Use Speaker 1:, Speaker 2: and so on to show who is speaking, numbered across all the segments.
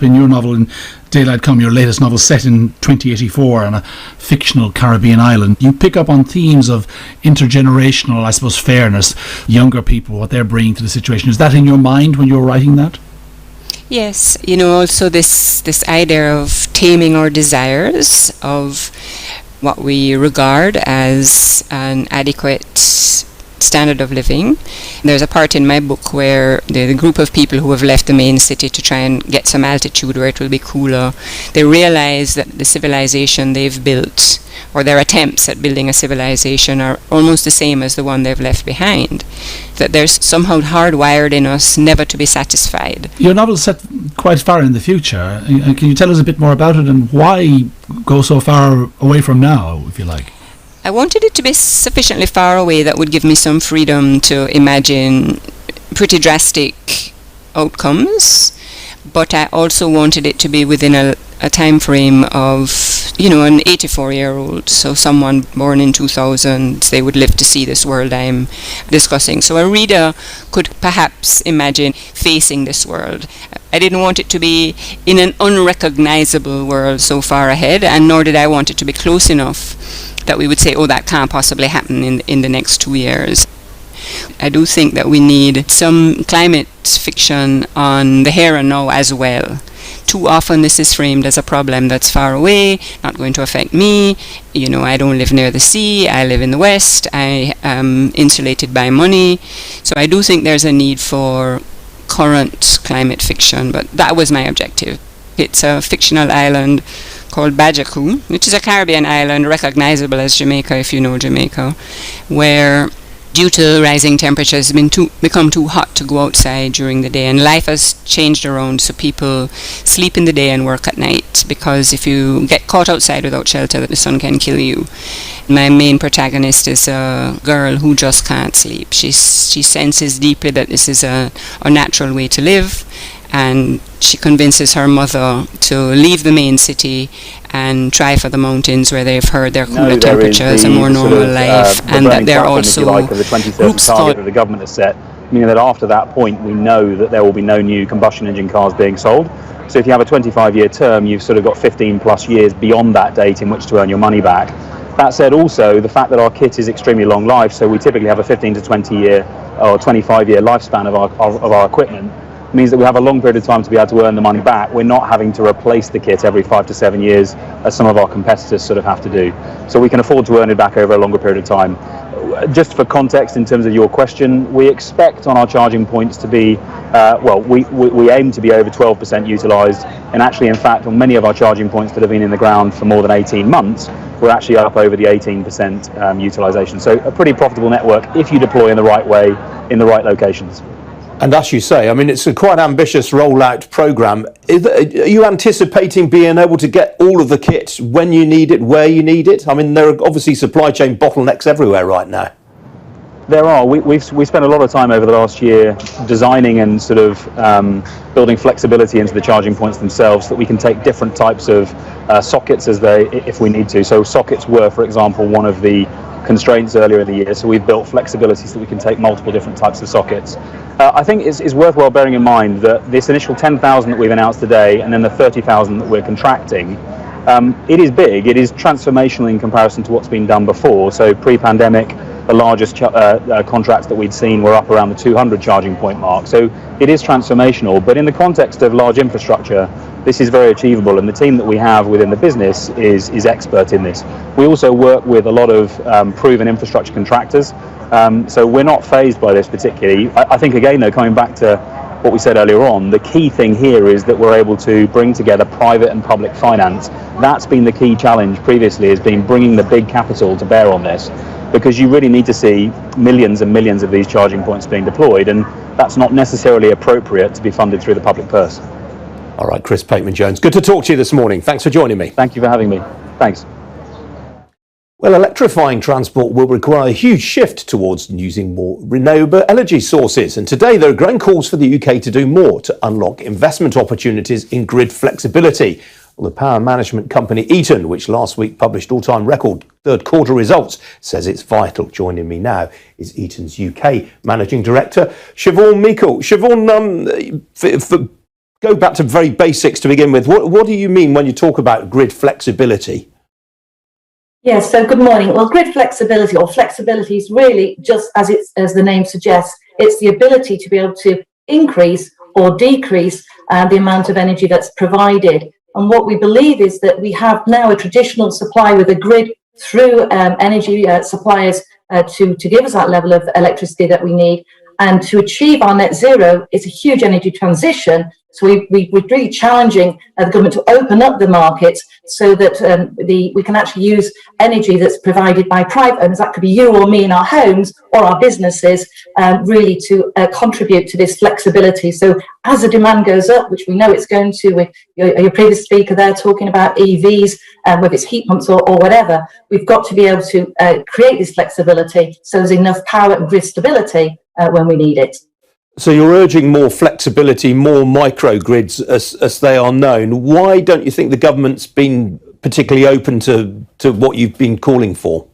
Speaker 1: In your novel, in Daylight Come, your latest novel set in 2084 on a fictional Caribbean island, you pick up on themes of intergenerational, I suppose, fairness, younger people, what they're bringing to the situation. Is that in your mind when you were writing that?
Speaker 2: Yes, also this idea of taming our desires, of what we regard as an adequate standard of living. There's a part in my book where the group of people who have left the main city to try and get some altitude where it will be cooler, they realize that the civilization they've built, or their attempts at building a civilization, are almost the same as the one they've left behind. That there's somehow hardwired in us never to be satisfied.
Speaker 1: Your novel's set quite far in the future. Can you tell us a bit more about it and why go so far away from now, if you like?
Speaker 2: I wanted it to be sufficiently far away that would give me some freedom to imagine pretty drastic outcomes, but I also wanted it to be within a time frame of, an 84-year-old, so someone born in 2000, they would live to see this world I'm discussing. So a reader could perhaps imagine facing this world. I didn't want it to be in an unrecognizable world so far ahead, and nor did I want it to be close enough that we would say, oh, that can't possibly happen in the next 2 years. I do think that we need some climate fiction on the here and now as well. Too often this is framed as a problem that's far away, not going to affect me. I don't live near the sea, I live in the West, I am insulated by money. So I do think there's a need for current climate fiction, but that was my objective. It's a fictional island called Bajaku, which is a Caribbean island recognizable as Jamaica if you know Jamaica, where due to rising temperatures it's become too hot to go outside during the day, and life has changed around, so people sleep in the day and work at night, because if you get caught outside without shelter, the sun can kill you. My main protagonist is a girl who just can't sleep. She senses deeply that this is a natural way to live, and she convinces her mother to leave the main city and try for the mountains where they've heard their cooler temperatures and more normal life, and that they're also
Speaker 3: of the 2030 target that the government has set, meaning that after that point we know that there will be no new combustion engine cars being sold. So if you have a 25-year term, you've sort of got 15 plus years beyond that date in which to earn your money back. That said, also the fact that our kit is extremely long life, so we typically have a 15 to 20 year or 25-year lifespan of our equipment, means that we have a long period of time to be able to earn the money back. We're not having to replace the kit every 5 to 7 years, as some of our competitors sort of have to do. So we can afford to earn it back over a longer period of time. Just for context, in terms of your question, we expect on our charging points to be, we aim to be over 12% utilised, and actually, in fact, on many of our charging points that have been in the ground for more than 18 months, we're actually up over the 18% utilisation. So a pretty profitable network if you deploy in the right way, in the right locations.
Speaker 4: And as you say, it's a quite ambitious rollout programme. Are you anticipating being able to get all of the kit when you need it, where you need it? There are obviously supply chain bottlenecks everywhere right now.
Speaker 3: There are. We've spent a lot of time over the last year designing and sort of building flexibility into the charging points themselves, so that we can take different types of sockets if we need to. So sockets were, for example, one of the constraints earlier in the year, so we've built flexibility so that we can take multiple different types of sockets. I think it's worthwhile bearing in mind that this initial 10,000 that we've announced today, and then the 30,000 that we're contracting, it is big. It is transformational in comparison to what's been done before. So pre-pandemic, the largest contracts that we'd seen were up around the 200 charging point mark. So it is transformational, but in the context of large infrastructure, this is very achievable, and the team that we have within the business is expert in this. We also work with a lot of proven infrastructure contractors, so we're not phased by this particularly. I think, again, though, coming back to what we said earlier on, the key thing here is that we're able to bring together private and public finance. That's been the key challenge previously, has been bringing the big capital to bear on this, because you really need to see millions and millions of these charging points being deployed, and that's not necessarily appropriate to be funded through the public purse.
Speaker 4: All right, Chris Pateman-Jones, good to talk to you this morning. Thanks for joining me.
Speaker 3: Thank you for having me. Thanks.
Speaker 4: Well, electrifying transport will require a huge shift towards using more renewable energy sources. And today there are growing calls for the UK to do more to unlock investment opportunities in grid flexibility. Well, the power management company Eaton, which last week published all-time record third quarter results, says it's vital. Joining me now is Eaton's UK Managing Director, Siobhan Meikle. Siobhan, for go back to very basics to begin with. What do you mean when you talk about grid flexibility?
Speaker 5: Yes, so good morning. Well, grid flexibility or flexibility is really just as the name suggests, it's the ability to be able to increase or decrease the amount of energy that's provided. And what we believe is that we have now a traditional supply with a grid through energy suppliers to give us that level of electricity that we need. And to achieve our net zero is a huge energy transition. So we're really challenging the government to open up the markets so that we can actually use energy that's provided by private owners. That could be you or me in our homes or our businesses, really to contribute to this flexibility. So as the demand goes up, which we know it's going to, with your previous speaker there talking about EVs, whether it's heat pumps or whatever, we've got to be able to create this flexibility so there's enough power and grid stability when we need it.
Speaker 4: So you're urging more flexibility, more microgrids as they are known. Why don't you think the government's been particularly open to what you've been calling for?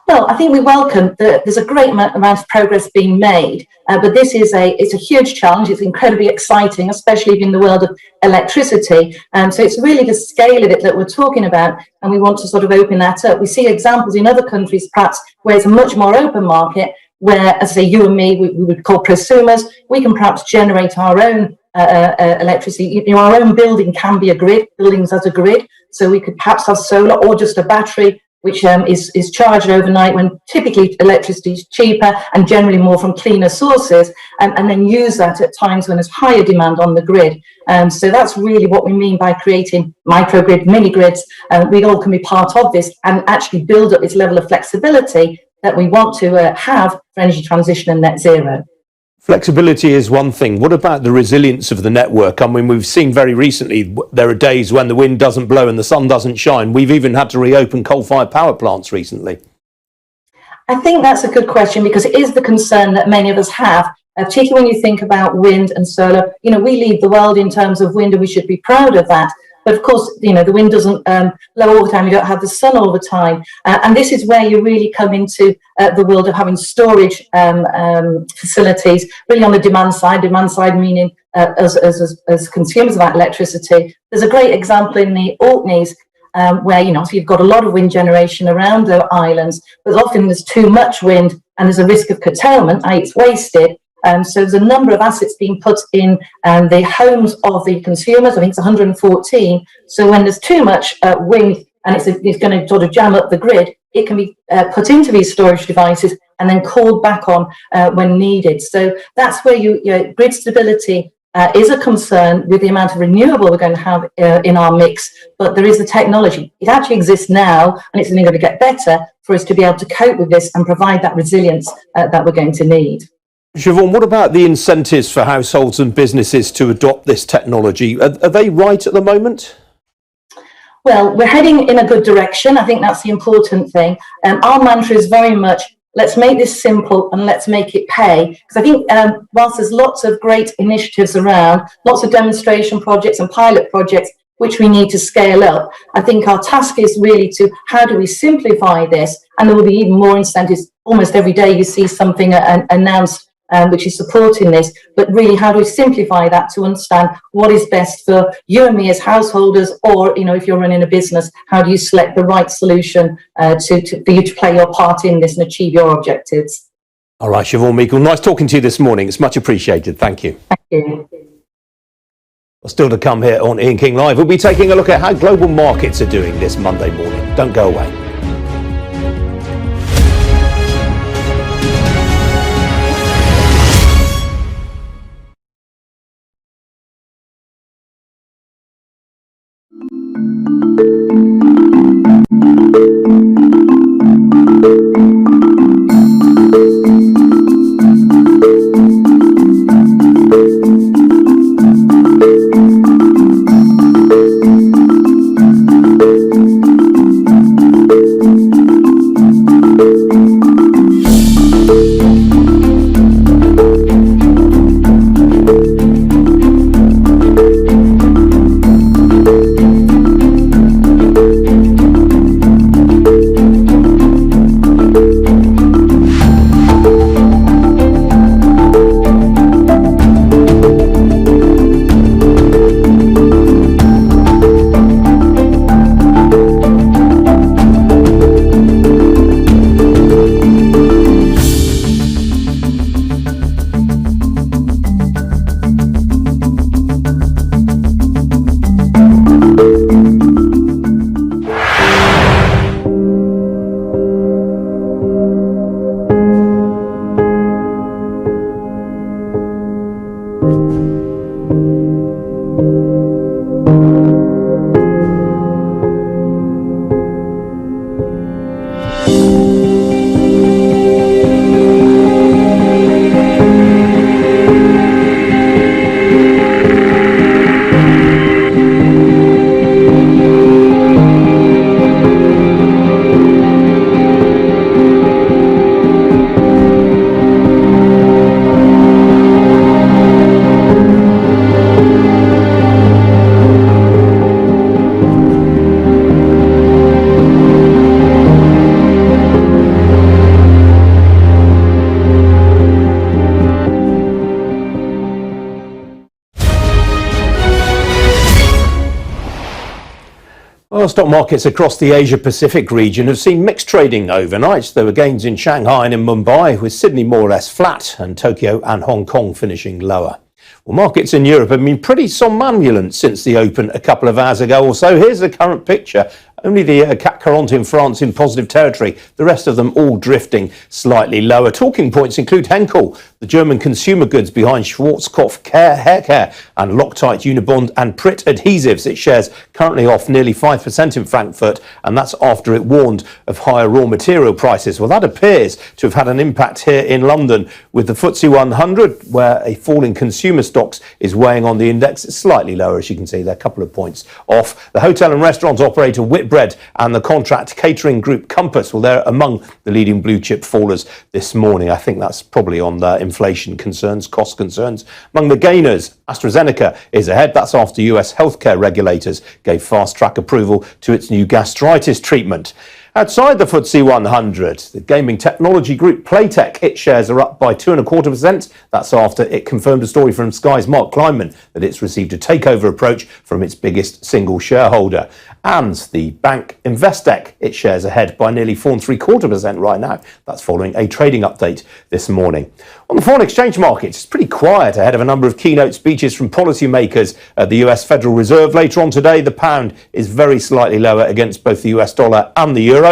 Speaker 5: Well, I think we welcome that there's a great amount of progress being made, but this is it's a huge challenge. It's incredibly exciting, especially in the world of electricity. So it's really the scale of it that we're talking about, and we want to sort of open that up. We see examples in other countries, perhaps, where it's a much more open market, where, as I say, you and me, we would call prosumers, we can perhaps generate our own electricity. Our own building can be a grid, buildings as a grid, so we could perhaps have solar or just a battery, which is charged overnight when typically electricity is cheaper and generally more from cleaner sources, and then use that at times when there's higher demand on the grid. So that's really what we mean by creating microgrid, mini grids. We all can be part of this and actually build up this level of flexibility that we want to have for energy transition and net zero.
Speaker 4: Flexibility is one thing. What about the resilience of the network? I mean, we've seen very recently there are days when the wind doesn't blow and the sun doesn't shine. We've even had to reopen coal-fired power plants recently.
Speaker 5: I think that's a good question, because it is the concern that many of us have, particularly when you think about wind and solar. We lead the world in terms of wind, and we should be proud of that. But of course, the wind doesn't blow all the time. You don't have the sun all the time. And this is where you really come into the world of having storage facilities, really on the demand side meaning as consumers of that electricity. There's a great example in the Orkneys where, so you've got a lot of wind generation around the islands, but often there's too much wind and there's a risk of curtailment, i.e. it's wasted. So there's a number of assets being put in the homes of the consumers. I think it's 114. So when there's too much wind and it's going to sort of jam up the grid, it can be put into these storage devices and then called back on when needed. So that's where grid stability is a concern with the amount of renewable we're going to have in our mix. But there is the technology. It actually exists now, and it's only going to get better for us to be able to cope with this and provide that resilience that we're going to need.
Speaker 4: Siobhan, what about the incentives for households and businesses to adopt this technology? Are they right at the moment?
Speaker 5: Well, we're heading in a good direction. I think that's the important thing. Our mantra is very much, let's make this simple and let's make it pay. Because I think whilst there's lots of great initiatives around, lots of demonstration projects and pilot projects, which we need to scale up, I think our task is really to how do we simplify this? And there will be even more incentives. Almost every day you see something announced which is supporting this, but really how do we simplify that to understand what is best for you and me as householders, or if you're running a business, how do you select the right solution for you to play your part in this and achieve your objectives.
Speaker 4: All right, Siobhan Meikle, nice talking to you this morning. It's much appreciated. Thank you.
Speaker 5: Thank you.
Speaker 4: Well, still to come here on Ian King Live, we'll be taking a look at how global markets are doing this Monday morning. Don't go away. Well, stock markets across the Asia-Pacific region have seen mixed trading overnight. There were gains in Shanghai and in Mumbai, with Sydney more or less flat and Tokyo and Hong Kong finishing lower. Well, markets in Europe have been pretty somnambulent since the open a couple of hours ago or so. Here's the current picture. Only the CAC 40 in France in positive territory. The rest of them all drifting slightly lower. Talking points include Henkel, the German consumer goods behind Schwarzkopf hair care, and Loctite Unibond and Pritt adhesives. Its shares currently off nearly 5% in Frankfurt, and that's after it warned of higher raw material prices. Well, that appears to have had an impact here in London, with the FTSE 100, where a fall in consumer stocks is weighing on the index. It's slightly lower, as you can see. They're a couple of points off. The hotel and restaurant operator Whitbread and the contract catering group Compass, well, they're among the leading blue chip fallers this morning. I think that's probably on inflation concerns, cost concerns. Among the gainers, AstraZeneca is ahead. That's after US healthcare regulators gave fast track approval to its new gastritis treatment. Outside the FTSE 100, the gaming technology group Playtech, its shares are up by 2.25%. That's after it confirmed a story from Sky's Mark Kleinman that it's received a takeover approach from its biggest single shareholder. And the bank Investec, its shares ahead by nearly 4.75% right now. That's following a trading update this morning. On the foreign exchange markets, it's pretty quiet ahead of a number of keynote speeches from policymakers at the US Federal Reserve. Later on today, the pound is very slightly lower against both the US dollar and the euro.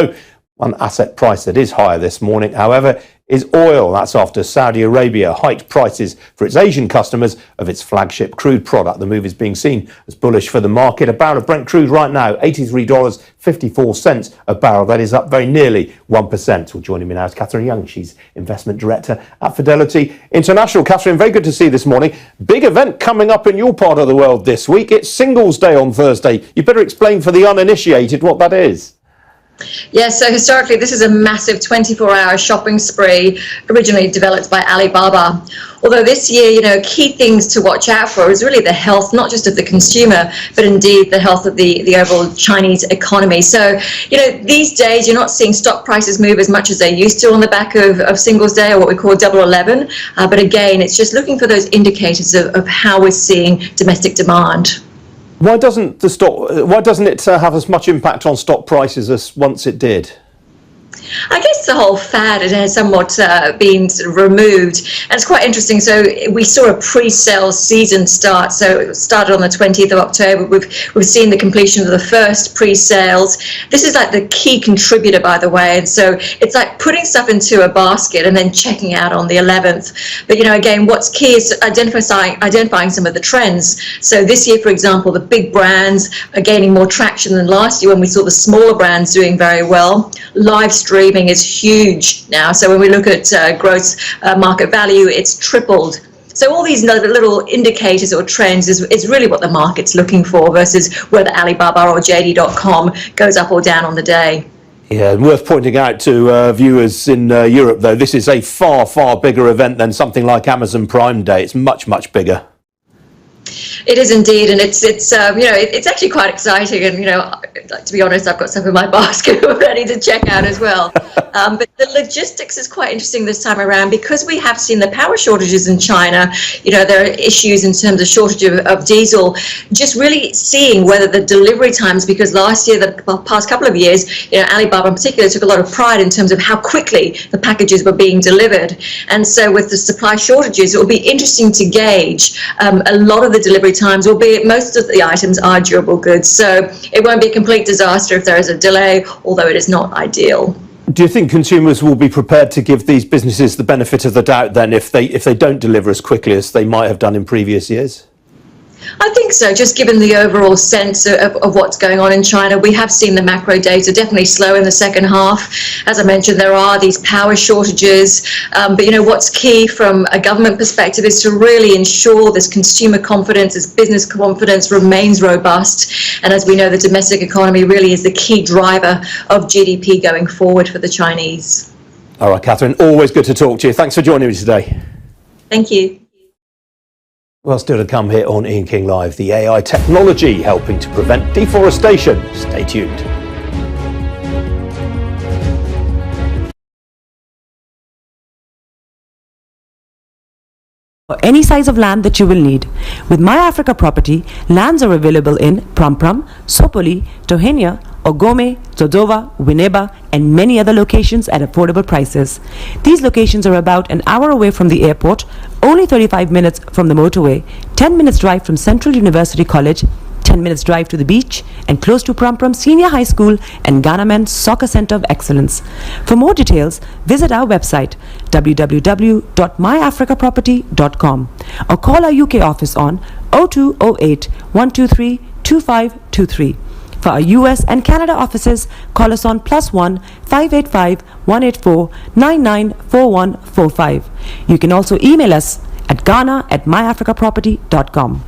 Speaker 4: One asset price that is higher this morning, however, is oil. That's after Saudi Arabia hiked prices for its Asian customers of its flagship crude product. The move is being seen as bullish for the market. A barrel of Brent crude right now, $83.54 a barrel. That is up very nearly 1%. Well, joining me now is Catherine Young. She's Investment Director at Fidelity International. Catherine, very good to see you this morning. Big event coming up in your part of the world this week. It's Singles Day on Thursday. You better explain for the uninitiated what that is.
Speaker 6: Yes, so historically this is a massive 24-hour shopping spree originally developed by Alibaba. Although this year, key things to watch out for is really the health, not just of the consumer, but indeed the health of the overall Chinese economy. So, these days you're not seeing stock prices move as much as they used to on the back of Singles Day, or what we call Double 11. But again, it's just looking for those indicators of how we're seeing domestic demand.
Speaker 4: Why doesn't it have as much impact on stock prices as once it did?
Speaker 6: I guess the whole fad has somewhat been sort of removed, and it's quite interesting. So we saw a pre-sale season start. So it started on the 20th of October. We've seen the completion of the first pre-sales. This is like the key contributor, by the way. And so it's like putting stuff into a basket and then checking out on the 11th. But again, what's key is identifying some of the trends. So this year, for example, the big brands are gaining more traction than last year when we saw the smaller brands doing very well. Live streaming is huge now. So when we look at gross market value, it's tripled. So all these little indicators or trends is really what the market's looking for versus whether Alibaba or JD.com goes up or down on the day.
Speaker 4: Yeah, worth pointing out to viewers in Europe, though, this is a far, far bigger event than something like Amazon Prime Day. It's much, much bigger.
Speaker 6: It is indeed, and it's actually quite exciting. And to be honest, I've got some in my basket ready to check out as well. But the logistics is quite interesting this time around because we have seen the power shortages in China. There are issues in terms of shortage of diesel. Just really seeing whether the delivery times, because last year, the past couple of years, Alibaba in particular took a lot of pride in terms of how quickly the packages were being delivered. And so with the supply shortages, it will be interesting to gauge a lot of the delivery times, albeit most of the items are durable goods. So it won't be a complete disaster if there is a delay, although it is not ideal.
Speaker 4: Do you think consumers will be prepared to give these businesses the benefit of the doubt then if they don't deliver as quickly as they might have done in previous years?
Speaker 6: I think so, just given the overall sense of what's going on in China. We have seen the macro data definitely slow in the second half. As I mentioned, there are these power shortages. But what's key from a government perspective is to really ensure this consumer confidence, this business confidence remains robust. And as we know, the domestic economy really is the key driver of GDP going forward for the Chinese.
Speaker 4: All right, Catherine, always good to talk to you. Thanks for joining me today.
Speaker 6: Thank you.
Speaker 4: Well, still to come here on Ian King Live, the AI technology helping to prevent deforestation. Stay tuned.
Speaker 7: or any size of land that you will need. With My Africa Property, lands are available in Prampram, Sopoli, Tohenia, Ogome, Dodova, Winneba, and many other locations at affordable prices. These locations are about an hour away from the airport, only 35 minutes from the motorway, 10 minutes drive from Central University College, 10 minutes drive to the beach, and close to Prampram Senior High School and Ghana Men's Soccer Center of Excellence. For more details, visit our website www.myafricaproperty.com or call our UK office on 0208 123 2523. For our US and Canada offices, call us on +1 585 184 994145. You can also email us at ghana@myafricaproperty.com.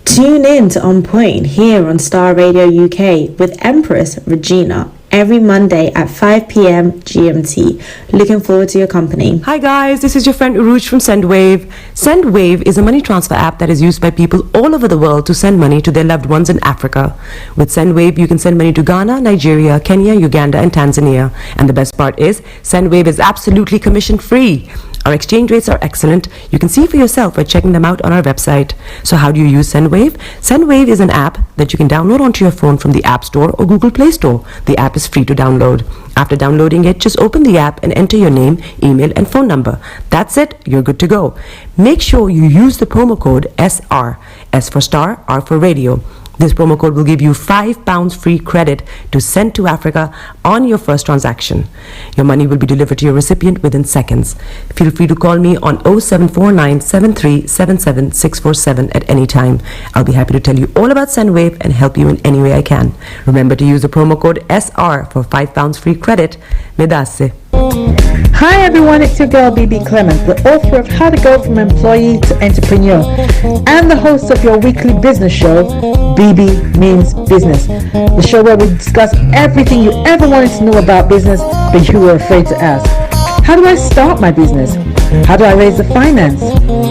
Speaker 8: Tune in to On Point here on Star Radio UK with Empress Regina every Monday at 5 p.m. GMT. Looking forward to your company.
Speaker 7: Hi guys, this is your friend Uruj from SendWave. SendWave is a money transfer app that is used by people all over the world to send money to their loved ones in Africa. With SendWave, you can send money to Ghana, Nigeria, Kenya, Uganda, and Tanzania. And the best part is, SendWave is absolutely commission free. Our exchange rates are excellent. You can see for yourself by checking them out on our website. So how do you use SendWave? SendWave is an app that you can download onto your phone from the App Store or Google Play Store. The app is free to download. After downloading it, just open the app and enter your name, email, and phone number. That's it. You're good to go. Make sure you use the promo code SR. S for Star, R for Radio. This promo code will give you £5 free credit to send to Africa on your first transaction. Your money will be delivered to your recipient within seconds. Feel free to call me on 0749 7377 647 at any time. I'll be happy to tell you all about SendWave and help you in any way I can. Remember to use the promo code SR for £5 free credit. Medasse.
Speaker 9: Hi everyone, it's your girl BB Clement, the author of How to Go From Employee to Entrepreneur and the host of your weekly business show, BB Means Business, the show where we discuss everything you ever wanted to know about business but you were afraid to ask. How do I start my business? How do I raise the finance?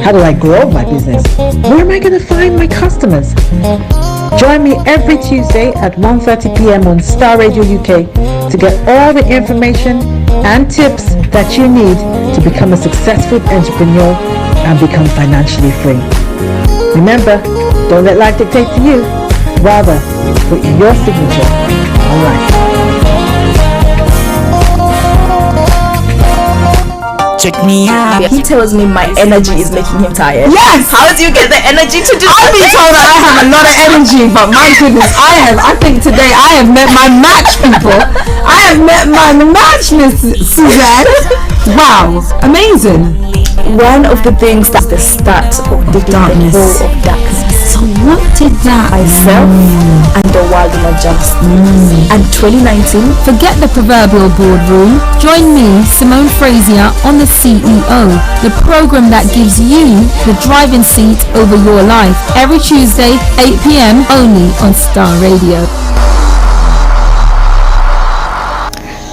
Speaker 9: How do I grow my business? Where am I going to find my customers? Join me every Tuesday at 1:30 p.m. on Star Radio UK to get all the information and tips that you need to become a successful entrepreneur and become financially free. Remember, don't let life dictate to you. Rather, put your signature on life.
Speaker 10: Check me out. He tells me my energy is making him tired.
Speaker 9: Yes!
Speaker 10: How do you get the energy to do
Speaker 9: I've been told that I have a lot of energy, but my goodness, I think today I have met my match, people. I have met my match, Miss Suzanne. Wow, amazing.
Speaker 10: One of the things that's the start of the darkness. Of darkness.
Speaker 9: So what did that?
Speaker 10: Myself and the world in just. And 2019.
Speaker 11: Forget the proverbial boardroom. Join me, Simone Frazier, on the CEO, the program that gives you the driving seat over your life. Every Tuesday, 8 p.m. only on Star Radio.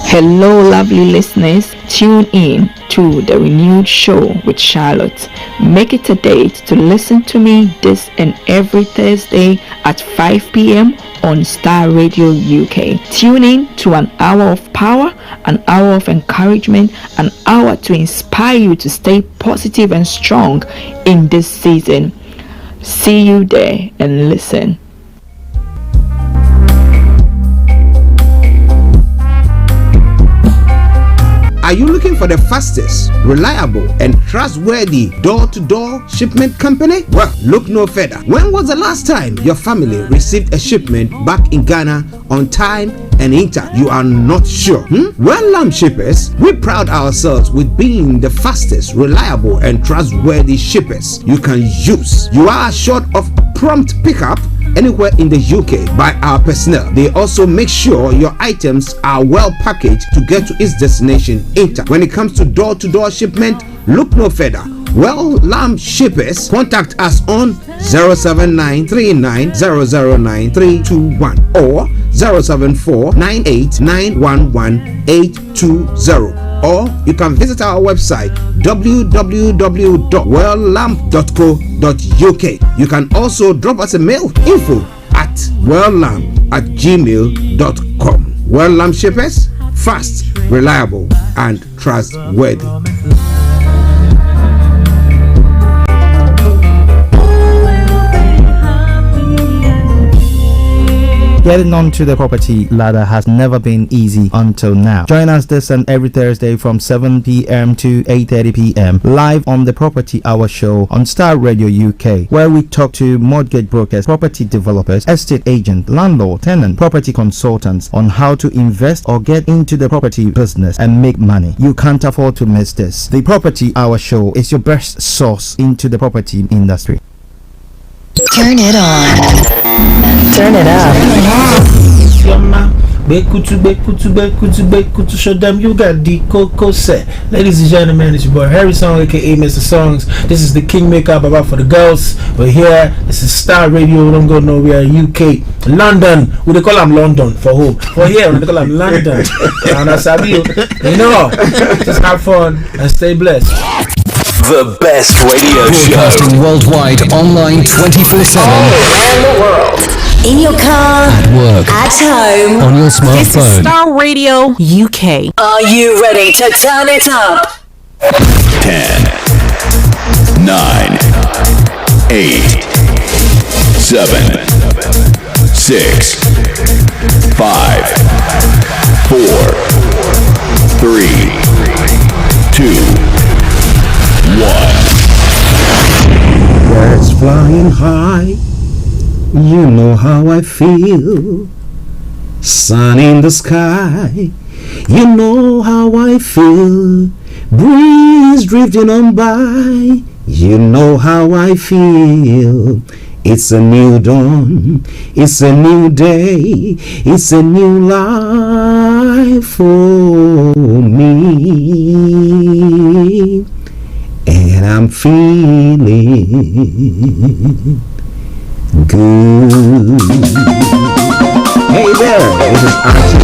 Speaker 12: Hello, lovely listeners. Tune in to the renewed show with Charlotte. Make it a date to listen to me this and every Thursday at 5 p.m. on Star Radio UK. Tune in to an hour of power, an hour of encouragement, an hour to inspire you to stay positive and strong in this season. See you there and listen.
Speaker 13: Are you looking for the fastest, reliable, and trustworthy door-to-door shipment company? Well, look no further. When was the last time your family received a shipment back in Ghana on time and in time? You are not sure? Well, Lamb Shippers, we pride ourselves with being the fastest, reliable, and trustworthy shippers you can use. You are assured of prompt pickup anywhere in the UK by our personnel. They also make sure your items are well packaged to get to its destination in time. When it comes to door-to-door shipment, look no further. Well, Lamb Shippers, contact us on 07939009321 or 07498911820. Or you can visit our website www.welllamp.co.uk. You can also drop us a mail, info@welllamp@gmail.com. Well Lamp Shippers, fast, reliable, and trustworthy.
Speaker 14: Getting onto the property ladder has never been easy until now. Join us this and every Thursday from 7 p.m. to 8:30 p.m. live on the Property Hour Show on Starr Radio UK, where we talk to mortgage brokers, property developers, estate agents, landlord, tenant, property consultants on how to invest or get into the property business and make money. You can't afford to miss this. The Property Hour Show is your best source into the property industry.
Speaker 15: Turn it on. Turn it up.
Speaker 16: Show them you got the cocoa set. Ladies and gentlemen, it's your boy Harry Song, aka Mr. Songs. This is the Kingmaker Baba for the girls. We're here. This is Starr Radio. We don't go nowhere. UK, London. We they call them London for who? For here, we they call them London. And I sabi you know, just have fun and stay blessed.
Speaker 17: The best radio show.
Speaker 18: Broadcasting worldwide, online 24/7.
Speaker 15: Around the world. In your car.
Speaker 18: At work.
Speaker 15: At home.
Speaker 18: On your smartphone.
Speaker 15: This is Starr Radio UK. Are you ready to turn it up?
Speaker 17: 10, 9, 8, 7, 6, 5, 4, 3, 2, 1.
Speaker 13: Birds flying high, you know how I feel. Sun in the sky, you know how I feel. Breeze drifting on by, you know how I feel. It's a new dawn, it's a new day, it's a new life for me. And I'm feeling good. Hey there, this is Archie.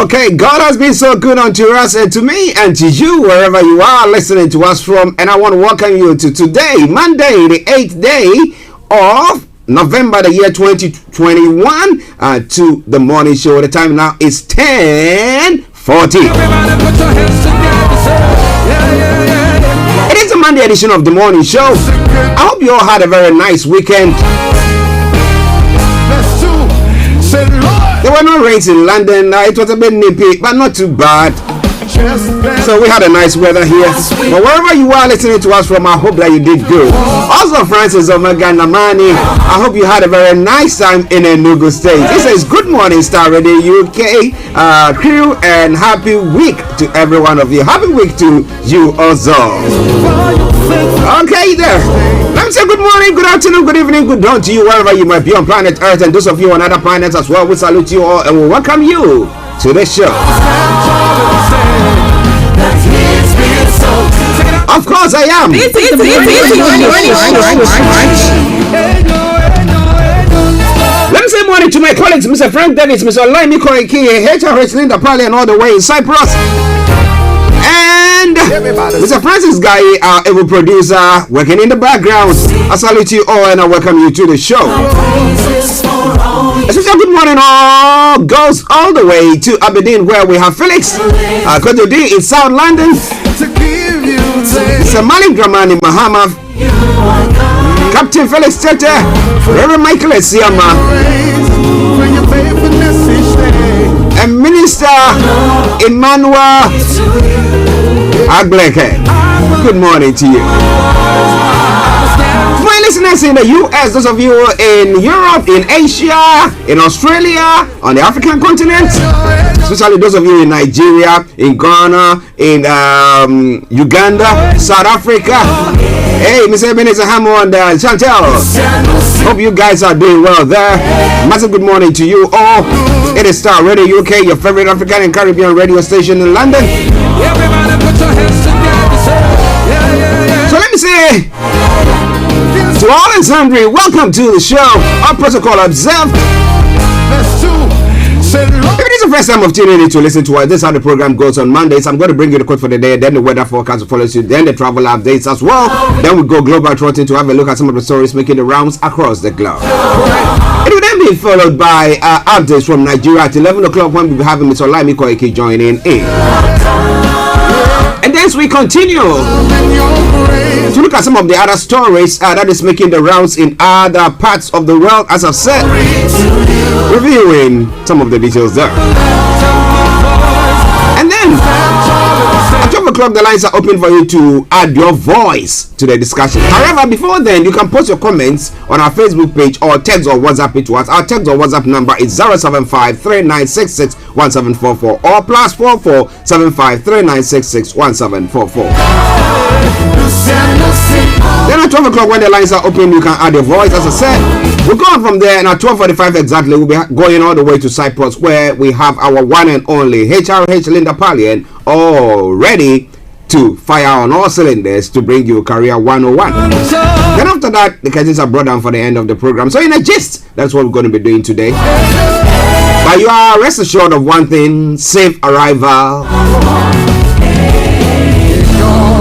Speaker 13: Okay, God has been so good unto us and to me and to you wherever you are listening to us from, and I want to welcome you to today, Monday, the 8th day of November, the year 2021, to the morning show. The time now is 10:40. It is a Monday edition of the morning show. I hope you all had a very nice weekend. There were no rains in London. It was a bit nippy, but not too bad. So we had a nice weather here. But wherever you are listening to us from, I hope that you did good. Also, Francis Omega Namani, I hope you had a very nice time in Enugu State. He says, good morning, Star Radio UK crew, and happy week to every one of you. Happy week to you also. Okay, there. Let me say good morning, good afternoon, good evening, good dawn to you wherever you might be on planet Earth, and those of you on other planets as well. We salute you all and we welcome you to the show. Of course I am. Let me say morning to my colleagues, Mr. Frank Davis, Mr. Olayomi, HRH Linda Pallien, all the way in Cyprus. And Mr. Francis Guy, our able producer, working in the background. I salute you all and I welcome you to the show. A special good morning all goes all the way to Aberdeen, where we have Felix Kododi in South London. Mr. Malik Dramani Mahama, Captain Felix Tete, Reverend Michael Esiama, and Minister Emmanuel Agleke. Good morning to you. My listeners in the US, those of you in Europe, in Asia, in Australia, on the African continent, especially those of you in Nigeria, in Ghana, in Uganda, South Africa. Hey, Mr. Ebenezer Hamo and Chantel. Hope you guys are doing well there. Massive good morning to you all. It is Starr Radio UK, your favorite African and Caribbean radio station in London. So let me say to all and sundry, welcome to the show. All protocol observed. If it is the first time of tuning in to listen to us, this is how the program goes on Mondays. I'm going to bring you the quote for the day, then the weather forecast follows you, then the travel updates as well. Then we go global trotting to have a look at some of the stories making the rounds across the globe. It will then be followed by updates from Nigeria at 11 o'clock when we'll be having Mr. Olayomi joining in. And then we continue to look at some of the other stories that is making the rounds in other parts of the world, as I've said, reviewing some of the details there. And then at 12 o'clock the lines are open for you to add your voice to the discussion. However, before then, you can post your comments on our Facebook page or text or WhatsApp it to us. Our text or WhatsApp number is 075-3966-1744 or +44 75-3966-1744. Then at 12 o'clock when the lines are open, you can add your voice. As I said, we'll go on from there, and at 12:45 exactly, we'll be going all the way to Cyprus, where we have our one and only HRH Linda Pallien all ready to fire on all cylinders to bring you Career 101. Then after that, the curtains are brought down for the end of the program. So in a gist, that's what we're going to be doing today. But you are rest assured of one thing: safe arrival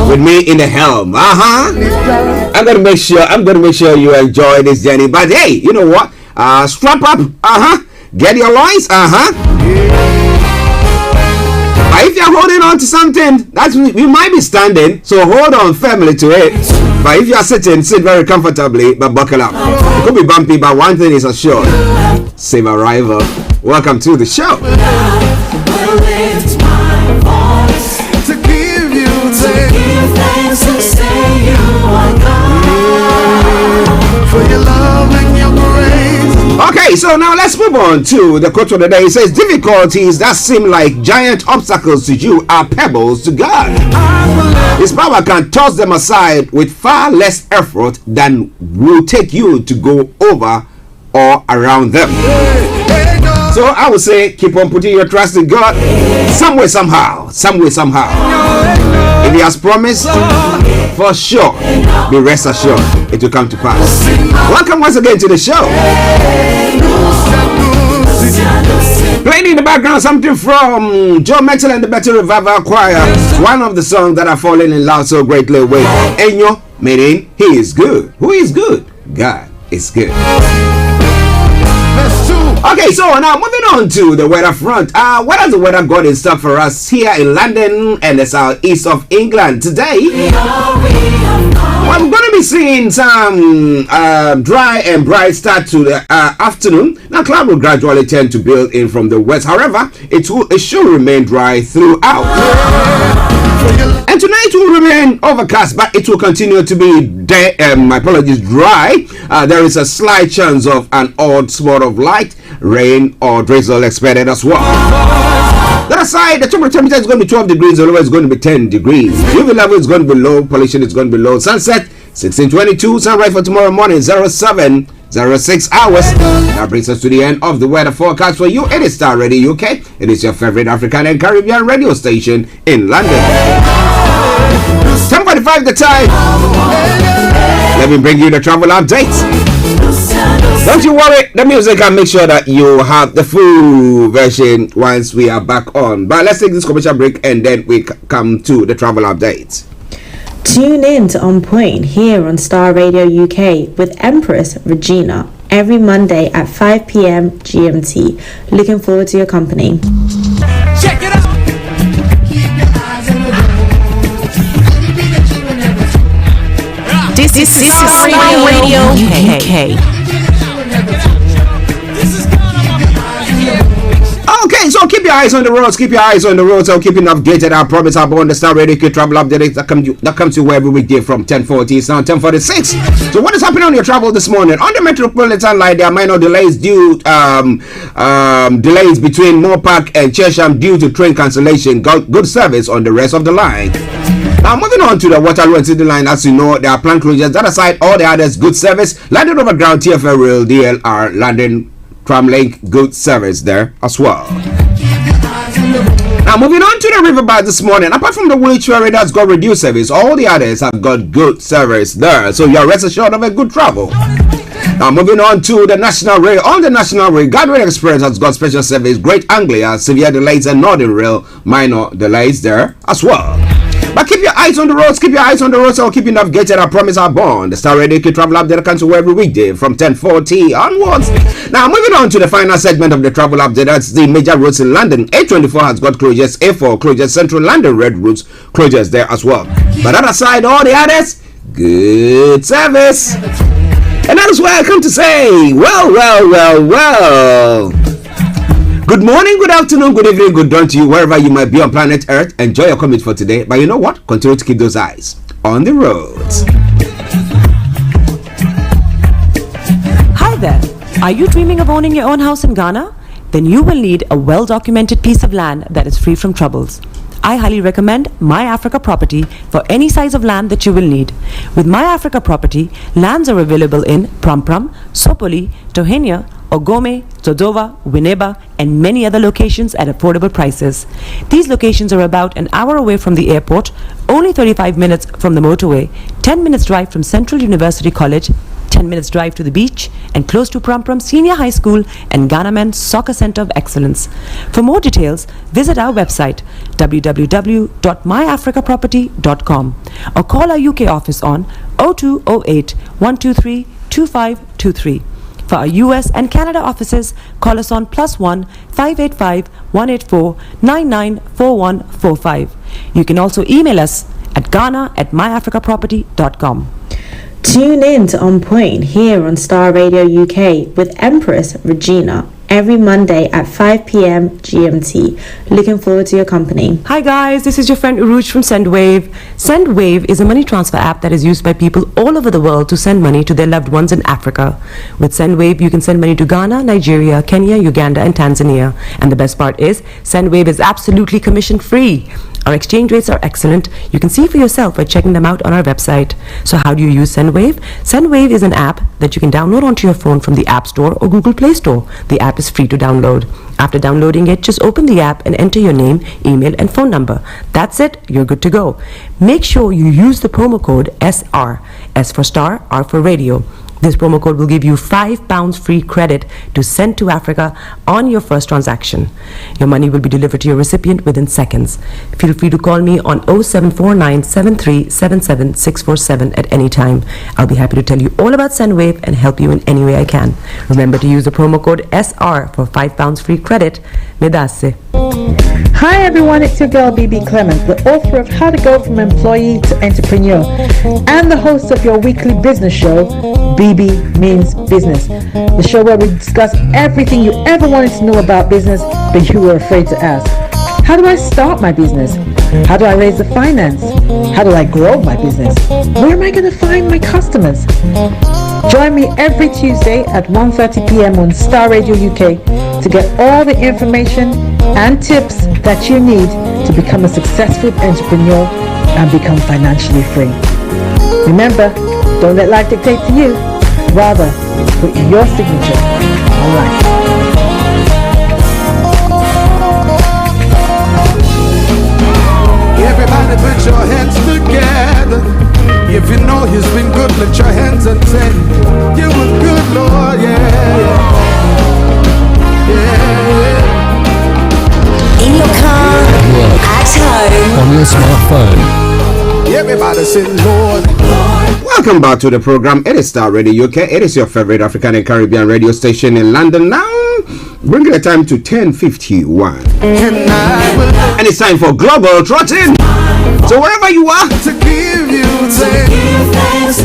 Speaker 13: with me in the helm. I'm gonna make sure you enjoy this journey. But hey, you know what? Strap up. Get your loins. But if you're holding on to something, you might be standing, so hold on firmly to it. But if you're sitting, sit very comfortably, but buckle up. It could be bumpy, but one thing is assured: safe arrival. Welcome to the show. Okay, so now let's move on to the quote of the day. It says, difficulties that seem like giant obstacles to you are pebbles to God. His power can toss them aside with far less effort than will take you to go over or around them. So I would say, keep on putting your trust in God. Some way, somehow. If He has promised, for sure, be rest assured, it will come to pass. Welcome once again to the show. Playing in the background, something from Joe Metzel and the Better Revival Choir. One of the songs that I've fallen in love so greatly with. Enyo, meaning He is good. Who is good? God is good. Okay, so now moving on to the weather front. What has the weather got in store for us here in London and the southeast of England today? I'm going to be seeing some dry and bright start to the afternoon. Now, cloud will gradually tend to build in from the west. However, it should remain dry throughout. And tonight will remain overcast, but it will continue to be dry. There is a slight chance of an odd spot of light, rain, or drizzle expected as well. That aside, the temperature is going to be 12 degrees, the lower is going to be 10 degrees. UV level is going to be low, pollution is going to be low. Sunset 16:22, sunrise for tomorrow morning 07:06 hours. That brings us to the end of the weather forecast for you. It is Star Radio UK. It is your favorite African and Caribbean radio station in London. 10:45 the time. Let me bring you the travel updates. Don't you worry, the music can make sure that you have the full version once we are back on. But let's take this commercial break and then we come to the travel updates.
Speaker 8: Tune in to On Point here on Star Radio UK with Empress Regina every Monday at 5 p.m. GMT. Looking forward to your company.
Speaker 15: Check it out. This is Star Radio UK.
Speaker 13: Okay, so keep your eyes on the roads. Keep your eyes on the roads. I'll keep you updated. I promise I'll be on the Star Radio UK travel update that comes to you every weekday from 10:40. It's now 10:46. So what is happening on your travel this morning? On the Metropolitan line, there are minor delays due delays between Moorpark and Chesham due to train cancellation. Good service on the rest of the line. Now moving on to the Waterloo and City line, as you know, there are planned closures. That aside, all the others good service. London Overground, TFL Rail, DLR, London Tramlink, good service there as well. Now moving on to the Riverbar this morning, apart from the Woolwich ferry that's got reduced service, all the others have got good service there, so you're rest assured of a good travel. Now moving on to the National Rail. On the National Rail, Guardrail Express has got special service, Great Anglia, severe delays, and Northern Rail, minor delays there as well. But keep your eyes on the roads, keep your eyes on the roads, I'll keep you navigated, I promise I'll bond. The Star Radio travel update comes to every weekday from 10:40 onwards. Now moving on to the final segment of the travel update, that's the major roads in London. A24 has got closures, A4 closures, Central London Red routes closures there as well. But that aside, all the others, good service. And that is why I come to say, well. Good morning, good afternoon, good evening, good dawn to you, wherever you might be on planet Earth. Enjoy your commute for today. But you know what? Continue to keep those eyes on the roads.
Speaker 7: Hi there. Are you dreaming of owning your own house in Ghana? Then you will need a well-documented piece of land that is free from troubles. I highly recommend My Africa Property for any size of land that you will need. With My Africa Property, lands are available in Pram, Sopoli, Tohenia, Ogome, Dodova, Winneba, and many other locations at affordable prices. These locations are about an hour away from the airport, only 35 minutes from the motorway, 10 minutes drive from Central University College, 10 minutes drive to the beach, and close to Pram Senior High School and Ghana Men's Soccer Center of Excellence. For more details, visit our website www.myafricaproperty.com or call our UK office on 0208 123 2523. For our US and Canada offices, call us on +1 585 184 994145. You can also email us at ghana@myafricaproperty.com.
Speaker 8: Tune in to On Point here on Star Radio UK with Empress Regina every Monday at 5 p.m. GMT. Looking forward to your company.
Speaker 7: Hi guys, this is your friend Uruj from SendWave. SendWave is a money transfer app that is used by people all over the world to send money to their loved ones in Africa. With SendWave, you can send money to Ghana, Nigeria, Kenya, Uganda, and Tanzania. And the best part is, SendWave is absolutely commission free. Our exchange rates are excellent. You can see for yourself by checking them out on our website. So how do you use SendWave? SendWave is an app that you can download onto your phone from the App Store or Google Play Store. The app is free to download. After downloading it, just open the app and enter your name, email, and phone number. That's it. You're good to go. Make sure you use the promo code SR. S for Star, R for Radio. This promo code will give you £5 free credit to send to Africa on your first transaction. Your money will be delivered to your recipient within seconds. Feel free to call me on 0749 7377 647 at any time. I'll be happy to tell you all about SendWave and help you in any way I can. Remember to use the promo code SR for £5 free credit. Medase.
Speaker 9: Hi everyone, it's your girl BB Clement, the author of How to Go From Employee to Entrepreneur and the host of your weekly business show, BB BB Means Business, the show where we discuss everything you ever wanted to know about business, but you were afraid to ask. How do I start my business? How do I raise the finance? How do I grow my business? Where am I going to find my customers? Join me every Tuesday at 1:30 p.m. on Starr Radio UK to get all the information and tips that you need to become a successful entrepreneur and become financially free. Remember, don't let life dictate to you. Rather, put your signature on life.
Speaker 19: Everybody put your hands together. If you know he's been good, let your hands and say, you were good, Lord, yeah.
Speaker 15: In your car, at home,
Speaker 18: on your smartphone.
Speaker 19: Everybody say, Lord.
Speaker 13: Welcome back to the program. It is Starr Radio UK. It is your favorite African and Caribbean radio station in London now. Bring the time to 10:51. And it's time for Global Trotting. So wherever you are,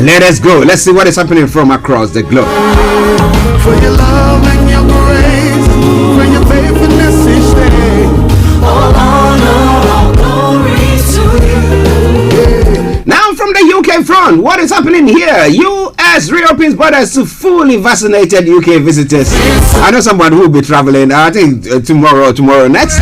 Speaker 13: let us go. Let's see what is happening from across the globe.
Speaker 19: For your love and your grace, for your faithfulness each day. All honor, all glory to you.
Speaker 13: Now from the UK front, what is happening here? US reopens borders to fully vaccinated UK visitors. I know someone who will be traveling, I think tomorrow next,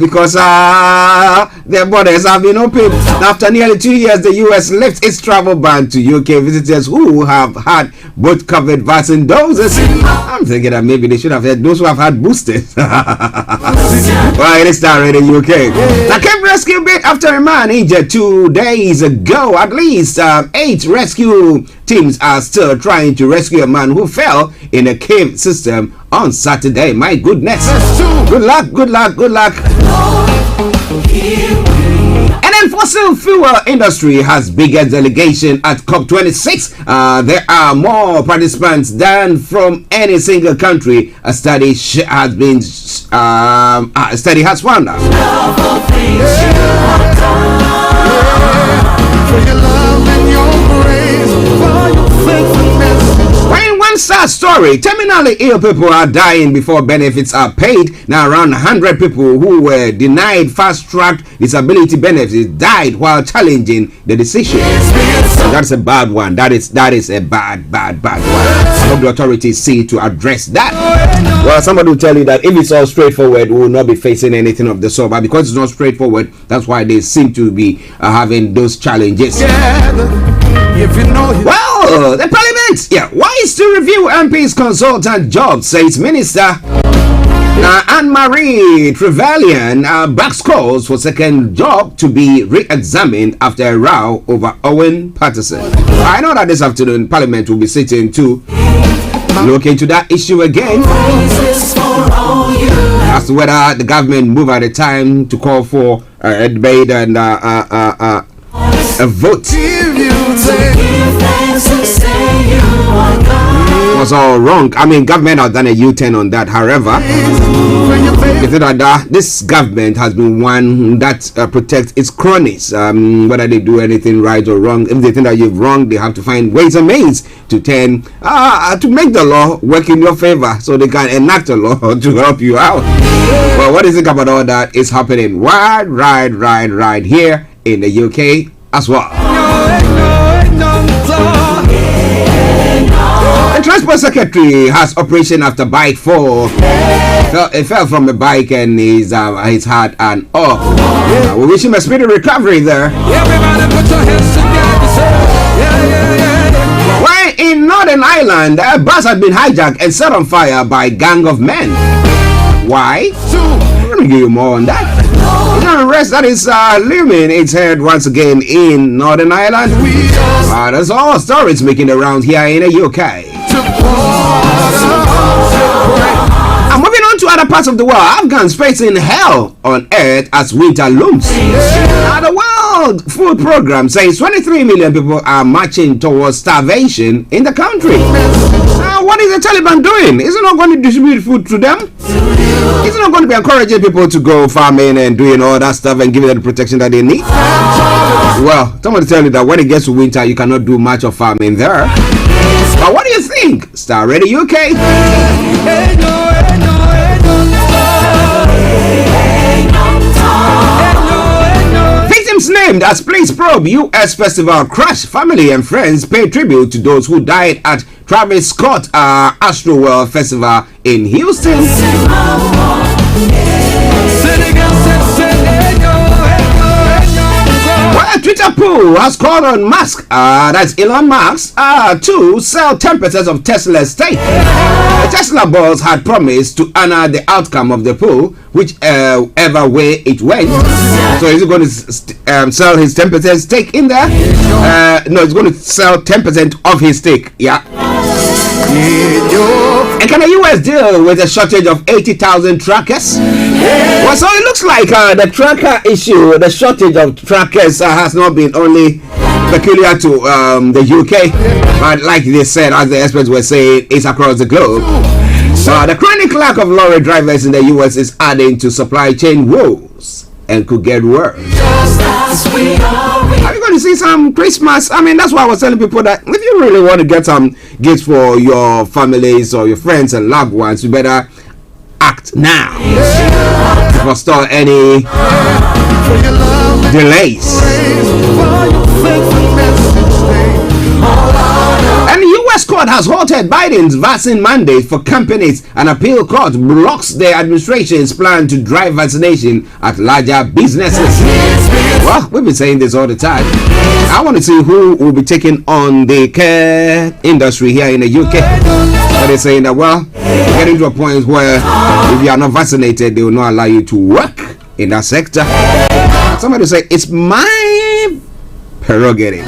Speaker 13: because their borders have been opened. After nearly 2 years, the US lifts its travel ban to UK visitors who have had both COVID vaccine doses. I'm thinking that maybe they should have had those who have had boosters. Well, it is Starr in the UK. The cave rescue bit after a man injured 2 days ago. At least 8 rescue teams are still trying to rescue a man who fell in a cave system on Saturday. My goodness. Good luck. And then fossil fuel industry has biggest delegation at COP26. There are more participants than from any single country. A study has found out. One sad story. Terminally ill people are dying before benefits are paid. Now around 100 people who were denied fast-track disability benefits died while challenging the decision. That's a bad one. That is a bad one. I hope the authorities see to address that. Well, somebody will tell you that if it's all straightforward, we will not be facing anything of the sort. But because it's not straightforward, that's why they seem to be having those challenges. Well, the Parliament, wise to review MP's consultant job, says Minister Anne-Marie Trevelyan backs calls for second job to be re-examined after a row over Owen Patterson. I know that this afternoon Parliament will be sitting to look into that issue again as to whether the government move at a time to call for a debate and a vote. It was all wrong. I mean, government has done a U-turn on that. However, you think that this government has been one that protects its cronies, whether they do anything right or wrong. If they think that you've wrong, they have to find ways and means to to make the law work in your favor, so they can enact a law to help you out. Well, what do you think about all that is happening right here in the UK as well? The Transport Secretary has operation after bike fall. It fell from a bike and he's had an off. We wish him a speedy recovery there. Why in Northern Ireland, a bus had been hijacked and set on fire by a gang of men. Why? I'm going to give you more on that. Unrest that is looming its head once again in Northern Ireland. There's all stories making the rounds here in the UK. And moving on to other parts of the world, Afghans facing hell on earth as winter looms. Now, the World Food Program says 23 million people are marching towards starvation in the country. Now, what is the Taliban doing? Is it not going to distribute food to them? Is it not going to be encouraging people to go farming and doing all that stuff and giving them the protection that they need? Well, somebody tell you that when it gets to winter, you cannot do much of farming there. But what do you think? Star Radio UK. Victims named as police probe US festival crash. Family and friends pay tribute to those who died at Travis Scott Astroworld Festival in Houston. Well, Twitter pool has called on Musk, that's Elon Musk, to sell 10% of Tesla's stake. The Tesla boss had promised to honor the outcome of the pool, whichever way it went. So is he going to sell his 10% stake in there? No, he's going to sell 10% of his stake. Yeah. And can the US deal with a shortage of 80,000 trackers? Well, so it looks like the tracker issue, the shortage of trackers has not been only peculiar to the UK, but like they said, as the experts were saying, it's across the globe. The chronic lack of lorry drivers in the US is adding to supply chain woes and could get worse. Are you going to see some Christmas? I mean, that's why I was telling people that if you really want to get some gifts for your families or your friends and loved ones, you better act now to forestall any delays. And the US court has halted Biden's vaccine mandate for companies. An appeal court blocks the administration's plan to drive vaccination at larger businesses. Well, we've been saying this all the time. I want to see who will be taking on the care industry here in the UK. But they're saying that, well, getting to a point where if you are not vaccinated, they will not allow you to work in that sector. Somebody say, it's my prerogative.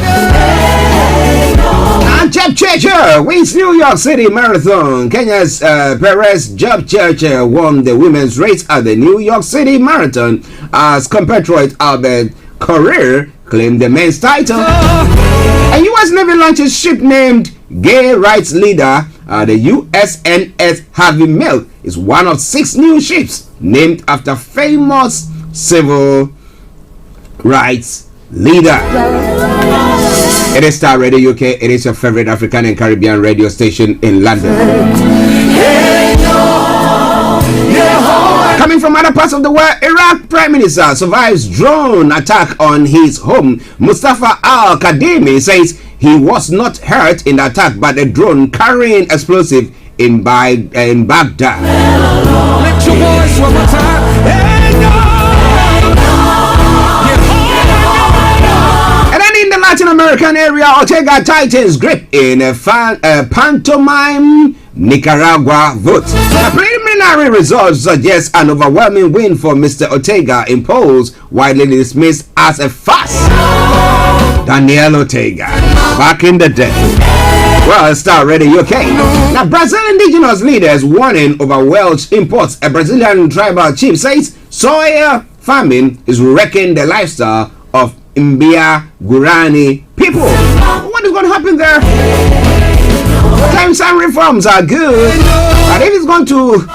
Speaker 13: And Job Churcher wins New York City Marathon. Kenya's Perez Job Churcher won the women's race at the New York City Marathon as compatriot Albert Career claimed the men's title. A U.S. Navy launches ship named Gay Rights Leader. The USNS Harvey Milk is one of 6 new ships named after famous civil rights leader. It is Star Radio UK. It is your favorite African and Caribbean radio station in London. Coming from other parts of the world, Iraq Prime Minister survives drone attack on his home. Mustafa Al-Kadhimi says he was not hurt in the attack, but a drone carrying explosive in Baghdad. Let your voice one more time. And then in the Latin American area, Ortega tightens grip in a pantomime Nicaragua vote. The preliminary results suggest an overwhelming win for Mr. Ortega in polls widely dismissed as a farce. Daniel Ortega, back in the day. Well, Star Radio UK. Now, Brazil indigenous leaders warning over Welsh imports. A Brazilian tribal chief says soya farming is wrecking the lifestyle of Mbia Gurani people. What is going to happen there? Times and reforms are good, but if it's going to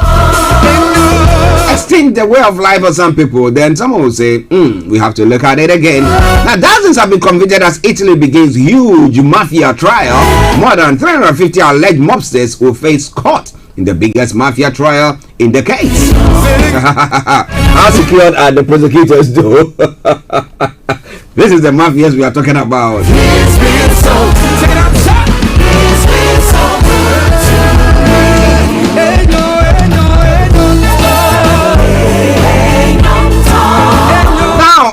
Speaker 13: extinct the way of life of some people, then someone will say, we have to look at it again. Now, dozens have been convicted as Italy begins huge mafia trial. More than 350 alleged mobsters will face court in the biggest mafia trial in the case. How secured are the prosecutors, though? This is the mafias we are talking about.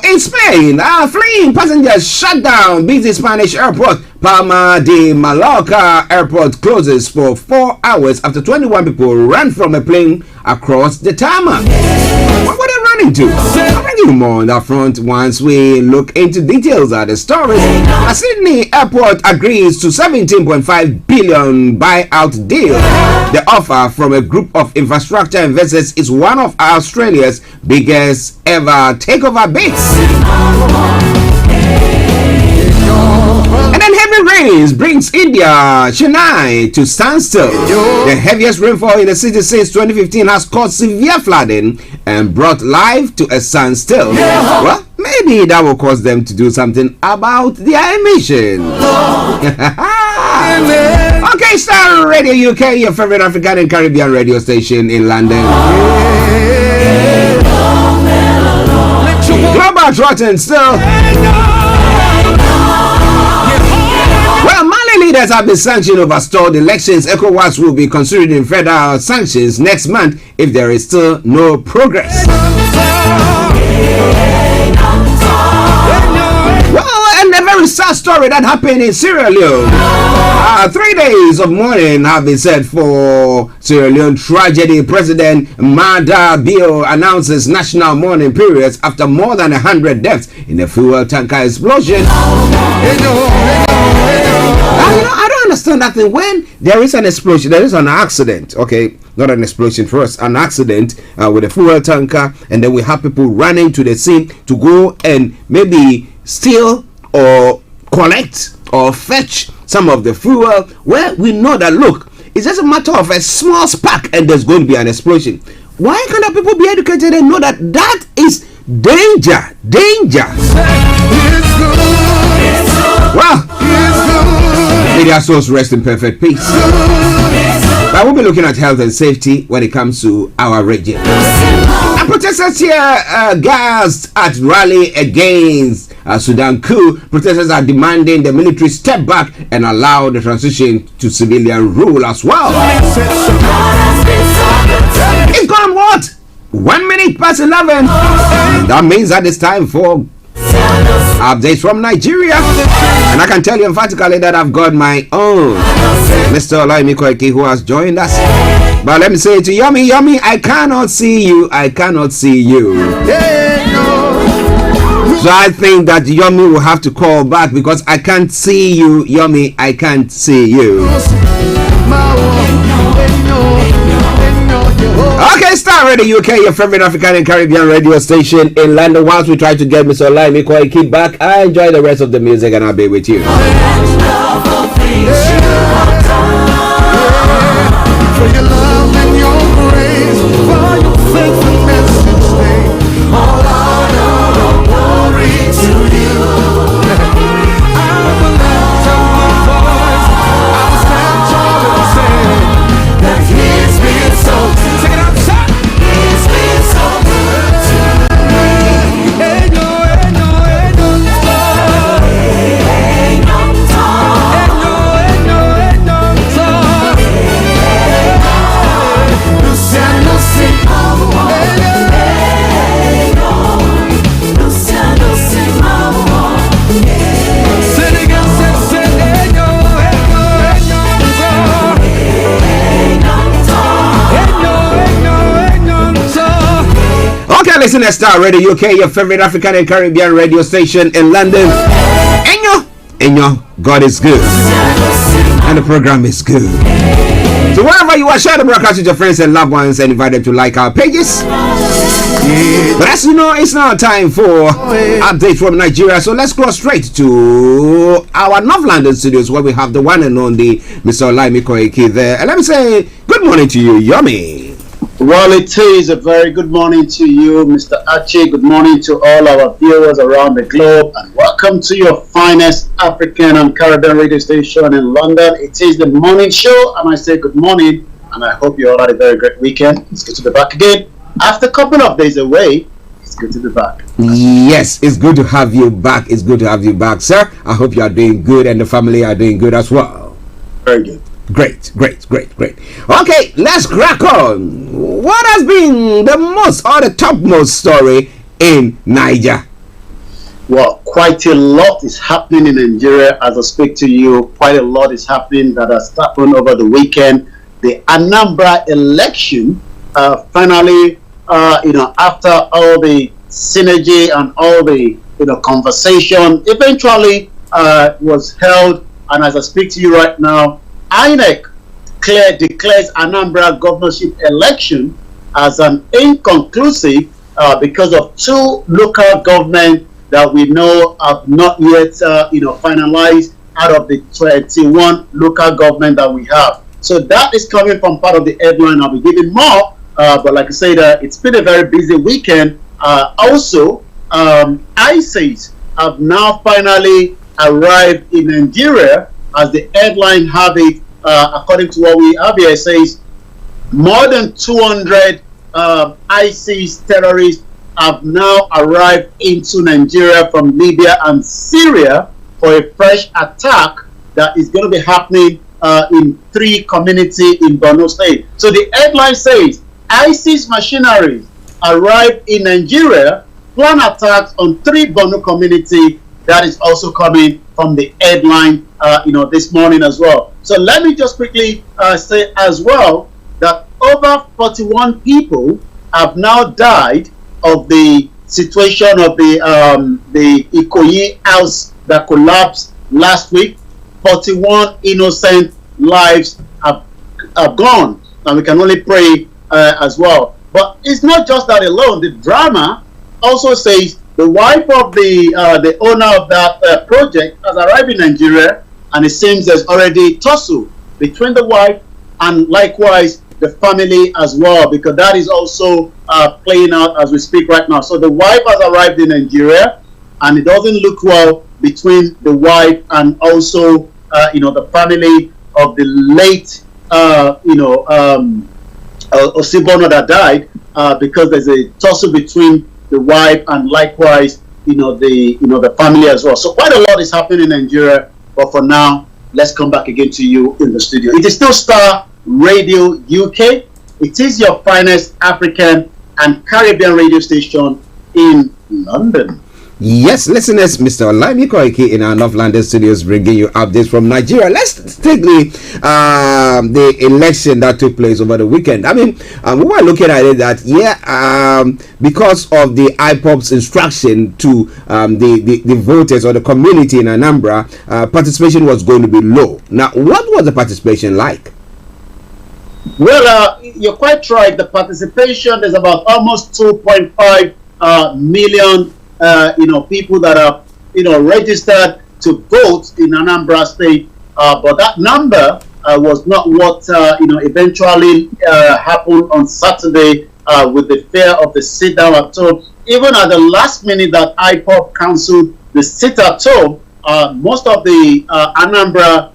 Speaker 13: In Spain, fleeing passengers shut down busy Spanish airport. Palma de Mallorca airport closes for 4 hours after 21 people ran from a plane across the tarmac. What were they running to? I'll bring you more on that front once we look into details of the story. Sydney airport agrees to 17.5 billion buyout deal. The offer from a group of infrastructure investors is one of Australia's biggest ever takeover bids. And then heavy rains brings India, Chennai to standstill. The heaviest rainfall in the city since 2015 has caused severe flooding and brought life to a standstill. Well, maybe that will cause them to do something about their emission. Okay, Okay, Starr Radio UK, your favorite African and Caribbean radio station in London. Global Trotting still. Well, Mali leaders have been sanctioned over stalled elections. ECOWAS will be considering federal sanctions next month if there is still no progress. Well, and a very sad story that happened in Sierra Leone. 3 days of mourning have been set for Sierra Leone tragedy. President Mada Bio announces national mourning periods after more than 100 deaths in a fuel tanker explosion. I don't understand that thing. When there is an explosion, there is an accident. Okay, not an explosion for us, an accident with a fuel tanker, and then we have people running to the scene to go and maybe steal or collect or fetch some of the fuel, where we know that, look, it's just a matter of a small spark and there's going to be an explosion. Why can't people be educated and know that that is danger? Well, may their souls rest in perfect peace. But we'll be looking at health and safety when it comes to our region. And protesters here gassed at rally against Sudan coup. Protesters are demanding the military step back and allow the transition to civilian rule as well. It's gone what? 1 minute past 11. That means that it's time for updates from Nigeria, and I can tell you emphatically that I've got my own Mr. Olayomi who has joined us. But let me say to Yomi, I cannot see you. So I think that Yomi will have to call back because I can't see you, Yomi. I can't see you. Okay, Starr Radio UK, your favorite African and Caribbean radio station in London. Whilst we try to get Mr. Olayomi back, I enjoy the rest of the music and I'll be with you. For your love and your grace, for your faithfulness and stay. All honor, all glory to you. I will lift up my voice. I will stand tall and say that He's been so good. Take it outside. He's been so good to me. Ain't no Listen to Starr Radio UK, your favorite African and Caribbean radio station in London. Enyo, God is good, and the program is good. So wherever you are, share the broadcast with your friends and loved ones and invite them to like our pages. But as you know, it's now time for update from Nigeria. So let's go straight to our North London studios where we have the one and only Mr. Olayomi there. And let me say good morning to you, Yomi.
Speaker 20: Well, it is a very good morning to you, Mr. Archie. Good morning to all our viewers around the globe, and welcome to your finest African and Caribbean radio station in London. It is the morning show, and I say good morning, and I hope you all had a very great weekend. It's good to be back again. After a couple of days away, it's good to be back.
Speaker 13: Yes, it's good to have you back. It's good to have you back, sir. I hope you are doing good, and the family are doing good as well.
Speaker 20: Very good.
Speaker 13: Great. Okay, let's crack on. What has been the most or the topmost story in Niger?
Speaker 20: Well, quite a lot is happening in Nigeria as I speak to you. Quite a lot is happening that has happened over the weekend. The Anambra election finally, after all the synergy and all the conversation, eventually was held. And as I speak to you right now, INEC declares Anambra governorship election as an inconclusive because of two local governments that we know have not yet finalized out of the 21 local government that we have. So that is coming from part of the headline. I'll be giving more, but like I said, it's been a very busy weekend. Also, ISIS have now finally arrived in Nigeria. As the headline have it, according to what we have here, it says more than 200 ISIS terrorists have now arrived into Nigeria from Libya and Syria for a fresh attack that is going to be happening in 3 communities in Borno State. So the headline says, ISIS machinery arrived in Nigeria, plan attacks on 3 Borno communities. That is also coming from the headline, this morning as well. So let me just quickly say as well that over 41 people have now died of the situation of the Ikoyi house that collapsed last week. 41 innocent lives have gone, and we can only pray as well. But it's not just that alone. The drama also says the wife of the owner of that project has arrived in Nigeria, and it seems there's already tussle between the wife and likewise the family as well, because that is also playing out as we speak right now. So the wife has arrived in Nigeria, and it doesn't look well between the wife and also the family of the late Osibono that died, because there's a tussle between the wife and likewise the family as well. So quite a lot is happening in Nigeria, but for now, let's come back again to you in the studio. It is still Starr Radio UK. It is your finest African and Caribbean radio station in London.
Speaker 13: Yes, listeners, Mr. Olayomi Koiki in our North London studios bringing you updates from Nigeria. Let's take the election that took place over the weekend. I mean, we were looking at it that, because of the IPOB's instruction to the voters or the community in Anambra, participation was going to be low. Now, what was the participation like?
Speaker 20: Well, you're quite right. The participation is about almost 2.5 million people that are, registered to vote in Anambra State. But that number was not what, eventually happened on Saturday with the fear of the sit-down at home. Even at the last minute that IPOB cancelled the sit-at-home, most of the Anambra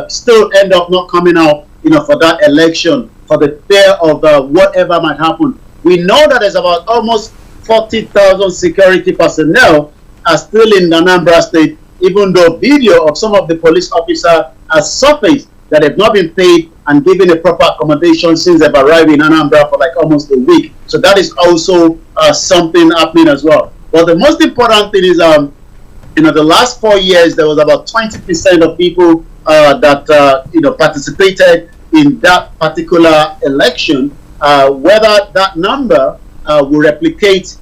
Speaker 20: still end up not coming out, for that election, for the fear of whatever might happen. We know that there's about almost 40,000 security personnel are still in Anambra State, even though video of some of the police officers has surfaced that have not been paid and given a proper accommodation since they've arrived in Anambra for like almost a week. So that is also something happening as well. But the most important thing is, the last 4 years, there was about 20% of people that, participated in that particular election. Whether that number will replicate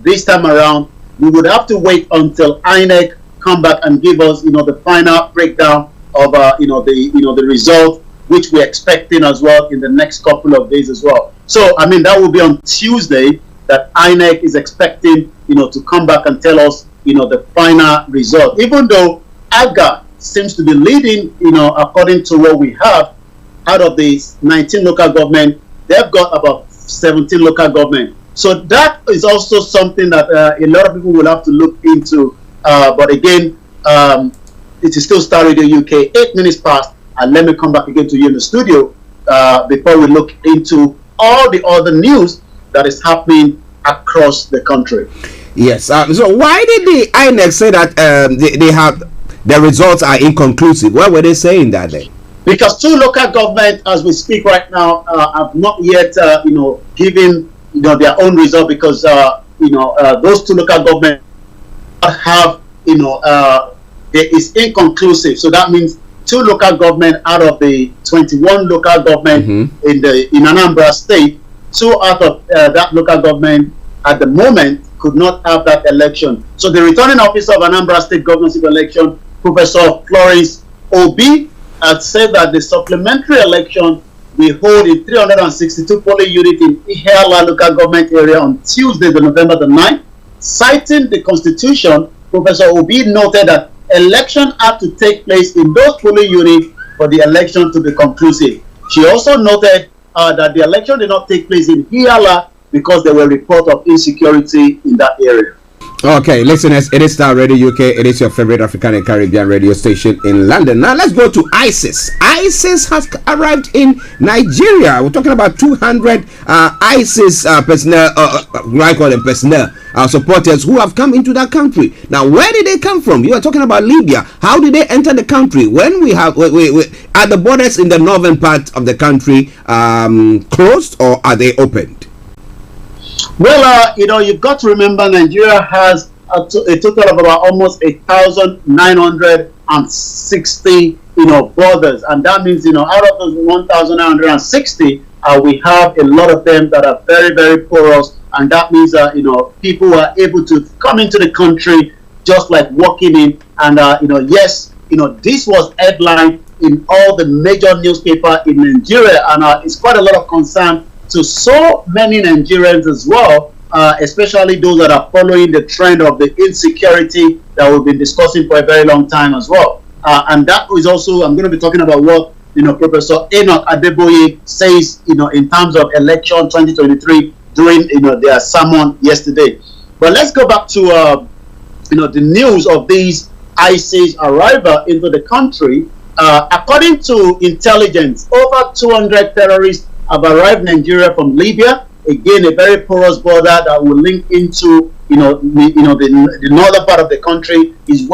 Speaker 20: this time around, we would have to wait until INEC come back and give us, the final breakdown of, the result, which we're expecting as well in the next couple of days as well. So, I mean, that will be on Tuesday that INEC is expecting, to come back and tell us, the final result. Even though AGA seems to be leading, according to what we have, out of the 19 local government, they've got about 17 local government. So that is also something that a lot of people will have to look into. But again, it is still Starr Radio UK, 8 minutes past, and let me come back again to you in the studio before we look into all the other news that is happening across the country.
Speaker 13: Yes. So why did the INEC say that they have the results are inconclusive? Why were they saying that then?
Speaker 20: Because 2 local governments, as we speak right now, have not yet, given their own result, because those 2 local governments have, it is inconclusive. So that means 2 local government out of the 21 local government in Anambra State, 2 out of that local government at the moment could not have that election. So the returning officer of Anambra State governorship election, Professor Florence Obi, had said that the supplementary election we hold in 362 polling units in Ihiala local government area on Tuesday, November the 9th. Citing the Constitution, Professor Obi noted that election had to take place in those polling units for the election to be conclusive. She also noted that the election did not take place in Ihiala because there were reports of insecurity in that area.
Speaker 13: Okay, listeners, it is Star Radio UK. It is your favorite African and Caribbean radio station in London. Now let's go to ISIS. ISIS has arrived in Nigeria. We're talking about 200 ISIS personnel, I call them personnel, supporters who have come into that country. Now, where did they come from? You are talking about Libya. How did they enter the country? When we have, are the borders in the northern part of the country closed, or are they opened?
Speaker 20: Well, you've got to remember Nigeria has a total of about almost 1,960, borders. And that means, out of those 1,960, we have a lot of them that are very, very porous. And that means, people are able to come into the country just like walking in. And, yes, this was headlined in all the major newspapers in Nigeria. And it's quite a lot of concern to so many Nigerians as well, especially those that are following the trend of the insecurity that we've been discussing for a very long time as well. And that is also, I'm going to be talking about what, Professor Enoch Adeboye says, in terms of election 2023 during, their sermon yesterday. But let's go back to, the news of these ISIS arrival into the country. According to intelligence, over 200 terrorists have arrived in Nigeria from Libya. Again, a very porous border that will link into, the northern part of the country. Those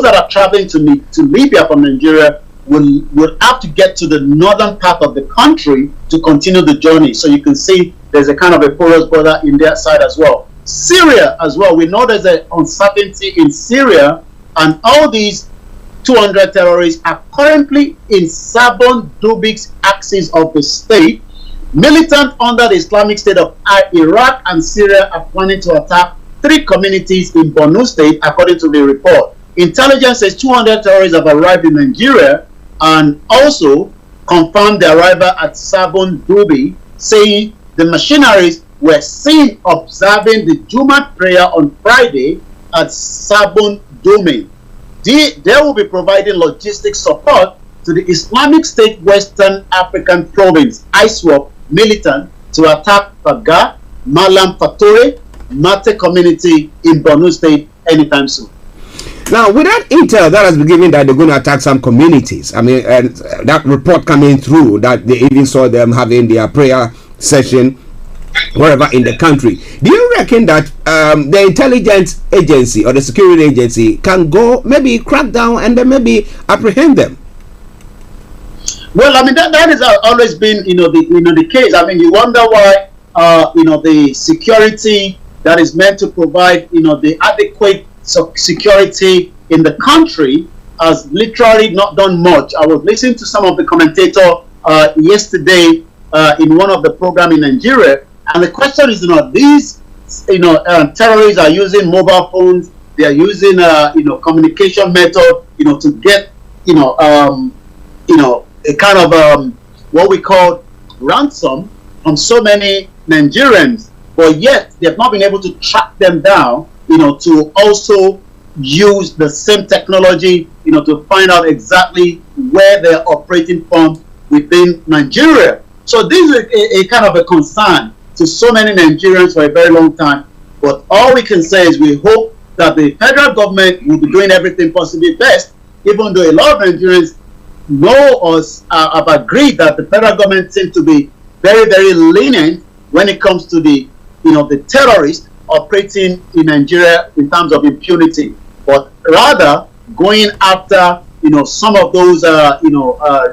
Speaker 20: that are traveling to Libya from Nigeria will have to get to the northern part of the country to continue the journey. So you can see there's a kind of a porous border in their side as well. Syria as well. We know there's an uncertainty in Syria, and all these 200 terrorists are currently in Sabon Dubik's axis of the state. Militants under the Islamic State of Iraq and Syria are planning to attack 3 communities in Borno State, according to the report. Intelligence says 200 terrorists have arrived in Nigeria and also confirmed the arrival at Sabon Dubi, saying the machineries were seen observing the Jumat prayer on Friday at Sabon Dume. They will be providing logistics support to the Islamic State Western African Province, ISWAP, militant to attack Paga, Malam Fatore, Mate community in Borno State anytime soon.
Speaker 13: Now, with that intel that has been given that they're going to attack some communities, and that report coming through that they even saw them having their prayer session wherever in the country, do you reckon that the intelligence agency or the security agency can go maybe crack down and then maybe apprehend them?
Speaker 20: Well, that has always been, the case. You wonder why, the security that is meant to provide, the adequate security in the country has literally not done much. I was listening to some of the commentators yesterday in one of the programs in Nigeria, and the question is, these, terrorists are using mobile phones. They are using, communication method, to get, a kind of what we call ransom from so many Nigerians, but yet they have not been able to track them down, to also use the same technology, to find out exactly where they're operating from within Nigeria. So this is a kind of a concern to so many Nigerians for a very long time. But all we can say is we hope that the federal government will be doing everything possibly best, even though a lot of Nigerians know or have agreed that the federal government seems to be very, very lenient when it comes to the, the terrorists operating in Nigeria in terms of impunity, but rather going after, some of those,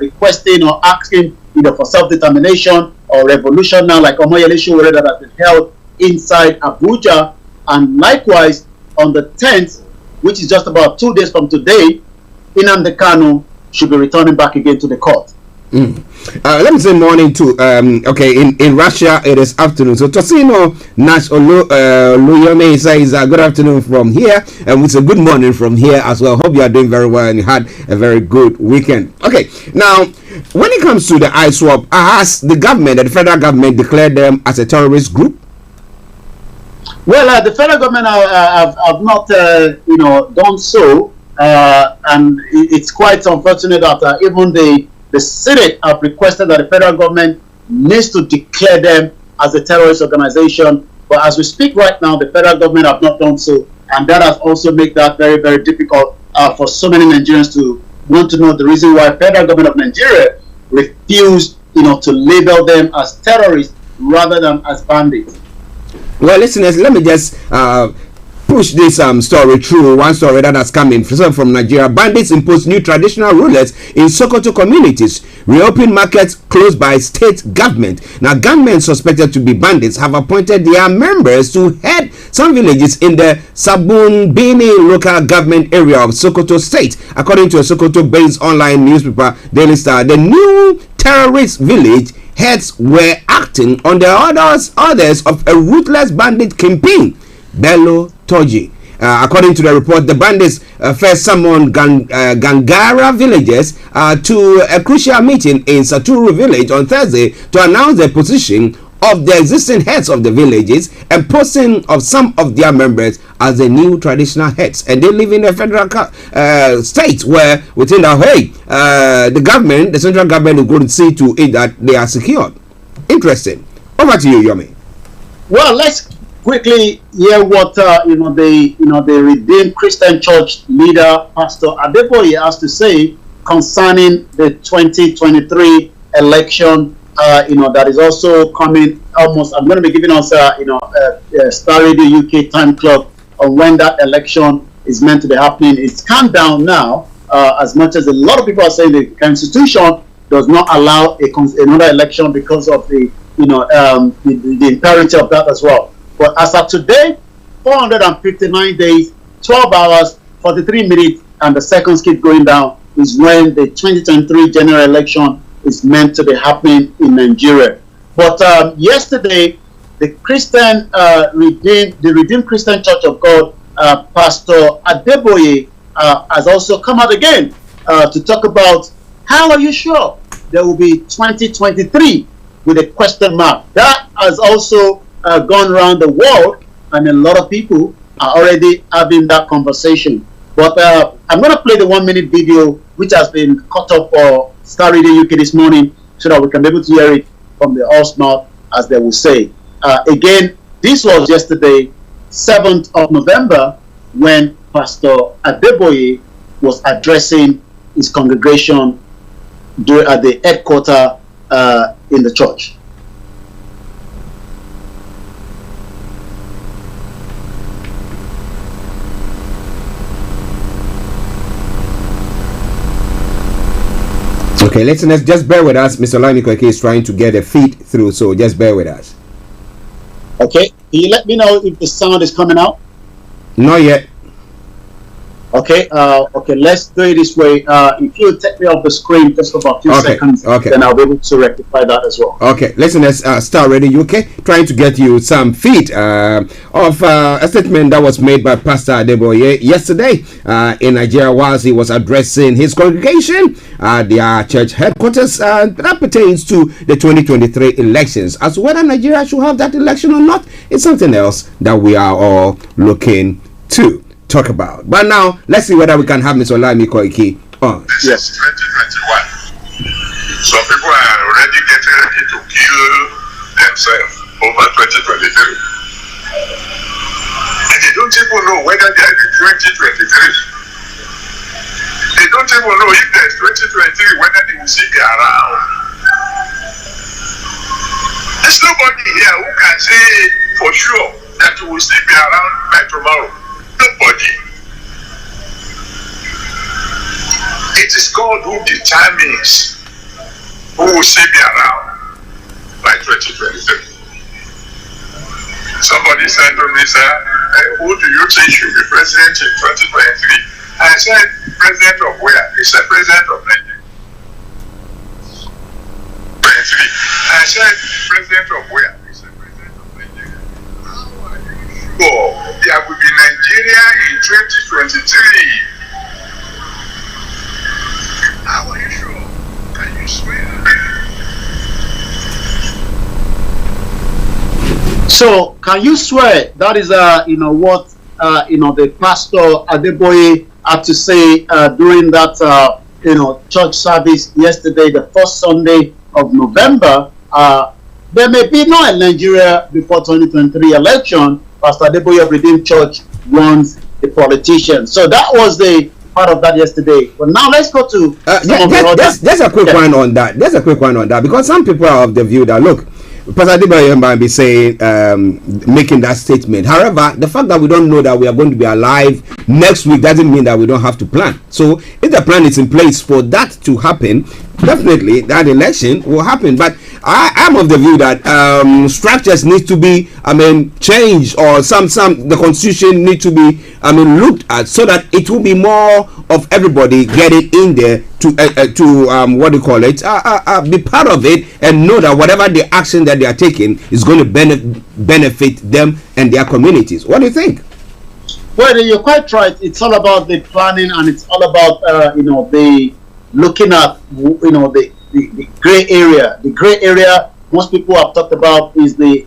Speaker 20: requesting or asking, for self-determination or revolution now, like Omoyele Sowore that has been held inside Abuja, and likewise on the 10th, which is just about 2 days from today, Nnamdi Kanu should be returning back again to the court.
Speaker 13: Let me say morning too. Okay, in Russia it is afternoon. So Tosino Nash Olayomi says good afternoon from here, and it's a good morning from here as well. Hope you are doing very well and you had a very good weekend. Okay, now when it comes to the ISWAP, has the government, the federal government, declared them as a terrorist group?
Speaker 20: Well, the federal government have not, done so, and it's quite unfortunate that even the Senate have requested that the federal government needs to declare them as a terrorist organization. But as we speak right now, the federal government have not done so. and that has also made that very, very difficult for so many Nigerians to want to know the reason why federal government of Nigeria refused, to label them as terrorists rather than as bandits.
Speaker 13: Well, listeners, let me just push this story through. One story that has come in from Nigeria. Bandits impose new traditional rulers in Sokoto communities. Reopen markets closed by state government. Now, gunmen suspected to be bandits have appointed their members to head some villages in the Sabun Bini local government area of Sokoto State. According to a Sokoto-based online newspaper, Daily Star, the new terrorist village heads were acting on the orders of a ruthless bandit kingpin, Bello Toji. According to the report, the bandits first summoned Gangara villagers to a crucial meeting in Saturu village on Thursday to announce the position of the existing heads of the villages and posting of some of their members as the new traditional heads. And they live in a federal state where within the the central government is going to see to it that they are secured. Interesting. Over to you, Yomi.
Speaker 20: Well, let's quickly hear what the Redeemed Christian Church leader, Pastor Adeboye, has to say concerning the 2023 election. That is also coming almost. I'm going to be giving us Star Radio UK time clock on when that election is meant to be happening. It's calmed down now, as much as a lot of people are saying the Constitution does not allow another election because of the imperative of that as well. But as of today, 459 days, 12 hours, 43 minutes, and the seconds keep going down is when the 2023 general election is meant to be happening in Nigeria. But yesterday, the Redeemed Christian Church of God, Pastor Adeboye, has also come out again to talk about how are you sure there will be 2023 with a question mark. That has also gone around the world, and a lot of people are already having that conversation. But I'm going to play the 1-minute video which has been cut up for Star Radio UK this morning so that we can be able to hear it from the horse mouth, as they will say. Again, this was yesterday, 7th of November, when Pastor Adeboye was addressing his congregation at the headquarters in the church.
Speaker 13: Okay, listeners, just bear with us. Mr. Olayomi is trying to get a feed through, so just bear with us.
Speaker 20: Okay, can you let me know if the sound is coming out?
Speaker 13: Not yet.
Speaker 20: Okay, let's do it this way. If you take me off the screen just for about a few seconds, then I'll be able to rectify that as well.
Speaker 13: Okay, listeners, Star Radio UK trying to get you some feed of a statement that was made by Pastor Adeboye yesterday in Nigeria whilst he was addressing his congregation at their church headquarters. That pertains to the 2023 elections. As to whether Nigeria should have that election or not, it's something else that we are all looking to talk about. But now, let's see whether we can have Mr. Olayomi on.
Speaker 21: Yes. 2021. Some people are already getting ready to kill themselves over 2023. And they don't even know whether there is 2023. They don't even know if there is 2023, whether they will still be around. There's nobody here who can say for sure that we will still be around by tomorrow. Nobody. It is God who determines who will still be around by 2023. Somebody said to me, sir, who do you think should be president in 2023? I said, president of where? He said, president of Nigeria. 23. I said, president of where? He said, president of Nigeria. How are you sure there will be Nigeria in 2023? How are you sure? Can you swear?
Speaker 20: So, can you swear? That is, what the Pastor Adeboye had to say during that, church service yesterday, the first Sunday of November. There may be no Nigeria before 2023 election. Pastor Adeboye of Redeemed Church runs the politician. So that was the part of that yesterday. But now let's go to
Speaker 13: just a quick one on that. Just a quick one on that, because some people are of the view that, look, Pastor Adibayo might be saying, making that statement. However, the fact that we don't know that we are going to be alive next week doesn't mean that we don't have to plan. So if the plan is in place for that to happen, definitely that election will happen. But I'm of the view that structures need to be, changed, or the constitution need to be, looked at, so that it will be more of everybody getting in there to what do you call it, be part of it, and know that whatever the action that they are taking is going to benefit them and their communities. What do you think?
Speaker 20: Well, you're quite right. It's all about the planning, and it's all about the looking at the gray area. The gray area most people have talked about is the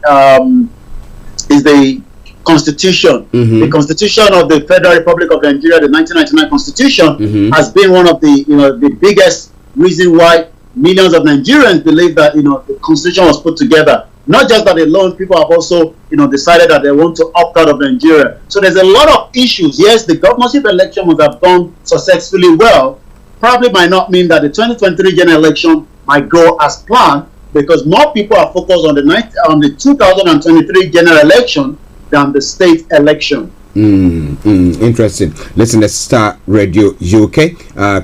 Speaker 20: Constitution. Mm-hmm. The Constitution of the Federal Republic of Nigeria, the 1999 Constitution, has been one of the biggest reason why millions of Nigerians believe that the Constitution was put together. Not just that alone, people have also decided that they want to opt out of Nigeria. So there's a lot of issues. Yes, the governorship election must have gone successfully well. Probably might not mean that the 2023 general election might go as planned, because more people are focused on the 2023 general election than the state election.
Speaker 13: Interesting. Listen to Star Radio UK.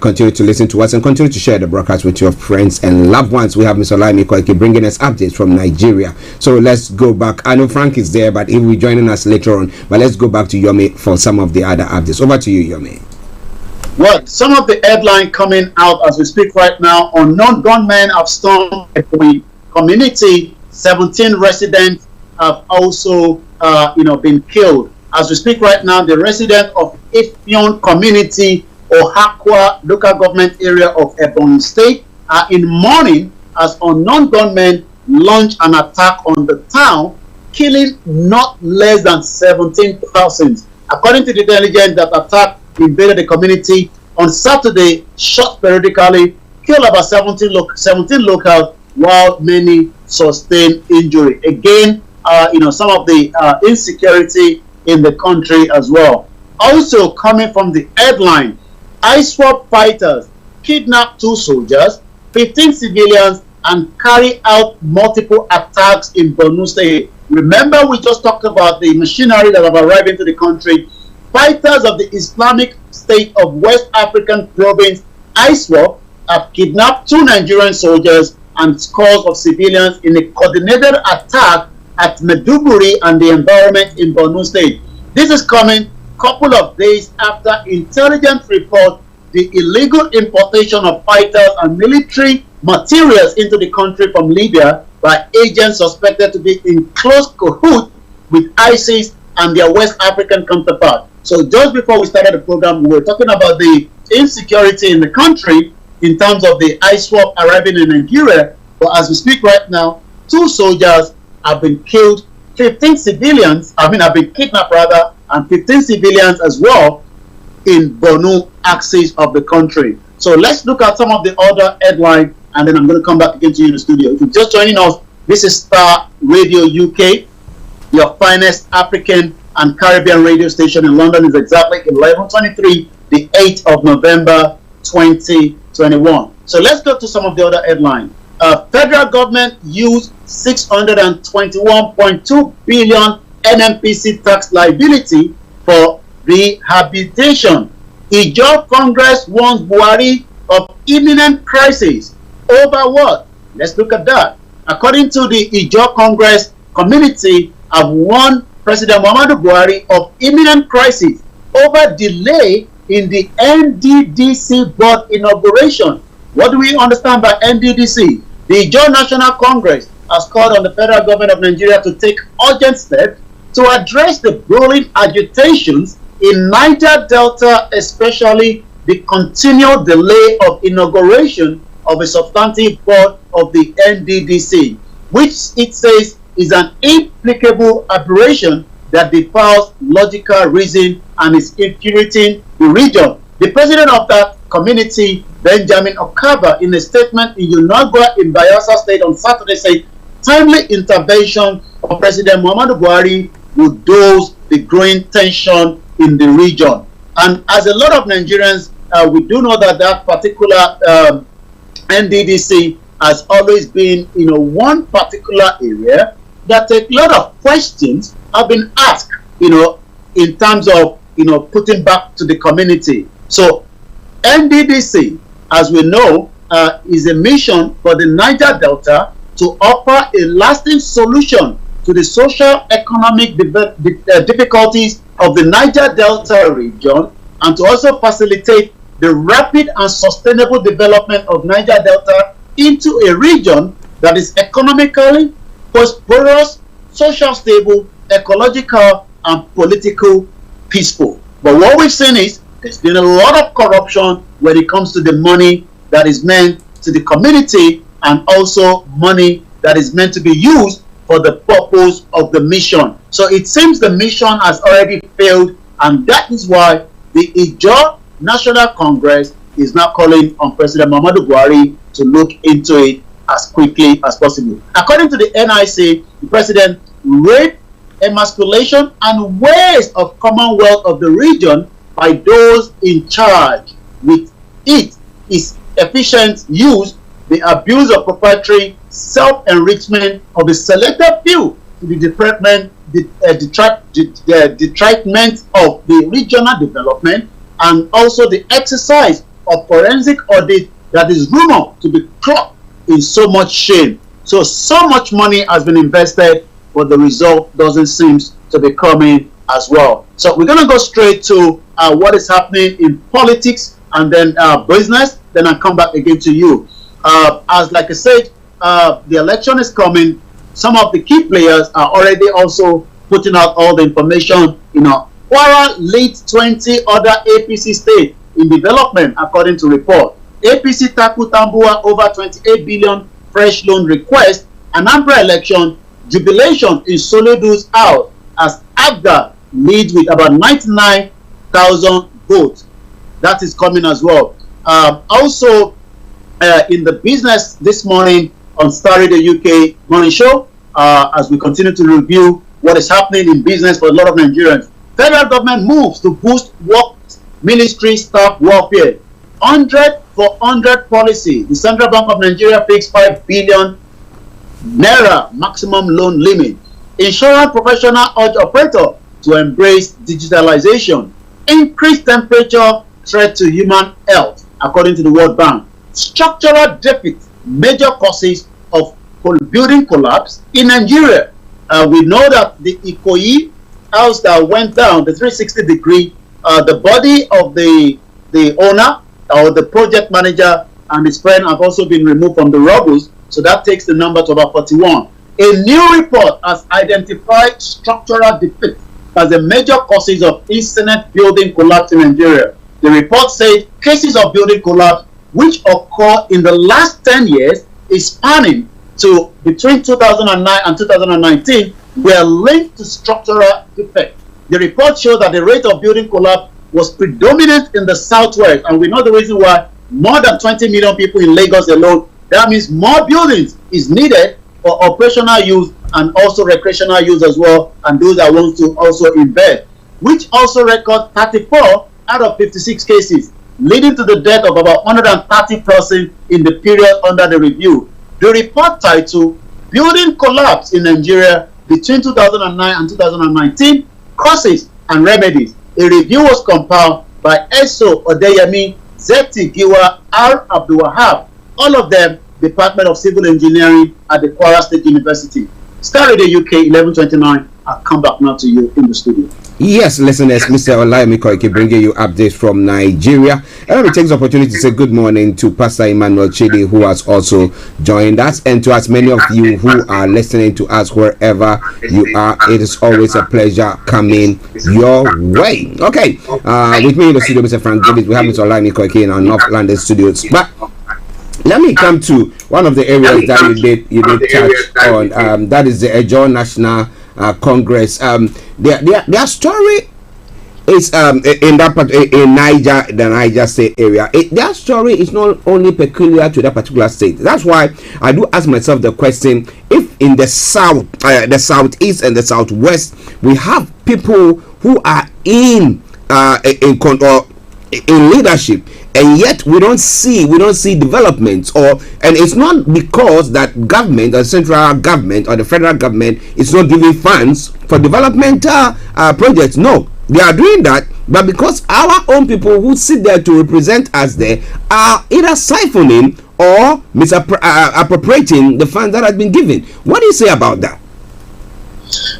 Speaker 13: Continue to listen to us and continue to share the broadcast with your friends and loved ones. We have Mr. Olayomi bringing us updates from Nigeria. So let's go back. I know Frank is there, but he will be joining us later on. But let's go back to Yomi for some of the other updates. Over to you, Yomi.
Speaker 20: Well, some of the headline coming out as we speak right now: unknown gunmen have stormed a community. 17 residents have also been killed. As we speak right now, the resident of Ifion community, Ohakwa local government area of Ebonyi State, are in mourning as unknown gunmen launched an attack on the town, killing not less than 17 persons. According to the intelligence, that attack invaded the community on Saturday, shot periodically, killed about 17 locals, while many sustained injury. Again, some of the insecurity in the country as well. Also coming from the headline, ISWAP fighters kidnap 2 soldiers, 15 civilians, and carry out multiple attacks in Borno State. Remember, we just talked about the machinery that have arrived into the country. Fighters of the Islamic State of West African Province, ISWAP, have kidnapped 2 Nigerian soldiers and scores of civilians in a coordinated attack at Maiduguri and the environment in Borno State. This is coming a couple of days after intelligence report the illegal importation of fighters and military materials into the country from Libya by agents suspected to be in close cahoot with ISIS and their West African counterpart. So just before we started the program, we were talking about the insecurity in the country in terms of the ISWAP arriving in Nigeria. But as we speak right now, 2 soldiers have been killed, 15 civilians, have been kidnapped rather, and 15 civilians as well in Borno axis of the country. So let's look at some of the other headlines, and then I'm going to come back again to you in the studio. If you're just joining us, this is Star Radio UK, your finest African and Caribbean radio station in London. Is exactly 11:23, the 8th of November, 2021. So let's go to some of the other headlines. Federal government used 621.2 billion NMPC tax liability for rehabilitation. Ijaw Congress warns Buhari of imminent crisis. Over what? Let's look at that. According to the Ijaw Congress community, have warned President Muhammadu Buhari of imminent crisis over delay in the NDDC board inauguration. What do we understand by NDDC? The Ijaw National Congress has called on the federal government of Nigeria to take urgent steps to address the growing agitations in Niger Delta, especially the continued delay of inauguration of a substantive board of the NDDC, which it says is an implicable aberration that defies logical reason and is infuriating the region. The president of that community, Benjamin Okaba, in a statement in Yunagwa in Bayelsa State on Saturday, said timely intervention of President Muhammadu Buhari would dose the growing tension in the region. And as a lot of Nigerians, we do know that that particular NDDC has always been, one particular area that a lot of questions have been asked, in terms of, putting back to the community. So NDDC, as we know, is a mission for the Niger Delta to offer a lasting solution to the social economic difficulties of the Niger Delta region, and to also facilitate the rapid and sustainable development of Niger Delta into a region that is economically prosperous, social stable, ecological, and political peaceful. But what we've seen is there's been a lot of corruption when it comes to the money that is meant to the community, and also money that is meant to be used for the purpose of the mission. So it seems the mission has already failed, and that is why the Ijaw National Congress is now calling on President Muhammadu Buhari to look into it as quickly as possible. According to the NIC, the president raped, emasculation, and waste of commonwealth of the region by those in charge. With it is efficient use, the abuse of proprietary self-enrichment of the selected few to the detriment of the regional development, and also the exercise of forensic audit that is rumored to be clocked in so much shame. So much money has been invested, but the result doesn't seem to be coming as well. So we're going to go straight to what is happening in politics, and then business, then I'll come back again to you. As like I said, the election is coming. Some of the key players are already also putting out all the information. Kwara leads 20 other APC states in development, according to report. APC tackle Tambua over 28 billion fresh loan request. Anambra election, jubilation in Solodu's out as Agda leads with about 99,000 votes. That is coming as well. Also, in the business this morning on Starr Radio UK Morning Show, as we continue to review what is happening in business for a lot of Nigerians. Federal government moves to boost work ministry staff welfare. 100 for 100 policy. The Central Bank of Nigeria fixed 5 billion naira maximum loan limit. Insurance professional urge operator to embrace digitalization. Increased temperature threat to human health, according to the World Bank. Structural deficit, major causes of building collapse in Nigeria. We know that the Ikoyi house that went down, the 360-degree, the body of the owner or the project manager and his friend have also been removed from the rubble, so that takes the number to about 41. A new report has identified structural defects as the major causes of incident building collapse in Nigeria. The report said cases of building collapse which occurred in the last 10 years is spanning to between 2009 and 2019 were linked to structural defects. The report showed that the rate of building collapse was predominant in the southwest, and we know the reason why. More than 20 million people in Lagos alone. That means more buildings is needed for operational use and also recreational use as well, and those that want to also invest, which also record 34 out of 56 cases, leading to the death of about 130 persons in the period under the review. The report titled Building Collapse in Nigeria between 2009 and 2019, Causes and Remedies. A review was compiled by Eso Odeyemi, Zeti Giwa, R. Abdul Wahab, all of them Department of Civil Engineering at the Kwara State University. Starr Radio UK 1129. I'll come back now to you in the studio.
Speaker 13: Yes, listeners, Mr. Olayomi Koike bringing you updates from Nigeria. And let me take this opportunity to say good morning to Pastor Emmanuel Chidi, who has also joined us, and to as many of you who are listening to us wherever you are. It is always a pleasure coming your way. Okay, with me in the studio, Mr. Frank David, we have Mr. Olayomi Koike in our North London studios. But let me come to one of the areas that you did touch on. That is the Ijaw National Congress. Their story It's in Niger, the Niger State area. That story is not only peculiar to that particular state. That's why I do ask myself the question: if in the south, the southeast, and the southwest, we have people who are in leadership, and yet we don't see developments, and it's not because that government, or central government, or the federal government is not giving funds for development projects. No, they are doing that, but because our own people who sit there to represent us there are either siphoning or misappropriating the funds that has been given. What do you say about that?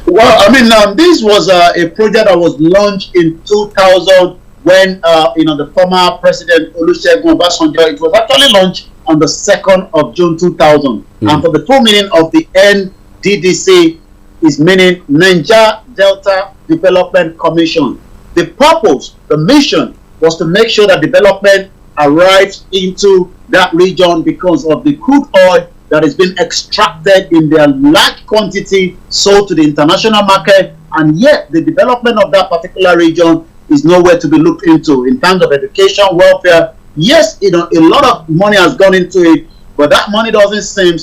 Speaker 20: Well, I mean, this was a project that was launched in 2000 when the former President Olusegun Obasanjo. It was actually launched on the 2nd of June 2000, and for the full meaning of the NDDC is meaning Niger Delta Development Commission. The purpose, the mission, was to make sure that development arrives into that region because of the crude oil that is being extracted in their large quantity, sold to the international market, and yet the development of that particular region is nowhere to be looked into in terms of education, welfare. Yes, a lot of money has gone into it, but that money doesn't seem,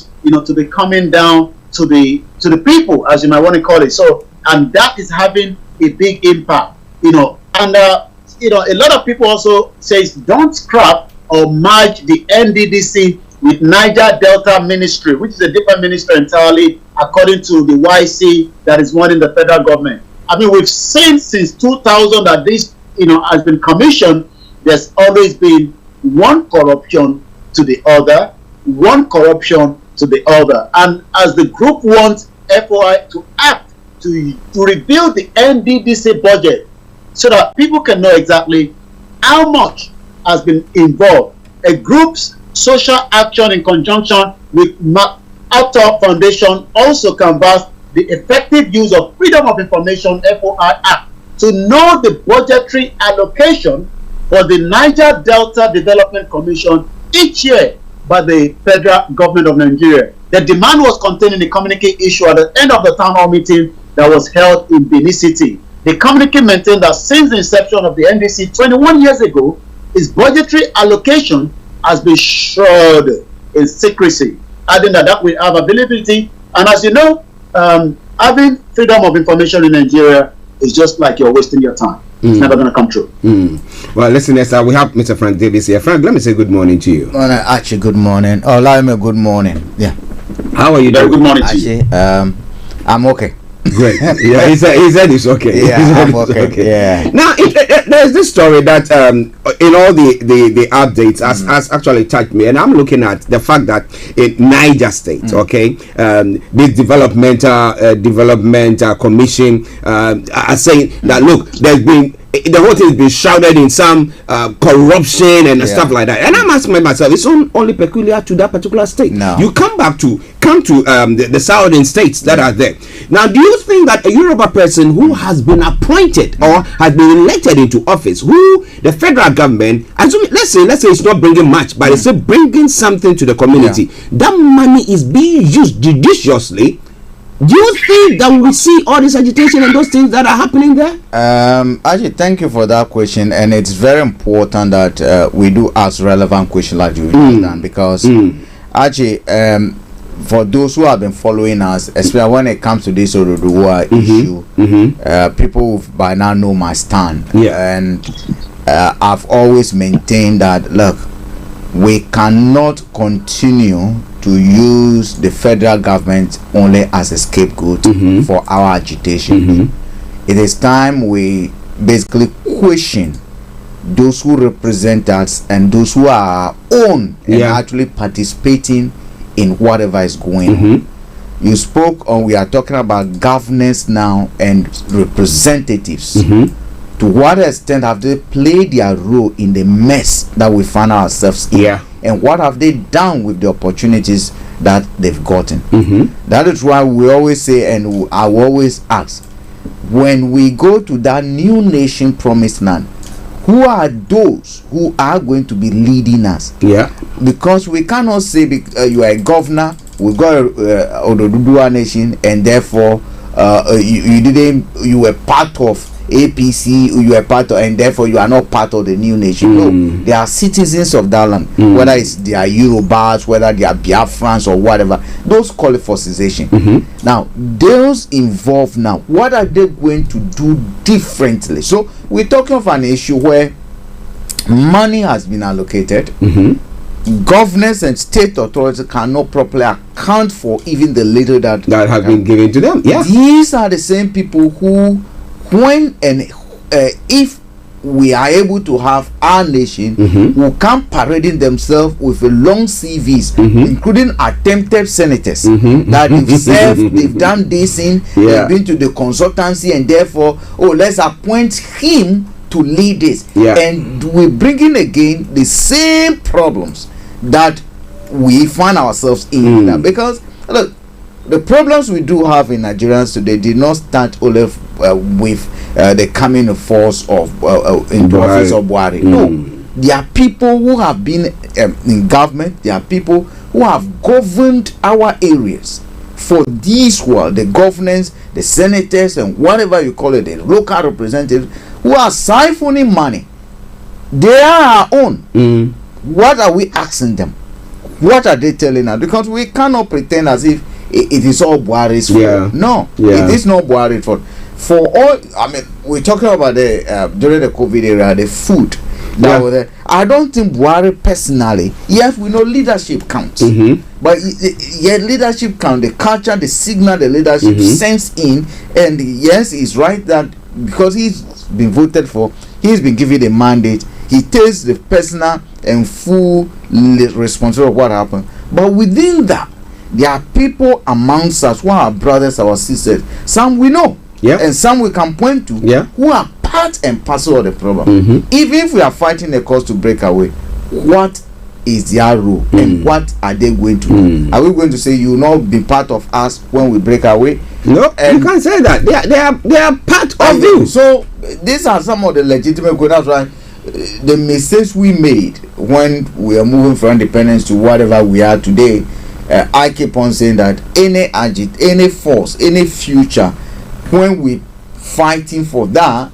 Speaker 20: to be coming down to the people, as you might want to call it. So, and that is having a big impact, and a lot of people also says don't scrap or merge the NDDC with Niger Delta Ministry, which is a different ministry entirely, according to the YC that is running the federal government. I mean, we've seen since 2000 that this, has been commissioned. There's always been one corruption to the other, one corruption to the other. And as the group wants FOI to act to rebuild the NDDC budget so that people can know exactly how much has been involved, a group's social action in conjunction with MacArthur Foundation also canvassed the effective use of Freedom of Information FOI Act to know the budgetary allocation for the Niger Delta Development Commission each year by the federal government of Nigeria. The demand was contained in the communique issue at the end of the town hall meeting that was held in Benin City. The communique maintained that since the inception of the NDC 21 years ago, its budgetary allocation has been shrouded in secrecy, adding that we have availability. And as you know, having freedom of information in Nigeria is just like you're wasting your time. It's never going to come true.
Speaker 13: Well, listeners, we have Mr. Frank Davis here. Frank, let me say good morning to you.
Speaker 1: Archie, good morning. Olayomi, good morning. Yeah.
Speaker 13: How are you doing?
Speaker 20: Good morning to
Speaker 1: you. I'm okay.
Speaker 13: Great. Yeah, he said it's okay.
Speaker 1: Yeah, I'm okay. Yeah.
Speaker 13: Now, there's this story that in all the updates has actually touched me, and I'm looking at the fact that in Niger State, this development commission are saying that look, there's been the whole thing has been shrouded in some corruption and stuff like that. And I'm asking myself, it's only peculiar to that particular state.
Speaker 1: No.
Speaker 13: You come to the southern states that are there. Now, do you think that a Yoruba person who has been appointed or has been elected into office, who the federal government, let's say it's not bringing much, but it's bringing something to the community, that money is being used judiciously? Do you think that we will see all this agitation and those things that are happening there?
Speaker 1: Actually, thank you for that question, and it's very important that we do ask relevant questions like you done, because actually, for those who have been following us, especially when it comes to this Oduduwa issue, people by now know my stand, and I've always maintained that look, we cannot continue to use the federal government only as a scapegoat for our agitation. It is time we basically question those who represent us and those who are our own and actually participating in whatever is going on. You spoke on, we are talking about governance now and representatives. To what extent have they played their role in the mess that we find ourselves in? And what have they done with the opportunities that they've gotten? That is why we always say, and I will always ask, when we go to that new nation promised land, who are those who are going to be leading us? Because we cannot say you are a governor, we got a Oduduwa nation, and therefore you were part of APC, you are part of, and therefore you are not part of the new nation. No, they are citizens of that land, whether it's they are Yorubas, whether they are Biafrans or whatever. Those call it for cessation. Now, those involved now, what are they going to do differently? So we're talking of an issue where money has been allocated. Governors and state authorities cannot properly account for even the little that
Speaker 13: has been given to them. Yeah,
Speaker 1: these are the same people who, when and if we are able to have our nation who come parading themselves with a long CVs, including attempted senators that they've served, they've done this thing, they've been to the consultancy, and therefore, let's appoint him to lead this. And we're bringing again the same problems that we find ourselves in now. Because look, the problems we do have in Nigerians today did not start only with the coming force of in the office of Buhari. No, there are people who have been in government, there are people who have governed our areas for this world, the governors, the senators, and whatever you call it, the local representatives, who are siphoning money. They are our own. What are we asking them? What are they telling us? Because we cannot pretend as if it is all Buhari's fault. No, it is not Buhari's fault. For all, I mean, we're talking about the during the COVID era, the food that was there. I don't think Buhari personally, yes, we know leadership counts, but yet leadership counts, the culture, the signal, the leadership sends in, and yes, it's right that because he's been voted for, he's been given a mandate, he takes the personal and full responsibility of what happened. But within that, there are people amongst us who are brothers, our sisters. Some we know, and some we can point to, who are part and parcel of the problem. Even if we are fighting a cause to break away, what is their role and what are they going to do? Are we going to say you will not be part of us when we break away?
Speaker 13: No, you can't say that. They are part of you.
Speaker 1: So these are some of the legitimate questions. That's why the mistakes we made when we are moving from independence to whatever we are today, I keep on saying that any force, any future, when we fighting for that,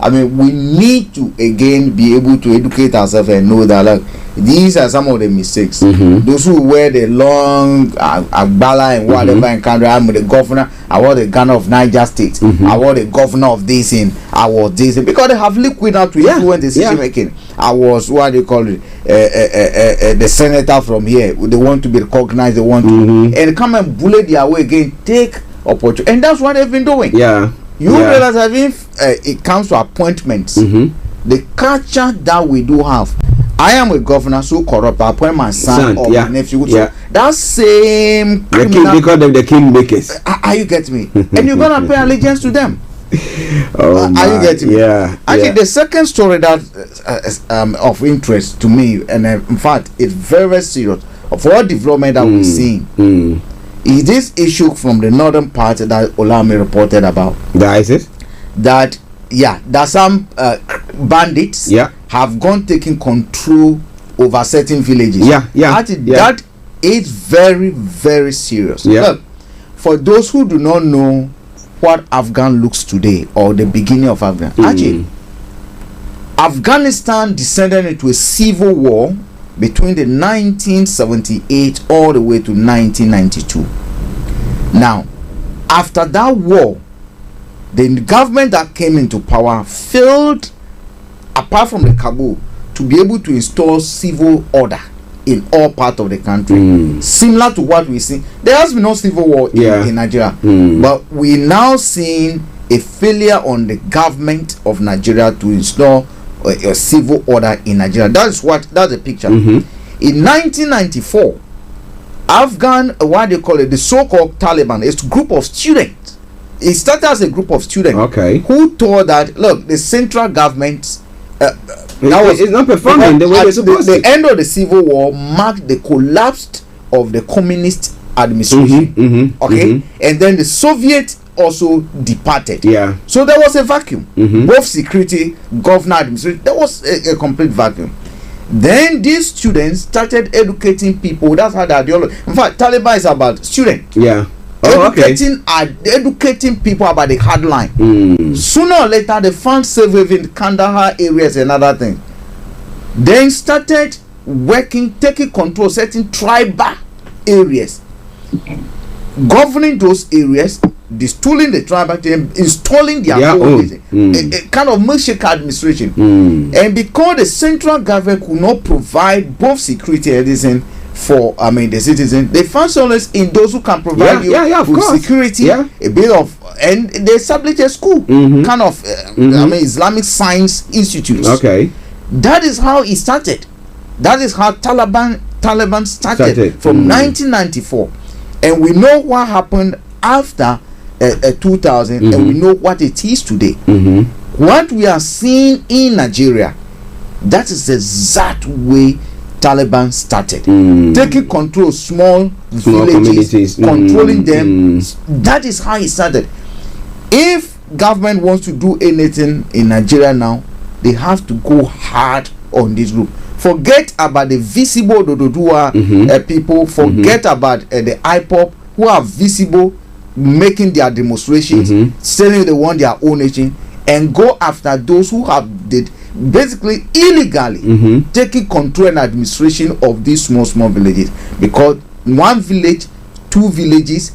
Speaker 1: I mean, we need to again be able to educate ourselves and know that like these are some of the mistakes. Those who wear the long agbala and whatever and country, I'm the governor, I was the governor of Niger State, I was the governor of this in, I was this in, because they have liquid out to influence decision making. I was what they call it, the senator from here. They want to be recognized, they want to, and come and bully their way again, take opportunity, and that's what they've been doing. You realize that if it comes to appointments, the culture that we do have, I am a governor so corrupt, I appoint my son or my nephew. So that same criminal,
Speaker 13: they call them the kingmakers.
Speaker 1: Are you getting me? And you're gonna pay allegiance to them. Are you getting me? Actually, the second story that of interest to me, and in fact, it's very, very serious of all development that we're seeing. Is this issue from the northern part that Olayomi reported about? That some bandits have gone taking control over certain villages. That is very, very serious. Look, for those who do not know what Afghan looks today or the beginning of Afghan, actually, Afghanistan descended into a civil war between the 1978 all the way to 1992. Now, after that war, the government that came into power failed, apart from the Kabul, to be able to install civil order in all parts of the country, similar to what we see. There has been no civil war in Nigeria, but we now seeing a failure on the government of Nigeria to install a civil order in Nigeria. That's the picture. In 1994, Afghan, what they call it, the so-called Taliban, is a group of students. It started as a group of students who thought that, look, the central government it's not performing the way they're supposed to. The end of the civil war marked the collapse of the communist administration. And then the Soviet also departed. So there was a vacuum. Both security, governor, administration, there was a complete vacuum. Then these students started educating people. That's how the ideology. In fact, Taliban is about students. educating people about the hard line. Sooner or later, they found safe haven Kandahar areas and other thing. Then started working, taking control certain tribal areas, governing those areas, distilling the tribal thing, installing their own a kind of milkshake administration. And because the central government could not provide both security and everything for the citizens, they found solace in those who can provide with security, a bit of, and they established a school, kind of Islamic Science Institute. That is how it started. That is how Taliban started from 1994, and we know what happened after 2000, and we know what it is today. What we are seeing in Nigeria, that is the exact way Taliban started, taking control of small villages, controlling them. That is how it started. If government wants to do anything in Nigeria now, they have to go hard on this group. Forget about the visible Dododua people. Forget about the IPOP who are visible, making their demonstrations, saying they want their own nation, and go after those who have basically illegally taking control and administration of these small villages. Because one village, two villages,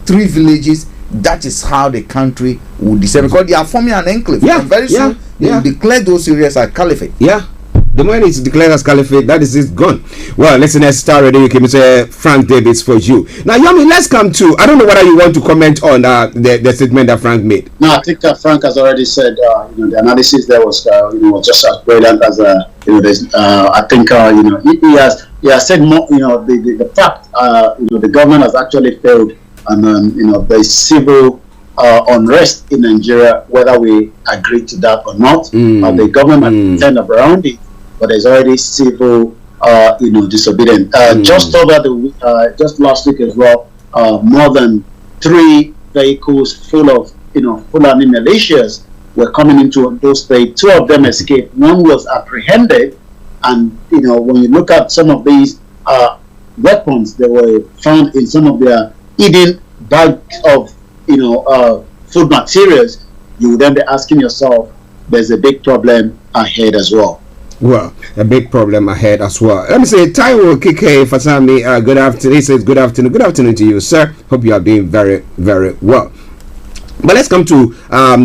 Speaker 1: three villages, that is how the country will decide. Because they are forming an enclave, and very soon they will declare those areas as caliphate.
Speaker 13: The moment it's declared as caliphate, that is it gone. Well, listeners, Star Radio UK, Mr. Frank Davis for you. Now, Yomi, let's come to, I don't know whether you want to comment on the statement that Frank made.
Speaker 20: No, I think Frank has already said, the analysis there was, just as brilliant as, I think, he has said more, the fact, the government has actually failed, and the civil unrest in Nigeria, whether we agree to that or not, the government turned around it, but there's already civil, disobedience. Just just last week as well, more than 3 vehicles full of, Fulani militias were coming into those states. 2 of them escaped. One was apprehended, and when you look at some of these weapons, they were found in some of their hidden bags of, food materials. You would then be asking yourself, there's a big problem ahead as well.
Speaker 13: Well, a big problem ahead as well. Let me say, Taiwo Kike Fasami, good afternoon. He says, good afternoon. Good afternoon to you, sir. Hope you are doing very, very well. But let's come to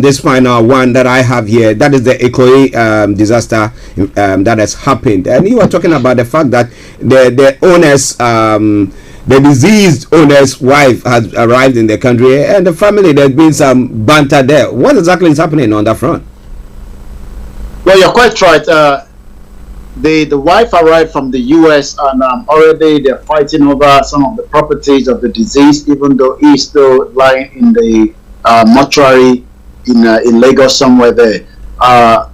Speaker 13: this final one that I have here. That is the Ikoyi disaster that has happened. And you are talking about the fact that the owners, the diseased owner's wife has arrived in the country, and the family, there's been some banter there. What exactly is happening on that front?
Speaker 20: Well, you're quite right. The wife arrived from the US, and already they're fighting over some of the properties of the deceased, even though he's still lying in the mortuary in Lagos somewhere there.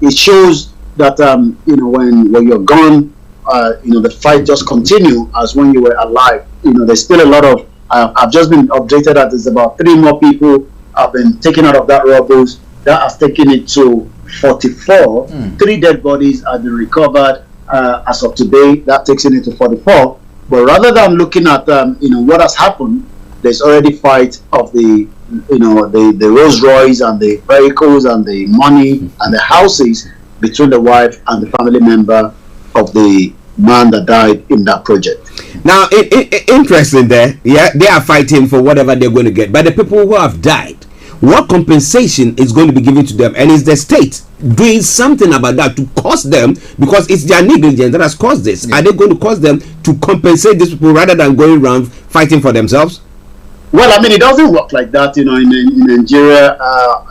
Speaker 20: It shows that when you're gone, the fight just continue as when you were alive. There's still a lot of I've just been updated that there's about 3 more people have been taken out of that rubble. That has taken it to 44. 3 dead bodies have been recovered as of today. That takes it to 44. But rather than looking at what has happened, there's already fight of the Rolls Royce and the vehicles and the money and the houses between the wife and the family member of the man that died in that project.
Speaker 13: Now, interesting there. Yeah, they are fighting for whatever they're going to get. But the people who have died, what compensation is going to be given to them? And is the state doing something about that to cost them, because it's their negligence that has caused this? Are they going to cause them to compensate these people rather than going around fighting for themselves?
Speaker 20: Well, it doesn't work like that, in Nigeria.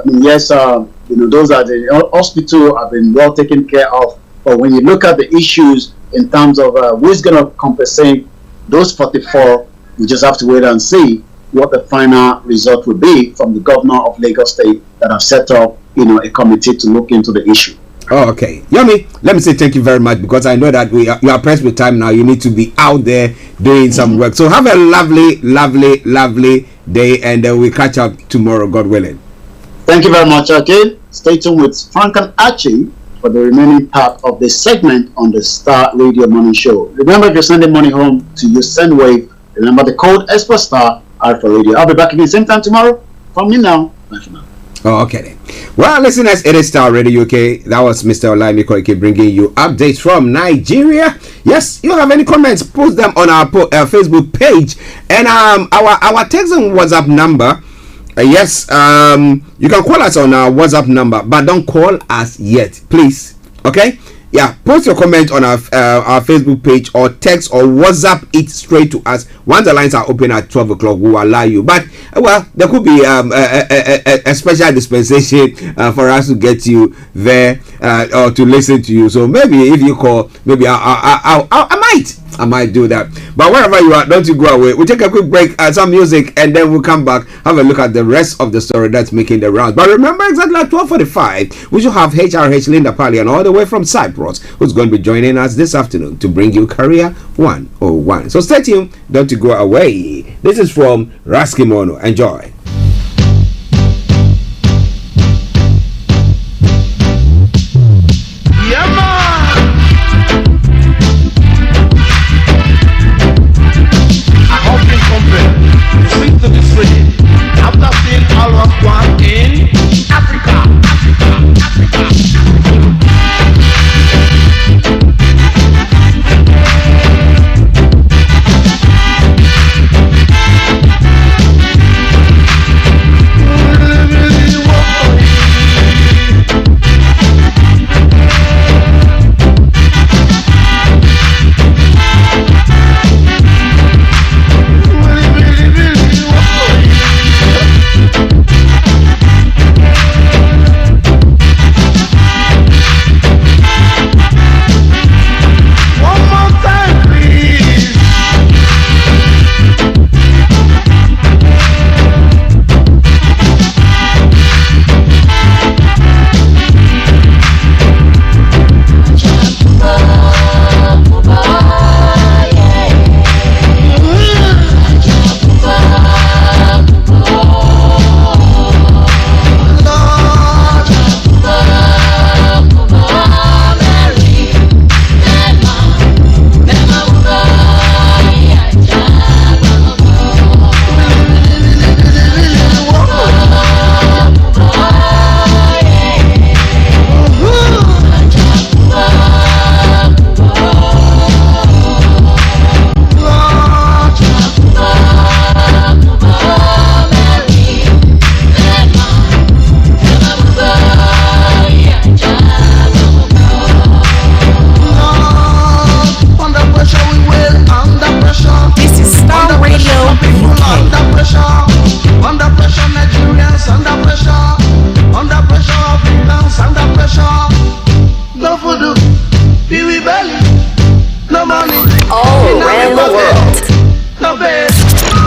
Speaker 20: Yes, those are the hospital have been well taken care of. But when you look at the issues in terms of who's going to compensate those 44, we just have to wait and see what the final result will be from the governor of Lagos State that have set up, a committee to look into the issue.
Speaker 13: Oh, okay. Yomi, let me say thank you very much, because I know that you are pressed with time now. You need to be out there doing some work. So have a lovely, lovely, lovely day, and we'll catch up tomorrow, God willing.
Speaker 20: Thank you very much, again. Stay tuned with Frank and Archie for the remaining part of this segment on the Star Radio Morning Show. Remember, if you're sending money home to your SendWave, remember the code ESPA Star Alpha Radio. I'll be back again same time tomorrow. From me now. Bye for now.
Speaker 13: Oh, okay then. Well, listeners, it is Starr Radio UK. That was Mr. Olayomi Koike bringing you updates from Nigeria. Yes, you have any comments, post them on our Facebook page and our text and WhatsApp number. Yes, you can call us on our WhatsApp number, but don't call us yet, please. Okay. Yeah, post your comment on our Facebook page or text or WhatsApp it straight to us. Once the lines are open at 12 o'clock, we will allow you. But, well, there could be a special dispensation for us to get you there or to listen to you. So maybe if you call, maybe I might do that. But wherever you are, don't you go away. We'll take a quick break, some music, and then we'll come back, have a look at the rest of the story that's making the rounds. But remember, exactly at 12:45, we should have HRH Linda Pallien all the way from Cyprus, who's going to be joining us this afternoon to bring you Career 101. So stay tuned, don't you go away. This is from Raskimono. Enjoy.
Speaker 19: After seeing all of one in Africa.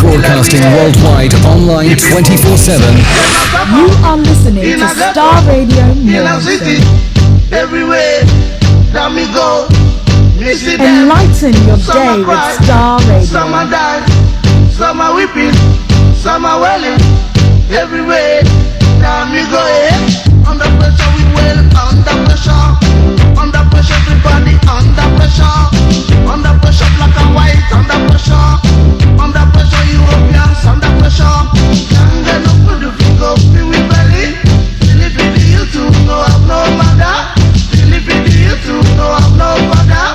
Speaker 18: Broadcasting worldwide, online 24/7.
Speaker 11: You are listening to Starr Radio Morning.
Speaker 19: Everywhere that me go,
Speaker 11: Enlighten your day with Starr Radio.
Speaker 19: Some are dying, some are weeping, some are welling. Everywhere that me go, under pressure we well, under pressure, everybody under pressure, black and white, under pressure, Europeans under pressure. Can't get no food if you go feel with belly. Believe in the YouTube, no have no mother. Believe in the YouTube, no have no father.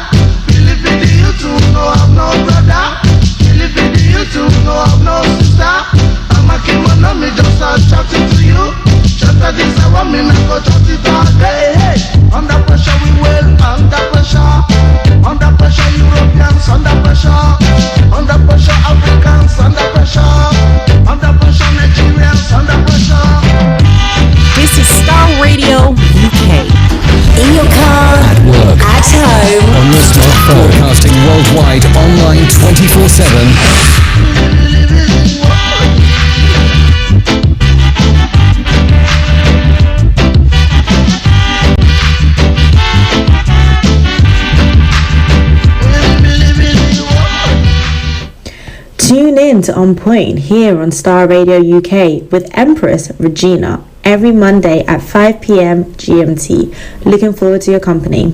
Speaker 19: Believe in the YouTube, no have no brother. Believe in the YouTube, no have no sister. I'm a king when I'm just shouting to you. Just that this I want me not go just it all day. Hey, under pressure we will, under pressure. Under pressure Europeans, under pressure. Under pressure Africans, under pressure. Under pressure Nigerians, under pressure.
Speaker 15: This is Starr Radio UK. In your car,
Speaker 18: At work,
Speaker 15: at home,
Speaker 18: on your smartphone. Broadcasting worldwide, online 24/7.
Speaker 8: Tune in to On Point here on Starr Radio UK with Empress Regina every Monday at 5 p.m. GMT. Looking forward to your company.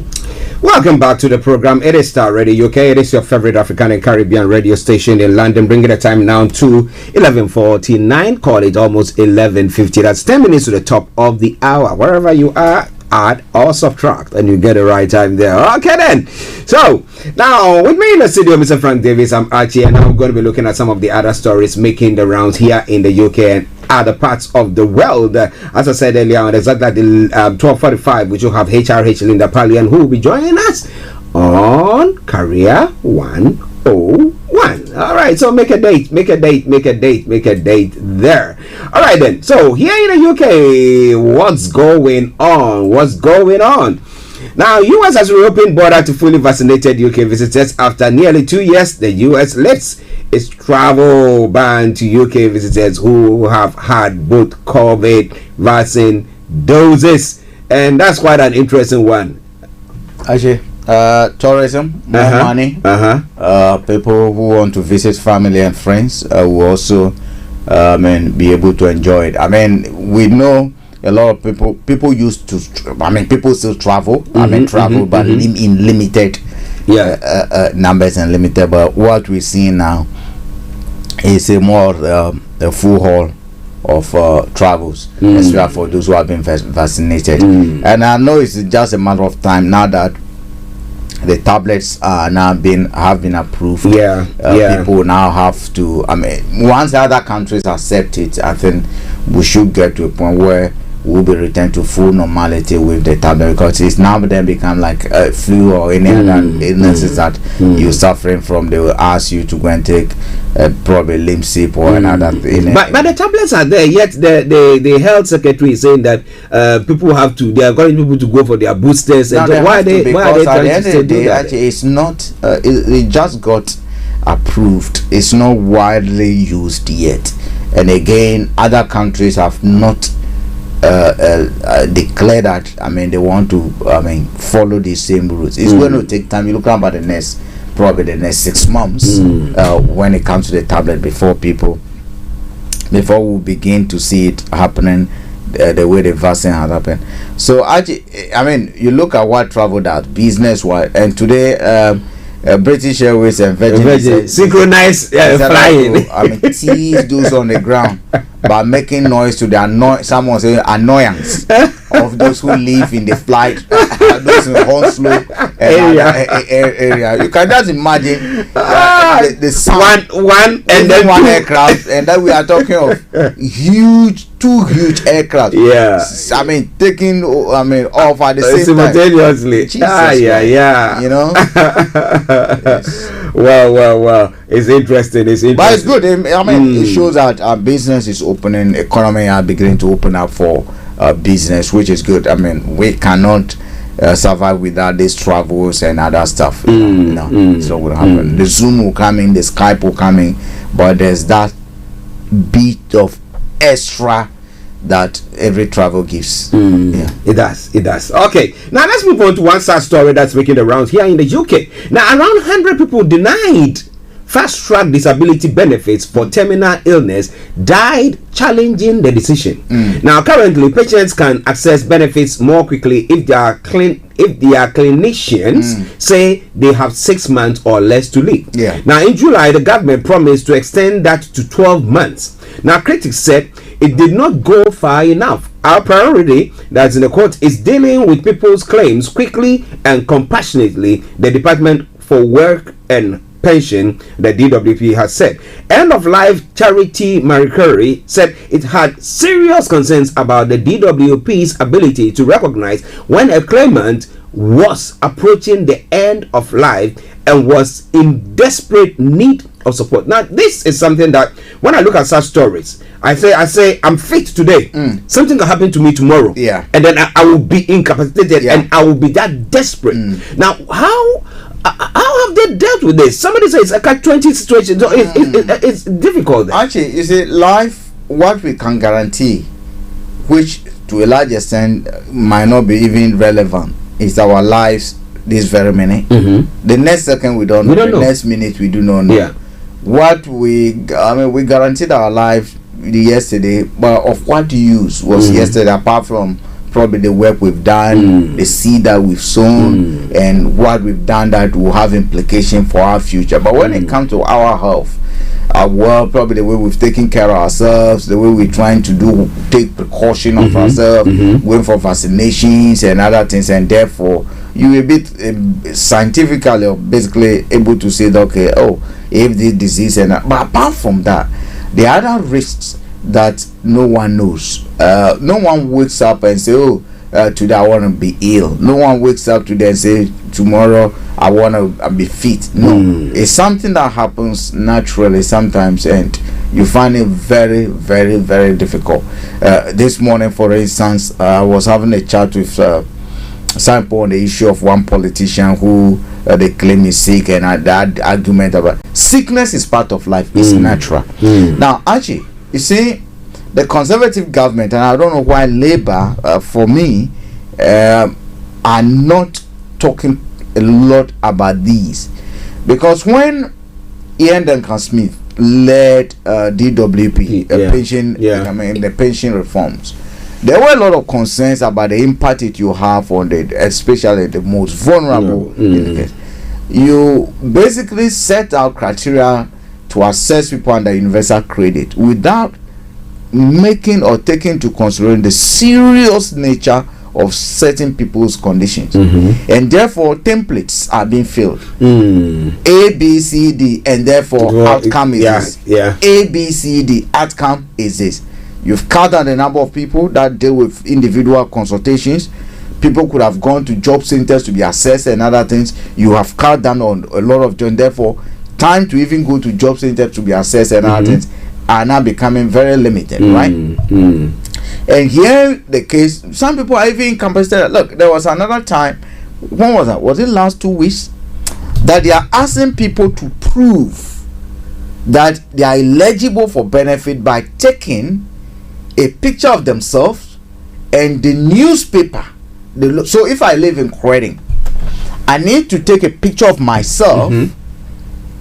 Speaker 13: Welcome back to the program. It is Star Radio UK. It is your favorite African and Caribbean radio station in London, bringing the time now to 11:49. Call it almost 11:50. That's 10 minutes to the top of the hour. Wherever you are, add or subtract, and you get the right time there. Okay, then. So now with me in the studio, Mr. Frank Davis, I'm Archie, and I'm going to be looking at some of the other stories making the rounds here in the UK and other parts of the world. As I said earlier on, exactly at 12:45, we will have HRH Linda Pallien, who will be joining us on Career 101. All right, so make a date there. All right, then. So here in the UK, what's going on? Now, US has reopened border to fully vaccinated UK visitors after nearly 2 years. The US lifts its travel ban to UK visitors who have had both COVID vaccine doses, and that's quite an interesting one.
Speaker 1: Actually, tourism, more money. People who want to visit family and friends will also, be able to enjoy it. I mean, we know a lot of people used to. People still travel. But in limited numbers and limited. But what we see now is a more a full haul of travels, especially for those who have been vaccinated. And I know it's just a matter of time now that the tablets are now have been approved. People now have to. Once other countries accept it, I think we should get to a point where we'll be returned to full normality with the tablet, because it's now then become like a flu or any other illnesses that you're suffering from. They will ask you to go and take probably limb sip or another thing.
Speaker 13: But the tablets are there, yet the health secretary is saying that people have to. They are calling people to go for their boosters. And why are they trying to say do that?
Speaker 1: Actually, it's not. It just got approved. It's not widely used yet. And again, other countries have not declare that they want to follow the same routes. It's going to take time. You look about the next 6 months when it comes to the tablet before we begin to see it happening the way the vaccine has happened. So you look at what travel does business wise, and today British Airways and Virgin
Speaker 13: synchronized flying.
Speaker 1: Tease those on the ground by making noise to the annoyance of those who live in the flight, those in Hounslow area. You can just imagine the sound
Speaker 13: one and then
Speaker 1: one aircraft, and then we are talking of two huge aircraft. Taking off at the same
Speaker 13: simultaneously.
Speaker 1: time. You know.
Speaker 13: Yes. Well. It's interesting.
Speaker 1: But it's good. It shows that our business is opening, economy are beginning to open up for business, which is good. We cannot survive without these travels and other stuff. It's not going to happen. The Zoom will come in, the Skype will come in, but there's that bit of extra that every travel gives.
Speaker 13: It does. Okay, now let's move on to one sad story that's making the rounds here in the UK. Now, around 100 people denied fast-track disability benefits for terminal illness died challenging the decision. Now, currently, patients can access benefits more quickly if their clinicians say they have 6 months or less to live. Now, in July, the government promised to extend that to 12 months. Now, critics said it did not go far enough. Our priority, that's in the quote, is dealing with people's claims quickly and compassionately, the Department for Work and Pension, the DWP, has said. End of Life Charity Marie Curie said it had serious concerns about the DWP's ability to recognize when a claimant was approaching the end of life and was in desperate need of support. Now, this is something that when I look at such stories, I say I'm fit today. Something can happen to me tomorrow, and then I will be incapacitated, and I will be that desperate. Now, how have they dealt with this? Somebody says it's a catch-20 situation. So it's difficult.
Speaker 1: Actually, you see, life, what we can guarantee, which to a large extent might not be even relevant, is our lives this very minute. The next second we don't know. The next minute we do not know. What we guaranteed our life yesterday, but of what use was yesterday, apart from probably the work we've done, the seed that we've sown, and what we've done that will have implication for our future. But when it comes to our health, our world, probably the way we've taken care of ourselves, the way we're trying to take precaution of ourselves, going for vaccinations and other things, and therefore you a bit scientifically or basically able to say that, okay, if this disease but apart from that, the other risks that no one knows. No one wakes up and say, today I want to be ill. No one wakes up today and say, tomorrow I want to be fit. No, it's something that happens naturally sometimes, and you find it very, very, very difficult. This morning, for instance, I was having a chat with some people on the issue of one politician who they claim is sick, and that argument about sickness is part of life, it's natural. Now, Archie, you see, the Conservative government, and I don't know why Labour, for me, are not talking a lot about these, because when Ian Duncan Smith led DWP, the pension reforms, there were a lot of concerns about the impact it you have on especially the most vulnerable. You basically set out criteria to assess people under universal credit without making or taking into consideration the serious nature of certain people's conditions, and therefore templates are being filled. A, B, C, D, and therefore outcome is this. A, B, C, D, outcome is this. You've cut down the number of people that deal with individual consultations. People could have gone to job centers to be assessed and other things. You have cut down on a lot of them. Therefore, time to even go to job centers to be assessed and other things are now becoming very limited, right? And here the case, some people are even incapacitated. Look, there was another time, when was that? Was it last 2 weeks? That they are asking people to prove that they are eligible for benefit by taking a picture of themselves and the newspaper. So if I live in Croydon, I need to take a picture of myself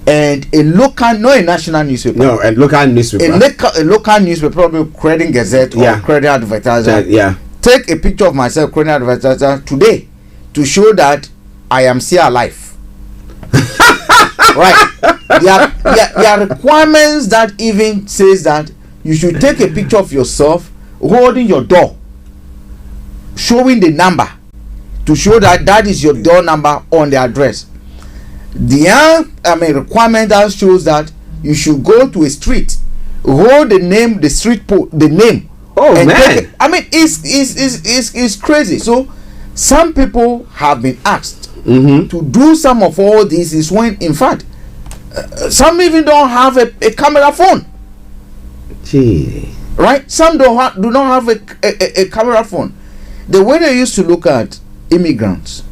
Speaker 1: and a local, not a national newspaper.
Speaker 13: No, a local newspaper.
Speaker 1: A local newspaper, probably Croydon Gazette or Croydon Advertiser. Take a picture of myself, Croydon Advertiser, today to show that I am still alive. Right. There are requirements that even says that you should take a picture of yourself holding your door, showing the number to show that that is your door number on the address. The requirement that shows that you should go to a street, hold the name, the street the name.
Speaker 13: Oh man!
Speaker 1: It's crazy. So some people have been asked to do some of all this. Is when in fact some even don't have a camera phone.
Speaker 13: Gee.
Speaker 1: Right? Some do not have a camera phone. The way they used to look at immigrants,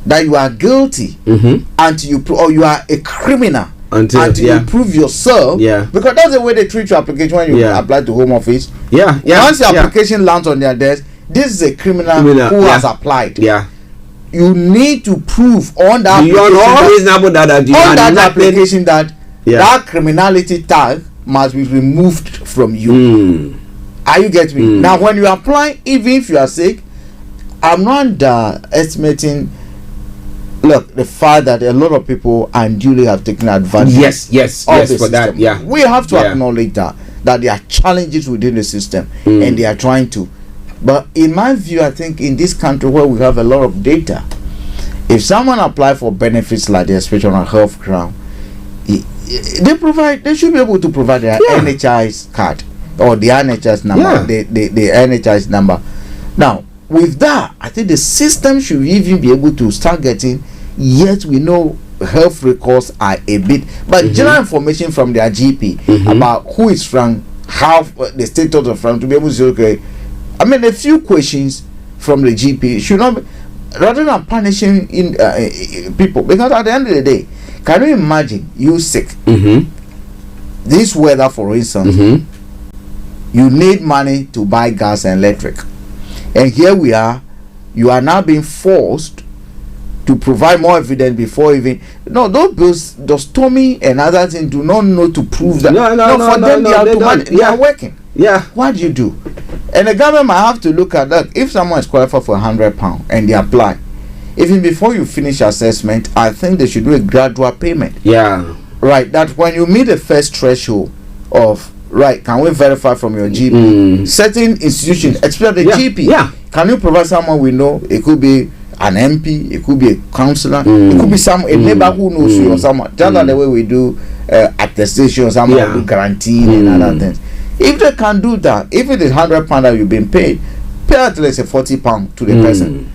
Speaker 1: that you are guilty until you or you are a criminal until you prove yourself. Because that's the way they treat your application when you apply to Home Office. Once your application lands on their desk, this is a criminal who has applied. You need to prove on that application that that criminality tag must be removed from you. Are you getting me? Now when you apply, even if you are sick, I'm not underestimating the fact that a lot of people unduly have taken advantage
Speaker 13: of
Speaker 1: the
Speaker 13: for
Speaker 1: system.
Speaker 13: that.
Speaker 1: We have to acknowledge that there are challenges within the system and they are trying to. But in my view, I think in this country where we have a lot of data, if someone apply for benefits like this, especially on a health ground, they should be able to provide their NHIS card or the NHIS number, the NHIS number. Now, with that, I think the system should even be able to start getting, yet we know health records are a bit, but general information from their GP about who is from, how the status of from, to be able to say, okay, I mean, a few questions from the GP should not be, rather than punishing people, because at the end of the day, can you imagine you sick? This weather, for instance, you need money to buy gas and electric, and here we are. You are now being forced to provide more evidence before even. No, those bills, those Tommy and other things do not know to prove that.
Speaker 13: No,
Speaker 1: for them, they are working.
Speaker 13: Yeah.
Speaker 1: What do you do? And the government might have to look at that. If someone is qualified for £100 and they apply, even before you finish assessment, I think they should do a gradual payment.
Speaker 13: Yeah.
Speaker 1: Right. That when you meet the first threshold of right, can we verify from your GP? Certain institutions, especially the GP.
Speaker 13: Yeah.
Speaker 1: Can you provide someone we know? It could be an MP, it could be a councillor, it could be a neighbor who knows you or someone. Just like the way we do attestation, someone will do guaranteeing and other things. If they can do that, if it is £100 that you've been paid, pay at least a £40 to the person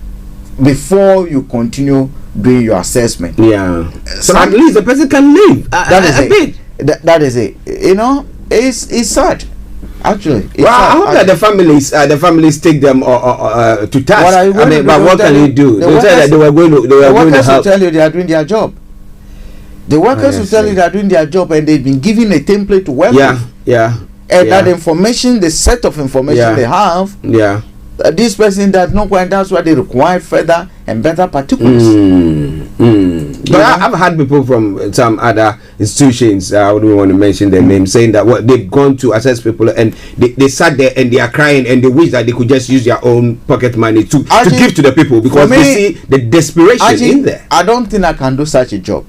Speaker 1: before you continue doing your assessment.
Speaker 13: Yeah. So at least the person can live.
Speaker 1: That is it. That is it. You know, it's sad. Actually, it's
Speaker 13: well,
Speaker 1: sad.
Speaker 13: I hope that the families take them to task. But what can you do? They said that they were going to help.
Speaker 1: The workers will tell you they are doing their job. The workers will tell you they are doing their job, and they've been given a template to work with. And that information, the set of information they have, this person does not quite. That's why they require further and better particulars.
Speaker 13: But I've had people from some other institutions, I wouldn't want to mention their names, saying that they've gone to assess people and they sat there and they are crying and they wish that they could just use their own pocket money to give to the people, because they see the desperation in there.
Speaker 1: I don't think I can do such a job.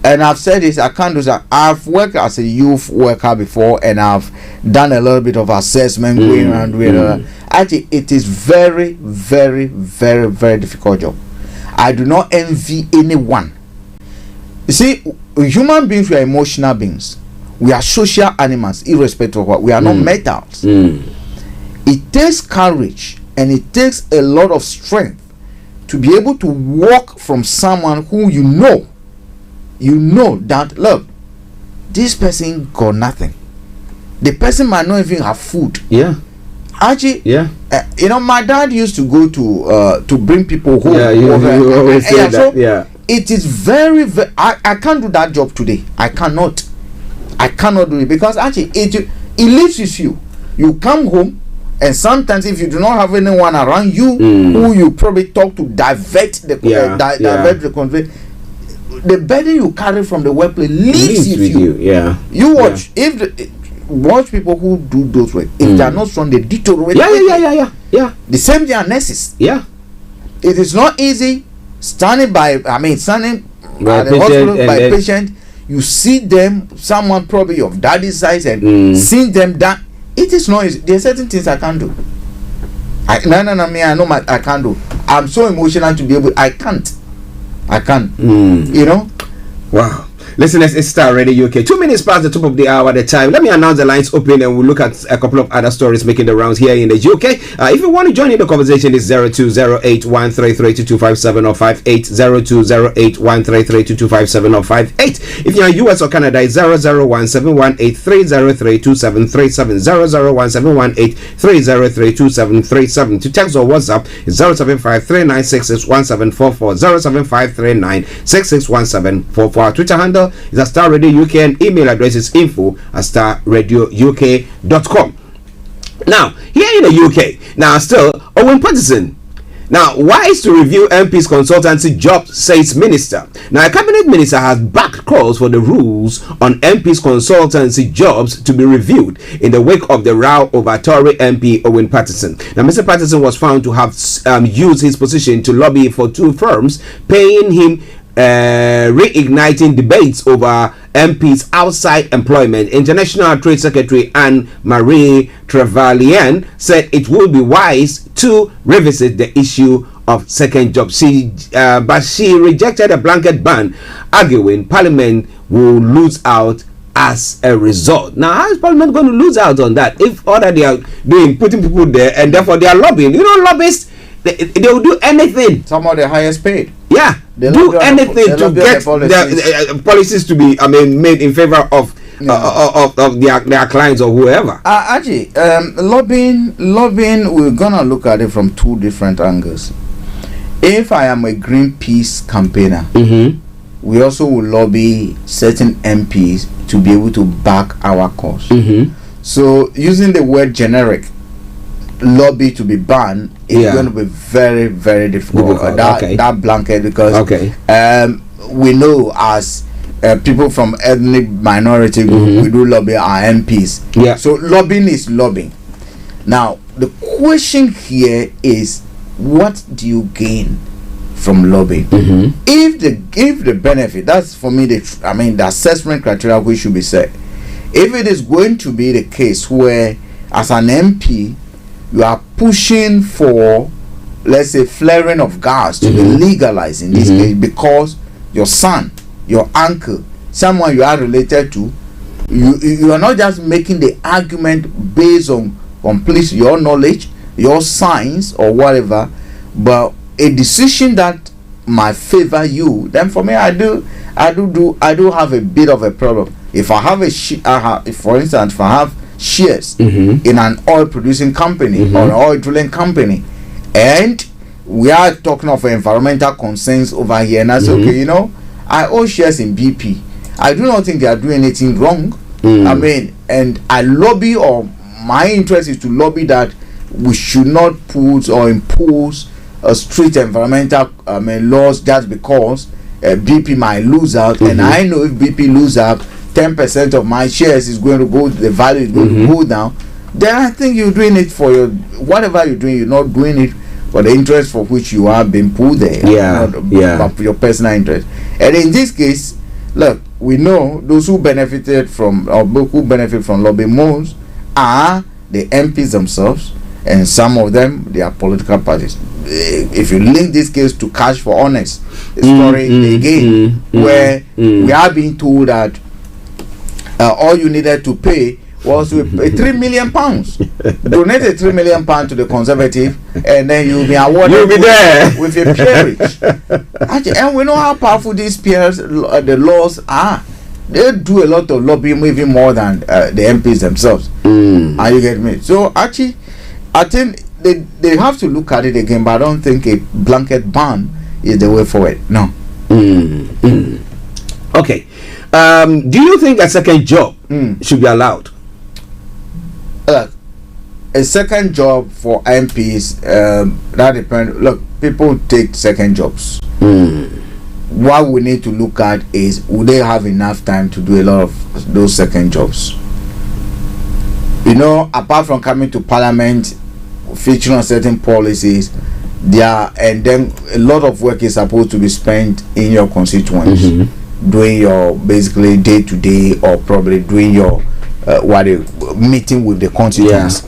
Speaker 1: And I've said this, I can't do that. I've worked as a youth worker before, and I've done a little bit of assessment going around. Actually, it is very, very, very, very difficult job. I do not envy anyone. You see, human beings, we are emotional beings. We are social animals, irrespective of what. We are not metals. It takes courage and it takes a lot of strength to be able to walk from someone who you know that, look, this person got nothing. The person might not even have food. Archie, you know, my dad used to go to bring people home.
Speaker 13: You always say that.
Speaker 1: It is very, very, I can't do that job today. I cannot do it, because actually it lives with you. You come home, and sometimes if you do not have anyone around you who you probably talk to divert the conversation, the burden you carry from the workplace lives with you. You watch watch people who do those work. If they are not strong, they deteriorate. The same thing are nurses. It is not easy standing by at the hospital by a patient. You see them, someone probably of daddy's size, and seeing them that it is not easy. There are certain things I can't do. I know I can't do. I'm so emotional to be able. I can't. You know.
Speaker 13: Wow. Listeners, it's Starr Radio UK. 2 minutes past the top of the hour at the time. Let me announce the lines open, and we'll look at a couple of other stories making the rounds here in the UK. If you want to join in the conversation, it's 0208-133-2257 or 58 0208-133-2257 or 58. If you're in US or Canada, it's 001-718-303-2737 001-718-303-2737. To text or WhatsApp, it's 075-3966-1744 075-3966-1744. Our Twitter handle is at Starr Radio UK, and email address is info@starradiouk.com. Now, here in the UK, now still Owen Paterson. Now, wise to review MP's consultancy jobs, says minister. Now, a cabinet minister has backed calls for the rules on MP's consultancy jobs to be reviewed in the wake of the row over Tory MP Owen Paterson. Now, Mr. Paterson was found to have used his position to lobby for two firms, paying him reigniting debates over MP's outside employment. International Trade Secretary Anne-Marie Trevelyan said it would be wise to revisit the issue of second job. But she rejected a blanket ban, arguing Parliament will lose out as a result. Now, how is Parliament going to lose out on that if all that they are doing, putting people there, and therefore they are lobbying? You know, lobbyists, they will do anything.
Speaker 1: Some of the highest paid.
Speaker 13: They do anything to get their policies to be, made in favor of their clients or whoever.
Speaker 1: Actually, lobbying, we're gonna look at it from two different angles. If I am a Greenpeace campaigner, we also will lobby certain MPs to be able to back our cause. So, using the word generic, lobby to be banned is going to be very, very difficult. That blanket, because we know as people from ethnic minority group, we do lobby our MPs. So lobbying is lobbying. Now, the question here is, what do you gain from lobbying? If the benefit, that's for me the assessment criteria which should be set. If it is going to be the case where, as an MP, you are pushing for, let's say, flaring of gas to be legalized in this case because your son, your uncle, someone you are related to, you are not just making the argument based on complete your knowledge, your science or whatever, but a decision that might favor you. Then for me, I do have a bit of a problem. If I have for instance, if I have shares in an oil producing company or an oil drilling company, and we are talking of environmental concerns over here, and I say, okay, you know, I own shares in BP. I do not think they are doing anything wrong. I mean, and I lobby, or my interest is to lobby that we should not put or impose strict environmental laws just because BP might lose out, and I know if BP lose out, 10% of my shares is going to go, the value is going to go down. Then I think you're doing it for your, whatever you're doing, you're not doing it for the interest for which you are being put there, but for your personal interest. And in this case, look, we know those who benefited from, or who benefit from lobbying most are the MPs themselves, and some of them, they are political parties. If you link this case to Cash for Honest story again, where we are being told that all you needed to pay was to pay £3 million. Donate a £3 million to the Conservative, and then you'll be awarded with a peerage. And we know how powerful these peers, the laws are. They do a lot of lobbying, even more than the MPs themselves. And you get me? So actually, I think they have to look at it again, but I don't think a blanket ban is the way forward. No.
Speaker 13: Okay. Do you think a second job should be allowed?
Speaker 1: A second job for MPs, that depends. Look, people take second jobs. What we need to look at is, would they have enough time to do a lot of those second jobs? You know, apart from coming to Parliament, featuring on certain policies, and then a lot of work is supposed to be spent in your constituents, doing your basically day-to-day, or probably doing your meeting with the constituents.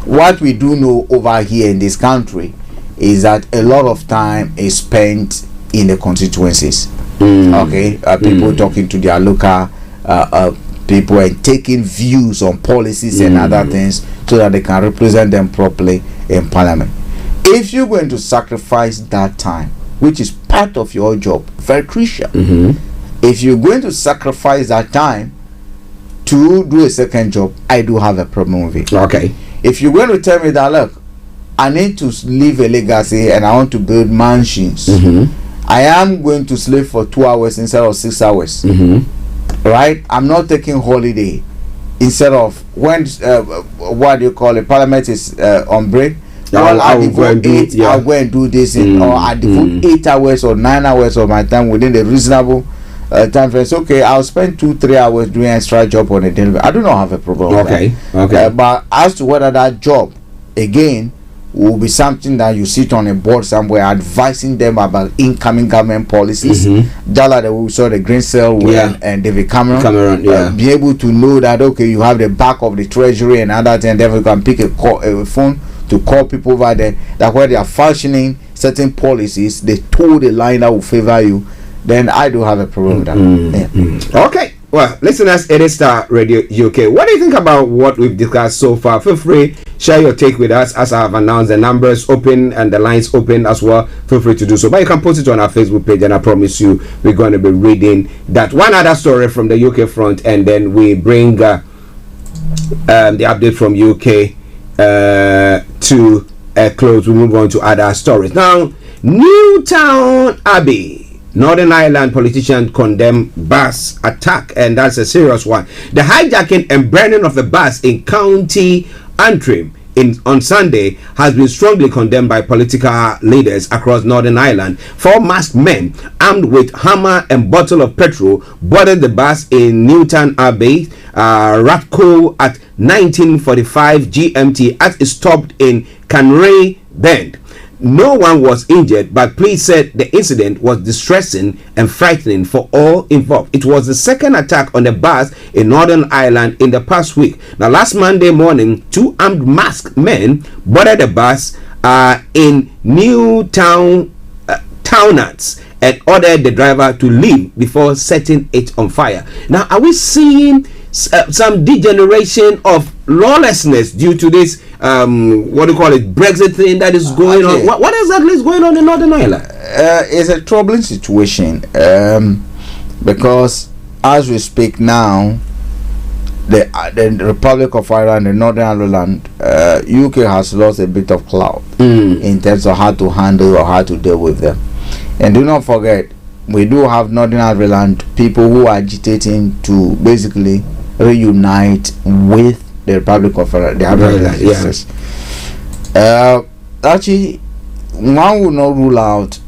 Speaker 1: What we do know over here in this country is that a lot of time is spent in the constituencies. People talking to their local people and taking views on policies and other things so that they can represent them properly in Parliament. If you're going to sacrifice that time, which is part of your job, very crucial, if you're going to sacrifice that time to do a second job, I do have a problem with it. If you're going to tell me that, look, I need to leave a legacy and I want to build mansions, I am going to sleep for 2 hours instead of 6 hours, right? I'm not taking holiday instead of when what do you call it, Parliament is on break. I'll go and do this, or I devote 8 hours or 9 hours of my time within the reasonable time frame. It's okay, I'll spend 2-3 hours doing extra job on a daily. I do not have a problem with that. But as to whether that job again will be something that you sit on a board somewhere advising them about incoming government policies, just like we saw the Green Cell and David Cameron be able to know that, okay, you have the back of the treasury and other things, and then you can pick a phone to call people over there, that where they are functioning certain policies, they told the line that will favor you, then I do have a problem with that.
Speaker 13: Okay, well, listeners, it is Starr Radio UK. What do you think about what we've discussed so far? Feel free, share your take with us. As I have announced, the numbers open and the lines open as well. Feel free to do so, but you can post it on our Facebook page, and I promise you we're going to be reading that. One other story from the UK front, and then we bring the update from UK to a close. We move on to other stories. Now, Newtown Abbey, Northern Ireland politician condemn bus attack, and that's a serious one. The hijacking and burning of the bus in County Antrim on Sunday has been strongly condemned by political leaders across Northern Ireland. 4 masked men armed with hammer and bottle of petrol boarded the bus in Newton Abbey, Rathco at 1945 GMT as it stopped in Canray Bend. No one was injured, but police said the incident was distressing and frightening for all involved. It was the second attack on the bus in Northern Ireland in the past week. Now, last Monday morning, 2 armed masked men boarded the bus in Newtown Townards and ordered the driver to leave before setting it on fire. Now, are we seeing some degeneration of lawlessness due to this what do you call it, Brexit thing that is going on? What exactly is going on in Northern Ireland?
Speaker 1: It's a troubling situation because as we speak now, the Republic of Ireland and Northern Ireland, UK has lost a bit of clout in terms of how to handle or how to deal with them. And do not forget, we do have Northern Ireland people who are agitating to basically reunite with the Republic of Ireland. Actually, one will not rule out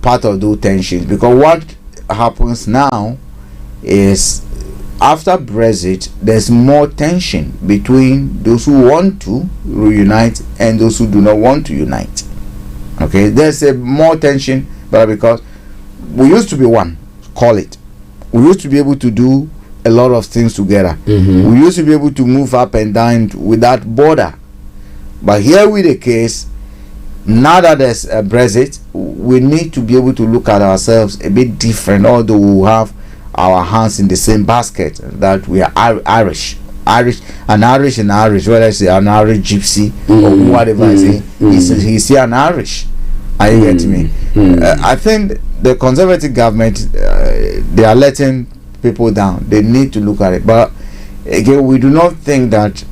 Speaker 1: part of those tensions, because what happens now is after Brexit, there's more tension between those who want to reunite and those who do not want to unite. Okay, there's a more tension, but because we used to be one, call it. We used to be able to do a lot of things together. We used to be able to move up and down without border. But here with the case, now that there's a Brexit, we need to be able to look at ourselves a bit different, although we have our hands in the same basket, that we are Irish, whether it's an Irish gypsy or whatever I say, he's here an Irish. Are you getting me? I think the Conservative government, they are letting people down. They need to look at it. But again, we do not think that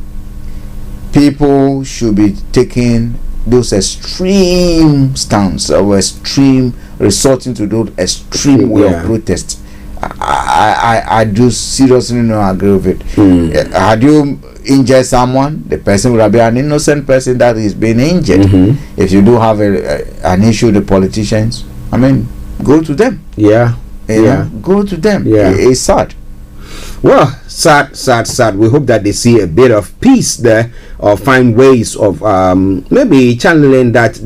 Speaker 1: people should be taking those extreme stance or resorting to those extreme way of protest. I do seriously not agree with it. Had you injured someone, the person would have been an innocent person that is being injured. If you do have an issue with the politicians, I mean, go to them. Go to them. It's sad.
Speaker 13: Well, sad. We hope that they see a bit of peace there, or find ways of maybe channeling that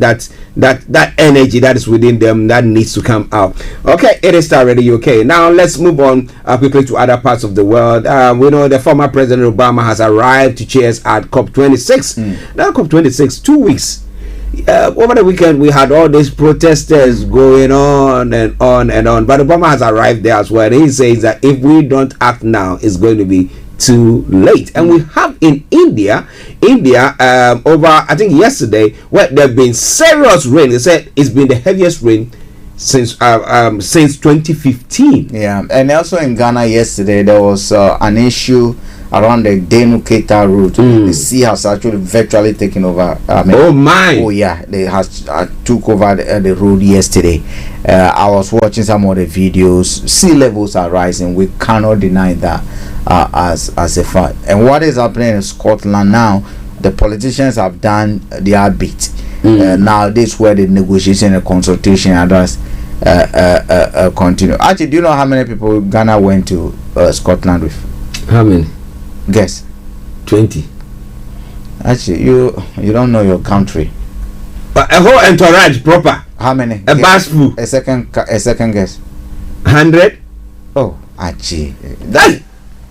Speaker 13: energy that is within them that needs to come out. Okay, it is Starr Radio UK. Now let's move on quickly to other parts of the world. We know the former President Obama has arrived to chairs at COP26. Now COP26, 2 weeks. Over the weekend we had all these protesters going on and on, but Obama has arrived there as well. He says that if we don't act now, it's going to be too late. And we have in India over, I think yesterday, where there have been serious rain. They said it's been the heaviest rain since 2015.
Speaker 1: And also in Ghana yesterday there was an issue around the Denu-Keita route. The sea has actually virtually taken over. They has took over the road yesterday. I was watching some of the videos. Sea levels are rising. We cannot deny that as a fact. And what is happening in Scotland now, the politicians have done their bit. Now this is where the negotiation and consultation and others continue. Actually, do you know how many people Ghana went to Scotland with?
Speaker 13: How many?
Speaker 1: Guess.
Speaker 13: 20.
Speaker 1: Actually, you don't know your country.
Speaker 13: A whole entourage proper.
Speaker 1: How many?
Speaker 13: A bus full.
Speaker 1: A second guess.
Speaker 13: 100.
Speaker 1: Oh, actually.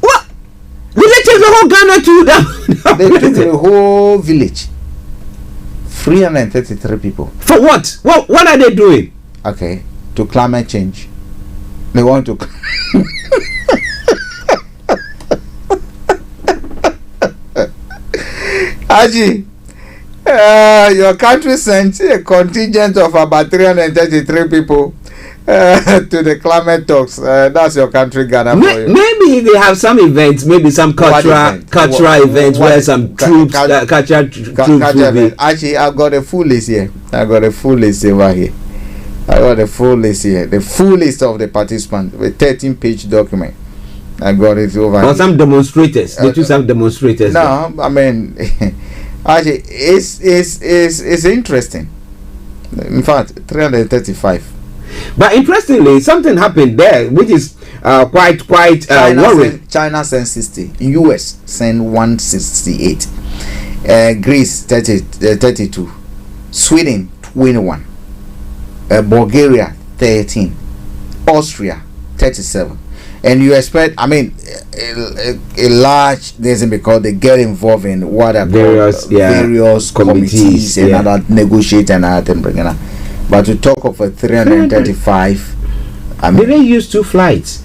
Speaker 13: What? Will they take the whole Ghana to them?
Speaker 1: They took the whole village. 333 people.
Speaker 13: For what? What are they doing?
Speaker 1: Okay, to climate change. They want to. Archie, your country sent a contingent of about 333 people to the climate talks. That's your country, Ghana.
Speaker 13: Maybe they have some events, maybe some cultural events where some troops, cultural troops will be.
Speaker 1: Actually, I've got a full list here. I've got a full list over here. The full list of the participants, a 13-page document. I got it over.
Speaker 13: Or some demonstrators. They choose some demonstrators.
Speaker 1: No, I mean, actually, it's interesting. In fact, 335.
Speaker 13: But interestingly, something happened there, which is quite worrying.
Speaker 1: China sent 60. US sent 168. Greece 32. Sweden 21. Bulgaria 13. Austria 37. And you expect, I mean, a large reason because they get involved in what are various committees and other negotiate and other thing bringing up. But to talk of a 335, I mean,
Speaker 13: did they use 2 flights?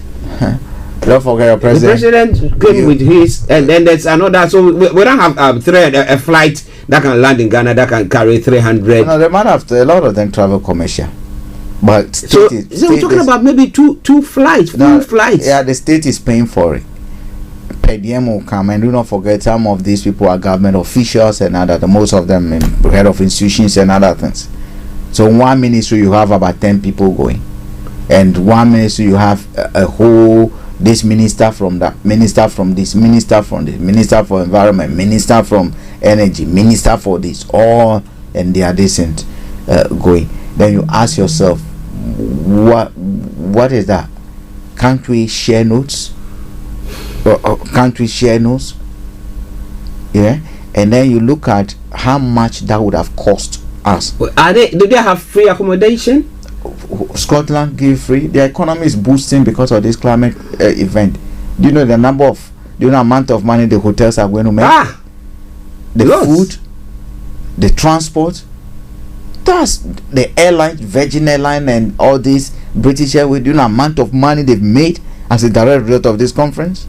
Speaker 1: Don't forget your president.
Speaker 13: The president came with his, and then there's another. So we don't have a flight that can land in Ghana that can carry 300.
Speaker 1: No, they might have a lot of them travel commercial. But
Speaker 13: so we're talking about maybe two flights, full flights.
Speaker 1: Yeah, the state is paying for it. Pallien will come, and do not forget some of these people are government officials and other. Most of them head of institutions and other things. So in one ministry you have about 10 people going, and one ministry you have a whole this minister from that, minister from this, minister from this, minister for environment, minister from energy, minister for this, all, and they are decent going. Then you ask yourself, what is that? Can't we share notes? Can't we share notes? Yeah, and then you look at how much that would have cost us.
Speaker 13: Do they have free accommodation?
Speaker 1: Scotland give free. The economy is boosting because of this climate event. Do you know the amount of money the hotels are going to make? The food, the transport. That's the airline, Virgin Airline, and all these British Airways. Do you know the amount of money they've made as a direct result of this conference?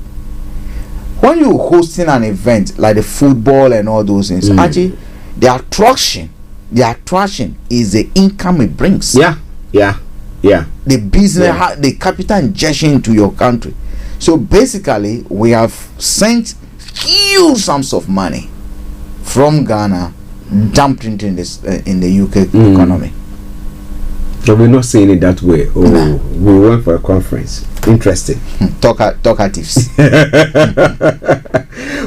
Speaker 1: When you're hosting an event like the football and all those things, actually, the attraction is the income it brings.
Speaker 13: Yeah.
Speaker 1: The business, the capital injection into your country. So basically, we have sent huge sums of money from Ghana dumped into this in the UK economy.
Speaker 13: But we're not saying it that way. We went for a conference. Interesting.
Speaker 1: Talkatives.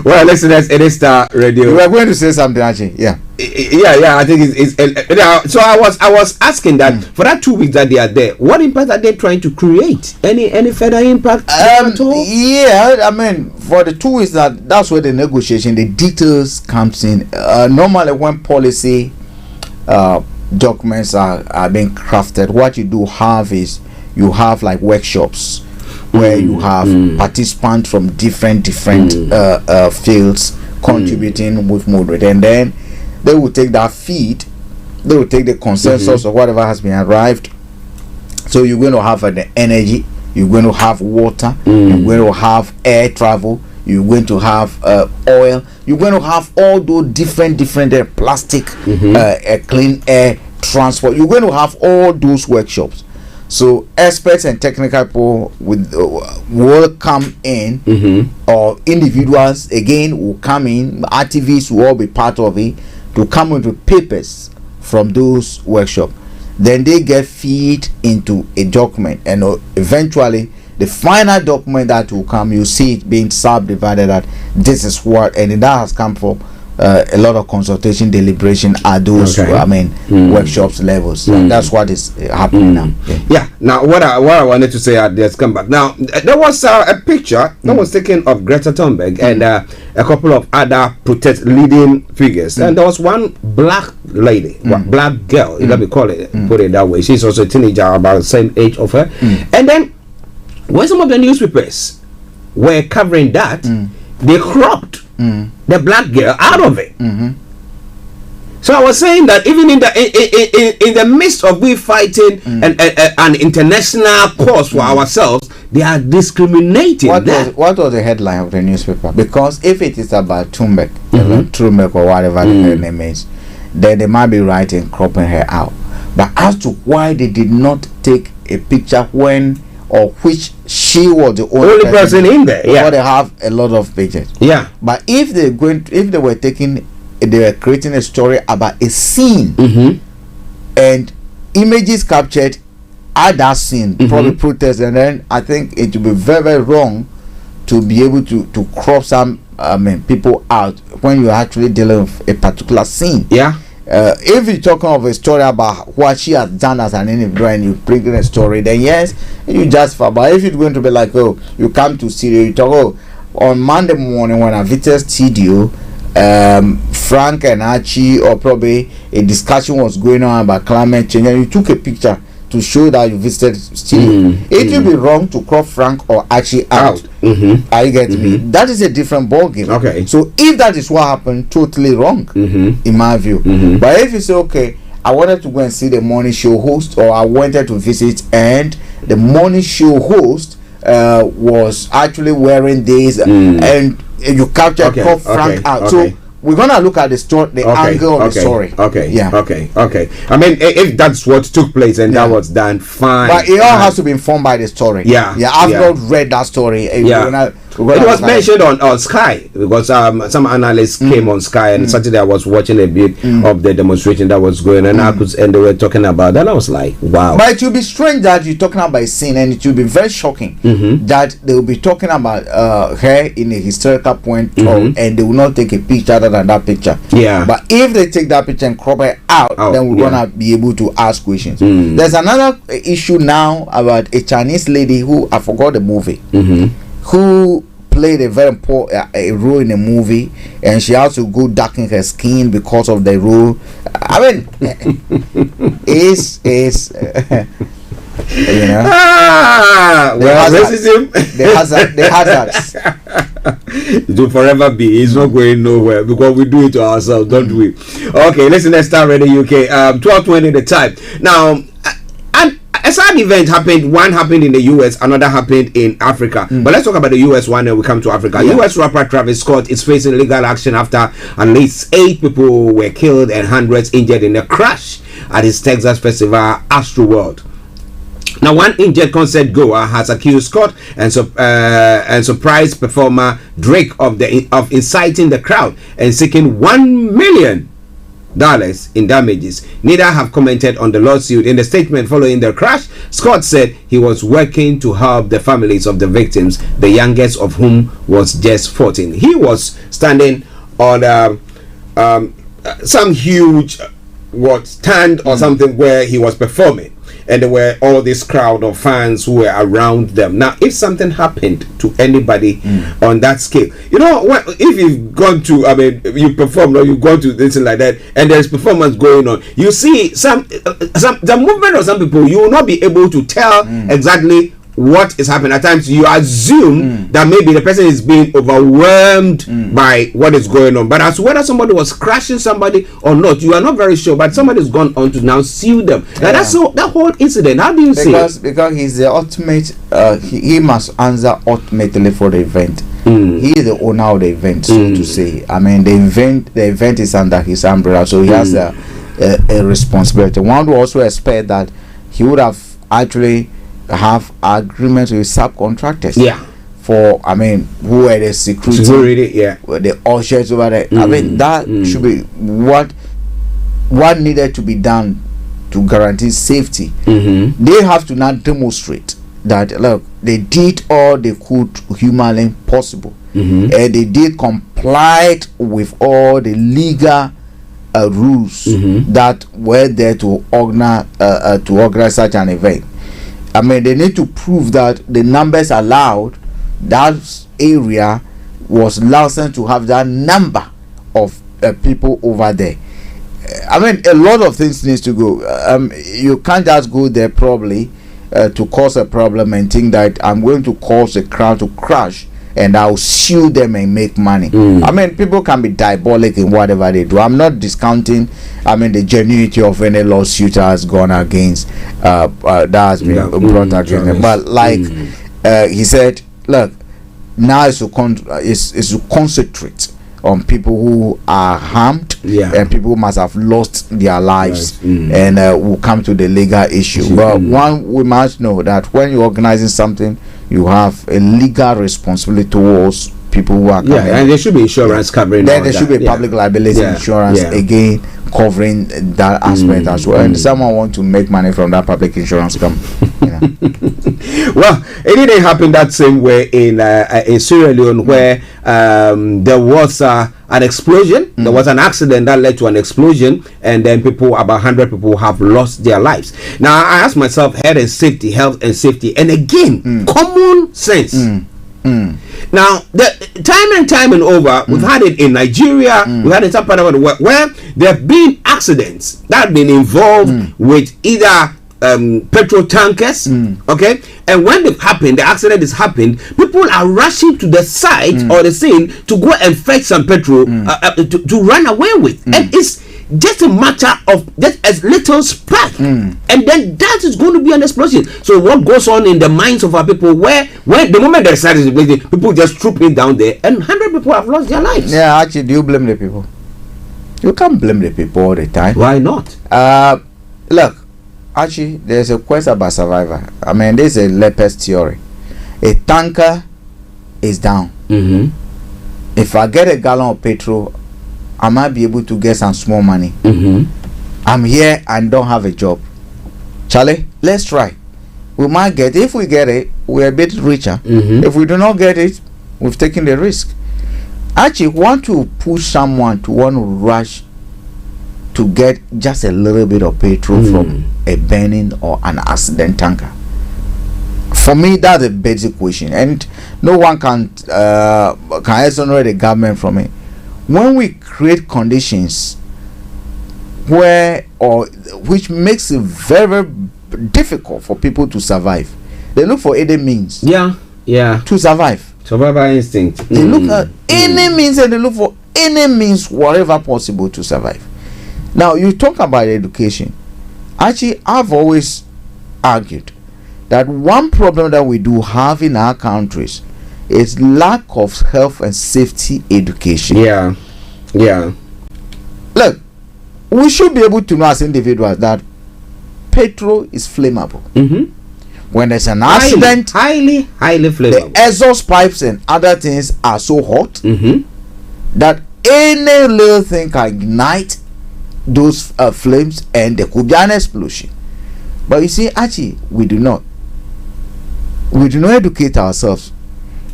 Speaker 13: Well, listeners, it is Starr Radio.
Speaker 1: You were going to say something, Archie. Yeah.
Speaker 13: I think it's so I was asking that for that 2 weeks that they are there, what impact are they trying to create? Any further impact at all?
Speaker 1: Yeah, I mean, for the 2 weeks that's where the negotiation, the details comes in. Normally when policy documents are being crafted, what you do have is you have like workshops where you have participants from different fields contributing with moderate, and then they will take that feed, they will take the consensus of whatever has been arrived. So you're going to have the energy, you're going to have water, you're going to have air travel, you're going to have oil, you're going to have all those different plastic, clean air transport. You're going to have all those workshops. So experts and technical people will come in, or individuals again will come in, activists will all be part of it, to come into papers from those workshops. Then they get feed into a document, and eventually the final document that will come, you see it being subdivided that this is what, and that has come from a lot of consultation, deliberation at those workshops levels. That's what is happening now.
Speaker 13: Now what I wanted to say, let's come back. Now there was a picture that was taken of Greta Thunberg and a couple of other protest leading figures, and there was one black lady, black girl, let me call it, put it that way. She's also a teenager, about the same age of her. And then when some of the newspapers were covering that, they cropped the black girl out of it. So I was saying that even in the midst of we fighting an international cause for ourselves, they are discriminating.
Speaker 1: What was the headline of the newspaper? Because if it is about Thunberg, Thunberg or whatever her name is, then they might be right in cropping her out. But as to why they did not take a picture when or which she was the only
Speaker 13: person in there,
Speaker 1: they have a lot of pictures. But if they were creating a story about a scene and images captured at that scene, probably protest, and then I think it would be very, very wrong to be able to crop some people out when you're actually dealing with a particular scene.
Speaker 13: Yeah.
Speaker 1: If you're talking of a story about what she has done as an individual and you bring in a story, then yes, you justify. But if it's going to be like, oh, you come to studio, you talk, oh, on Monday morning when I visited studio, Frank and Archie, or probably a discussion was going on about climate change, and you took a picture to show that you visited studio. It will be wrong to crop Frank or Archie out. Are you getting me? That is a different ballgame.
Speaker 13: Okay.
Speaker 1: So if that is what happened, totally wrong in my view. But if you say, okay, I wanted to go and see the morning show host, or I wanted to visit, and the morning show host was actually wearing this, and you captured crop Frank out. So we're gonna look at the story, the angle of the story.
Speaker 13: Okay. I mean, if that's what took place and that was done, fine.
Speaker 1: But it all has to be informed by the story. I've not read that story.
Speaker 13: It was mentioned on Sky, because some analysts came on Sky, and Saturday I was watching a bit of the demonstration that was going on, and they were talking about that. I was like, wow.
Speaker 1: But it will be strange that you're talking about a scene, and it will be very shocking that they will be talking about her in a historical point, and they will not take a picture other than that picture. But if they take that picture and crop it out, then we're gonna be able to ask questions. There's another issue now about a Chinese lady who, I forgot the movie, who played a very important a role in a movie, and she had to go darken her skin because of the role. I mean, is you know,
Speaker 13: racism.
Speaker 1: The hazards.
Speaker 13: It will forever be. It's not going nowhere because we do it to ourselves, don't we? Okay, listen. Let's start Radio UK. 12:20 the time now. A sad event happened. One happened in the US, another happened in Africa. But let's talk about the US one, and we come to Africa. US rapper Travis Scott is facing legal action after at least 8 people were killed and hundreds injured in a crash at his Texas festival Astroworld. Now, one injured concert goer has accused Scott and surprise performer Drake of inciting the crowd and seeking $1 million in damages. Neither have commented on the lawsuit. In the statement following the crash, Scott said he was working to help the families of the victims, the youngest of whom was just 14. He was standing on some huge stand or something where he was performing, and there were all this crowd of fans who were around them. Now, if something happened to anybody on that scale, you know, if you've gone to, I mean, you perform or you've gone to this and like that, and there's performance going on, you see the movement of some people, you will not be able to tell exactly what is happening. At times you assume that maybe the person is being overwhelmed by what is going on, but as to whether somebody was crashing somebody or not, you are not very sure. But somebody has gone on to now sue them. Now that's so, that whole incident, how do you see it?
Speaker 1: Because he's the ultimate, he must answer ultimately for the event. He is the owner of the event, so to say. I mean, the event is under his umbrella, so he has a responsibility. One would also expect that he would have actually have agreements with subcontractors. For, I mean, who are the security, the ushers over there. I mean, that should be what needed to be done to guarantee safety. They have to now demonstrate that, look, they did all they could humanly possible, and they did comply with all the legal rules that were there to organize such an event. I mean, they need to prove that the numbers allowed, that area was licensed to have that number of people over there. I mean, a lot of things needs to go. You can't just go there probably to cause a problem and think that I'm going to cause a crowd to crash and I'll sue them and make money. I mean, people can be diabolic in whatever they do. I'm not discounting, I mean, the genuinity of any lawsuit that has gone against that has been brought against them. But like he said, look, now is to concentrate on people who are harmed and people who must have lost their lives, and we'll come to the legal issue. But one, we must know that when you're organizing something, you have a legal responsibility towards people who are
Speaker 13: coming. And there should be insurance covering.
Speaker 1: There should be public liability insurance again covering that aspect as well. And someone want to make money from that public insurance company.
Speaker 13: Well, it didn't happen that same way in Sierra Leone, where there was an explosion. There was an accident that led to an explosion, and then about 100 people have lost their lives. Now, I asked myself, health and safety, and again, common sense. Now, time and over, we've had it in Nigeria, we've had it in some part of the world, where there have been accidents that have been involved with either petrol tankers, okay, and when the accident has happened, people are rushing to the site or the scene to go and fetch some petrol to run away with, and it's just a matter of just a little spark, and then that is going to be an explosion. So what goes on in the minds of our people, where the moment they start explosion, people just trooping down there, and 100 people have lost their lives.
Speaker 1: Yeah, actually, do you blame the people? You can't blame the people all the time.
Speaker 13: Why not?
Speaker 1: Look, actually, there's a question about survivor. I mean, this is a leper's theory. A tanker is down. If I get a gallon of petrol, I might be able to get some small money. I'm here and don't have a job. Charlie, let's try. We might get it. If we get it, we're a bit richer. If we do not get it, we've taken the risk. Actually, want to push someone to want to rush to get just a little bit of petrol from a burning or an accident tanker. For me, that's a basic question, and no one can exonerate the government from it. When we create conditions which makes it very, very difficult for people to survive, they look for any means. To survive.
Speaker 13: Survival instinct.
Speaker 1: They look at any means, and they look for any means, whatever possible, to survive. Now, you talk about education. Actually, I've always argued that one problem that we do have in our countries is lack of health and safety education. Look, we should be able to know as individuals that petrol is flammable. When there's an accident,
Speaker 13: highly flammable.
Speaker 1: The exhaust pipes and other things are so hot that any little thing can ignite those flames, and there could be an explosion. But you see, actually, we do not educate ourselves,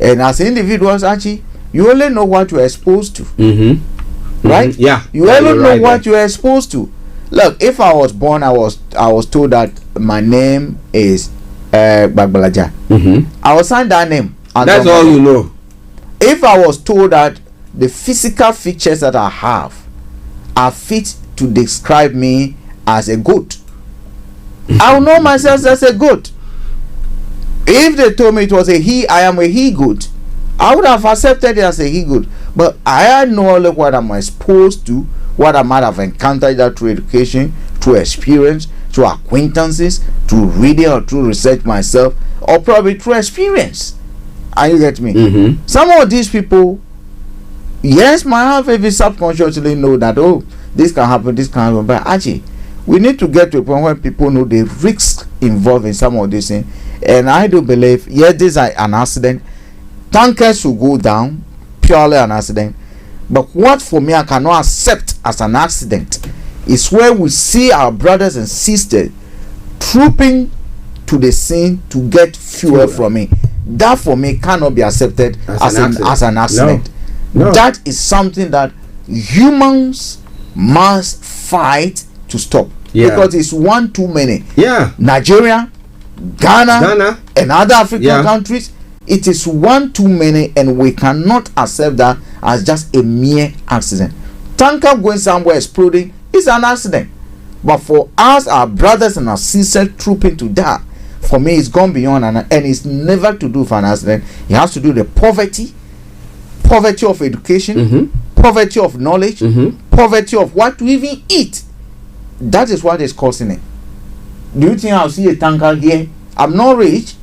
Speaker 1: and as individuals, actually, you only know what you're exposed to, right? You only know what you're exposed to. Look, if I was born, I was told that my name is Bagbalaja. I will sign that name.
Speaker 13: That's all you know.
Speaker 1: If I was told that the physical features that I have are fit to describe me as a goat, I will know myself as a goat. If they told me it was a he, I am a he goat, I would have accepted it as a he goat. But I know only what I'm exposed to, what I might have encountered that through education, through experience, through acquaintances, through reading or through research myself, or probably through experience. And you get me? Some of these people, yes, might have even subconsciously know that, oh, this can happen, but actually, we need to get to a point where people know the risks involved in some of these things. And I do believe, yes, this is an accident. Tankers will go down, purely an accident. But what for me I cannot accept as an accident is where we see our brothers and sisters trooping to the scene to get fuel from it. That for me cannot be accepted as an accident. No. That is something that humans must fight to stop, because it's one too many. Nigeria, Ghana, and other African countries, it is one too many, and we cannot accept that as just a mere accident. Tanker going somewhere exploding is an accident, but for us, our brothers and our sisters trooping to that, for me, it's gone beyond, and it's never to do for an accident. It has to do with the poverty of education, poverty of knowledge, poverty of what to even eat. That is what is causing it. Do you think I'll see a tanker here? I'm not rich.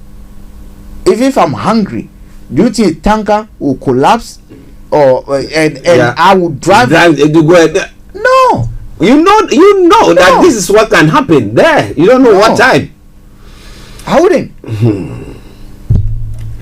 Speaker 1: Even if I'm hungry, do you think a tanker will collapse or I will drive
Speaker 13: to go?
Speaker 1: No.
Speaker 13: You know that this is what can happen there. You don't know what time.
Speaker 1: I wouldn't.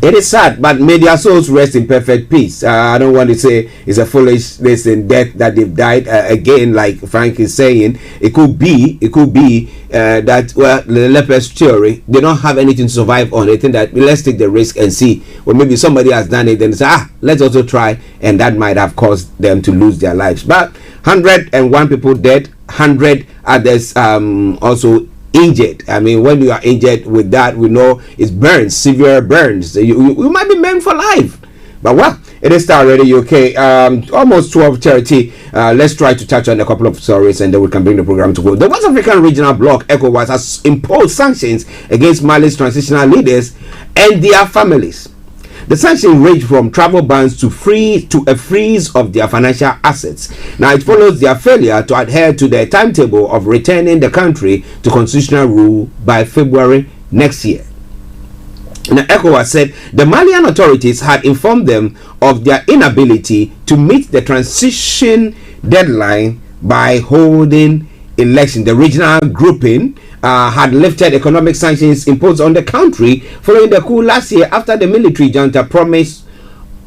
Speaker 13: It is sad, but may their souls rest in perfect peace. I don't want to say it's a foolishness in death that they've died. Again, like Frank is saying, it could be that, well, the leper's theory, they don't have anything to survive on. They think that, let's take the risk and see. Well, maybe somebody has done it and say, let's also try, and that might have caused them to lose their lives. But 101 people dead, 100 others also injured. I mean, when you are injured with that, we know it's burns, severe burns. You might be banned for life. But well, it is Starr Radio UK. Almost 12:30. Let's try to touch on a couple of stories and then we can bring the program to go. The West African Regional Bloc, ECOWAS, has imposed sanctions against Mali's transitional leaders and their families. The sanctions range from travel bans to a freeze of their financial assets. Now, it follows their failure to adhere to their timetable of returning the country to constitutional rule by February next year. Now, ECOWAS said the Malian authorities had informed them of their inability to meet the transition deadline by holding election. The regional grouping had lifted economic sanctions imposed on the country following the coup last year after the military junta promised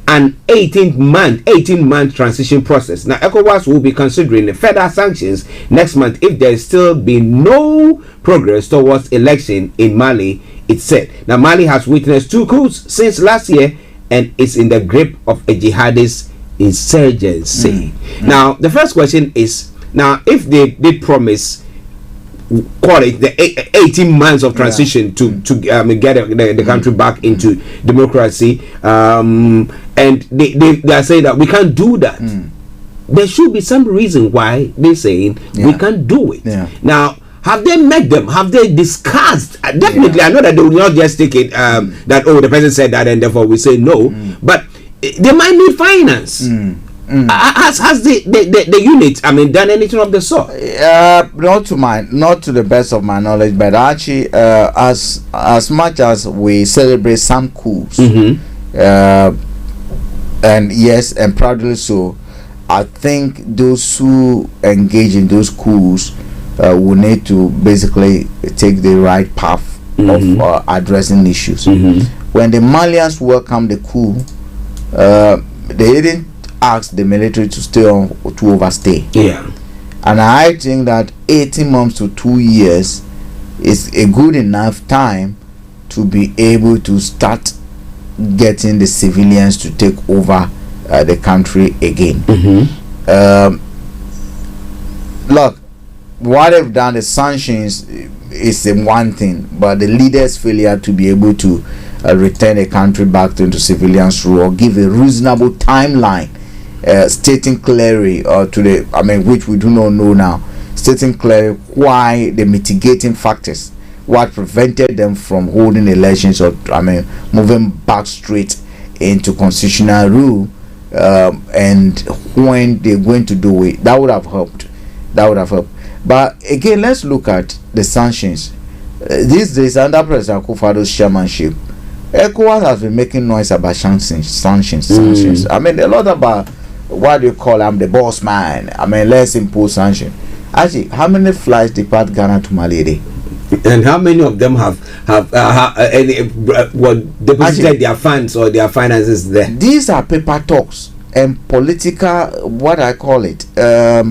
Speaker 13: an 18-month transition process. Now, ECOWAS will be considering further sanctions next month if there is still been no progress towards election in Mali, it said. Now, Mali has witnessed 2 coups since last year and is in the grip of a jihadist insurgency. Now, the first question is, now, if they did promise, call it the 18 months of transition to get the country back into democracy, and they are saying that we can't do that. There should be some reason why they're saying we can't do it. Now, have they met them? Have they discussed? Definitely, I know that they will not just take it that, the president said that and therefore we say no, but they might need finance. Has the unit, done anything of the sort?
Speaker 1: Not to the best of my knowledge, but actually, as much as we celebrate some coups, and yes, and proudly so, I think those who engage in those coups will need to basically take the right path of addressing issues. When the Malians welcomed the coup, they didn't ask the military to stay on, to overstay. And I think that 18 months to 2 years is a good enough time to be able to start getting the civilians to take over the country again. Look, what they've done, the sanctions is one thing, but the leaders' failure to be able to return the country back into civilians rule or give a reasonable timeline, stating clearly to the, which we do not know now, stating clearly why the mitigating factors, what prevented them from holding elections or moving back straight into constitutional rule, and when they're going to do it, that would have helped. But again, let's look at the sanctions. These days, under President Akufo-Addo's chairmanship, ECOWAS has been making noise about sanctions. A lot about what do you call the boss man. Let's impose sanctions. Actually, how many flights depart Ghana to Mali a day?
Speaker 13: And how many of them have deposited their funds or their finances there?
Speaker 1: These are paper talks and political, what I call it, a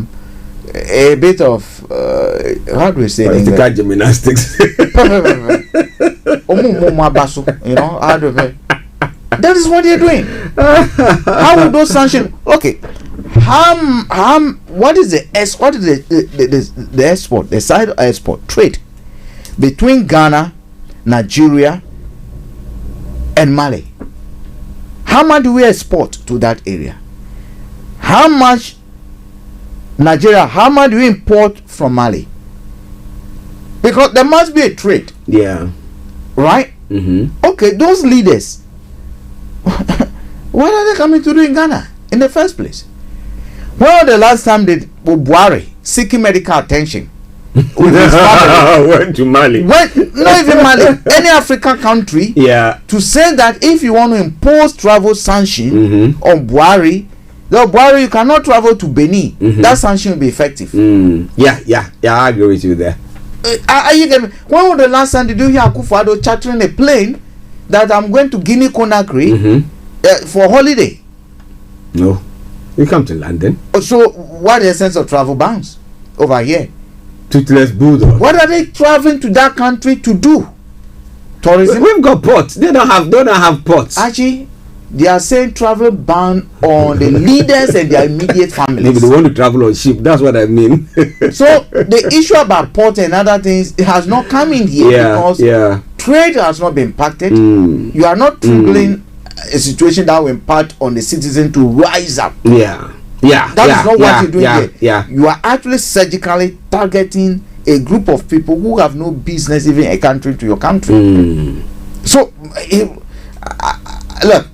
Speaker 1: bit of how do we say
Speaker 13: political gymnastics.
Speaker 1: That is what they're doing. How would those sanctions? Okay, what is the export, the side of export trade between Ghana, Nigeria, and Mali? How much do we export to that area? How much Nigeria? How much do we import from Mali? Because there must be a trade. Right? Okay, those leaders, what are they coming to do in Ghana in the first place? When was the last time did Buhari seeking medical attention with his family?
Speaker 13: Went to Mali.
Speaker 1: Not even Mali, any African country, to say that if you want to impose travel sanction on Buhari, you cannot travel to Benin. That sanction will be effective.
Speaker 13: I agree with you there.
Speaker 1: When was the last time did you hear Akufo-Addo chartering a plane that I'm going to Guinea Conakry for holiday.
Speaker 13: No, you come to London.
Speaker 1: So what is the sense of travel bans over here?
Speaker 13: Toothless bulldog.
Speaker 1: What are they traveling to that country to do? Tourism.
Speaker 13: We've got ports. They don't have ports.
Speaker 1: Actually, they are saying travel ban on the leaders and their immediate families.
Speaker 13: Maybe they want to travel on ship. That's what I mean.
Speaker 1: So the issue about port and other things, it has not come in here because trade has not been impacted. You are not triggering a situation that will impact on the citizen to rise up. That is not what you're doing here. You are actually surgically targeting a group of people who have no business even a country to your country. So look,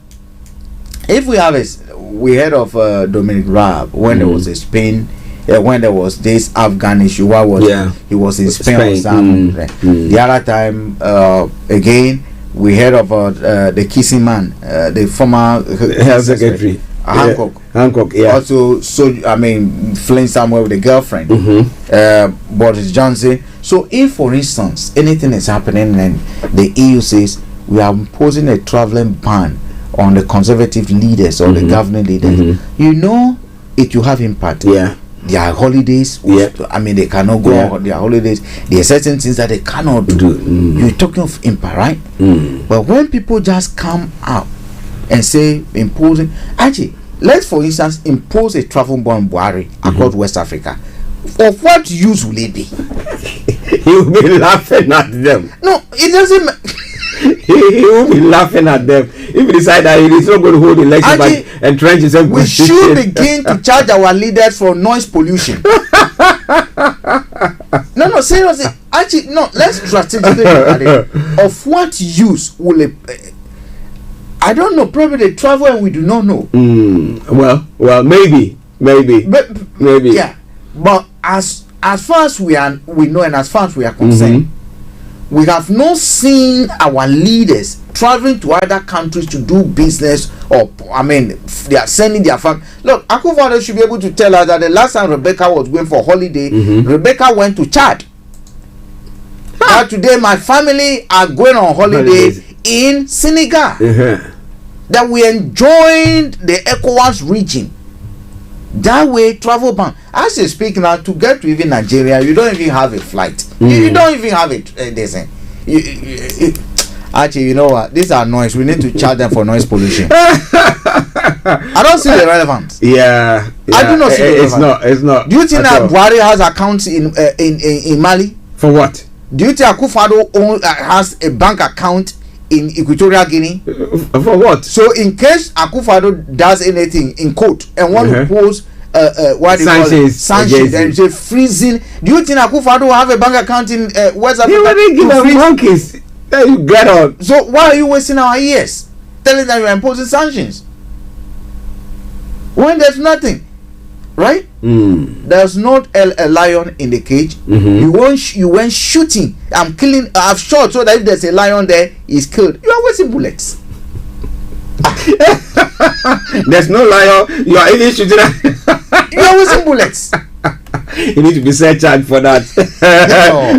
Speaker 1: if we heard of Dominic Raab when there was a Spain, when there was this Afghan issue, he was in Spain or something. The other time again we heard of the kissing man, the former
Speaker 13: health secretary Hancock,
Speaker 1: also, so I mean, fleeing somewhere with a girlfriend, Boris Johnson. So if for instance anything is happening and the EU says we are imposing a traveling ban on the conservative leaders or the governing leaders, you know it will have impact. Their holidays, I mean, they cannot go on their holidays. There are certain things that they cannot do. You're talking of impact, right? But when people just come out and say imposing, actually, let's for instance impose a travel ban on Buhari across West Africa. Of what use will it be?
Speaker 13: He will be laughing at them.
Speaker 1: No, it doesn't.
Speaker 13: He will be laughing at them if he decide that he is not going to hold the election but entrench himself.
Speaker 1: We should begin to charge our leaders for noise pollution. No, seriously. Actually, no. Let's strategically look at it. Of what use will it? I don't know. Probably they travel and we do not know.
Speaker 13: Well, maybe.
Speaker 1: Yeah, but as far as we know, and as far as we are concerned, we have not seen our leaders traveling to other countries to do business, or I mean, they are sending their family. Look, Akufo-Addo should be able to tell us that the last time Rebecca was going for holiday, Rebecca went to Chad. Now today, my family are going on holiday in Senegal. That we enjoyed the ECOWAS region. That way, travel ban. As you speak now, to get to even Nigeria, you don't even have a flight. You don't even have a actually, you know what? These are noise. We need to charge them for noise pollution. I don't see the relevance.
Speaker 13: I
Speaker 1: do not see the relevance.
Speaker 13: It's not.
Speaker 1: Do you think that Buhari has accounts in Mali?
Speaker 13: For what?
Speaker 1: Do you think Akufo-Addo has a bank account in Equatorial Guinea?
Speaker 13: For what?
Speaker 1: So in case Akufo-Addo does anything in court and want to pose what they call it, sanctions and say freezing, do you think Akufo-Addo will have a bank account in West Africa?
Speaker 13: You wouldn't give them monkeys. Then you get on.
Speaker 1: So why are you wasting our years telling that you are imposing sanctions when there's nothing, right? There's not a lion in the cage. You went shooting. I've shot so that if there's a lion there, he's killed. You are wasting bullets.
Speaker 13: There's no lion. You are even shooting.
Speaker 1: You are wasting bullets.
Speaker 13: You need to be surcharged for that.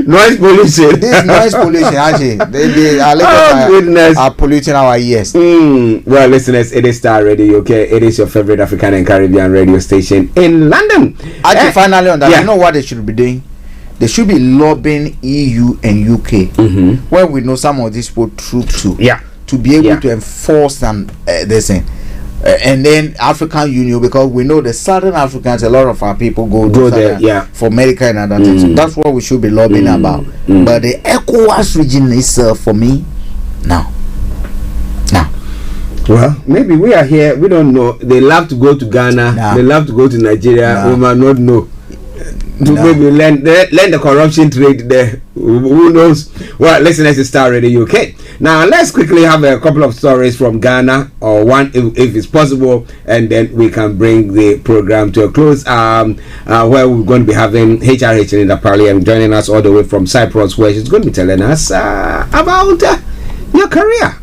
Speaker 13: Noise pollution.
Speaker 1: This noise pollution, actually, they are polluting our ears.
Speaker 13: Well, listeners, it is Starr Radio UK. It is your favorite African and Caribbean radio station in London.
Speaker 1: Actually, finally on that, you know what they should be doing? They should be lobbying EU and UK where we know some of these people troops to be able to enforce them. This thing. And then African Union, because we know the Southern Africans, a lot of our people go there for medical and other things. So that's what we should be lobbying about. But the ECOWAS region itself, for me, now.
Speaker 13: Well, maybe we are here. We don't know. They love to go to Ghana. They love to go to Nigeria. We might not know. Maybe learn the corruption trade there. Who knows? Well, listeners, it's Starr Radio UK. Now let's quickly have a couple of stories from Ghana, or one if it's possible, and then we can bring the program to a close. Where we're going to be having HRH in the Pallien joining us all the way from Cyprus, where she's going to be telling us about your career.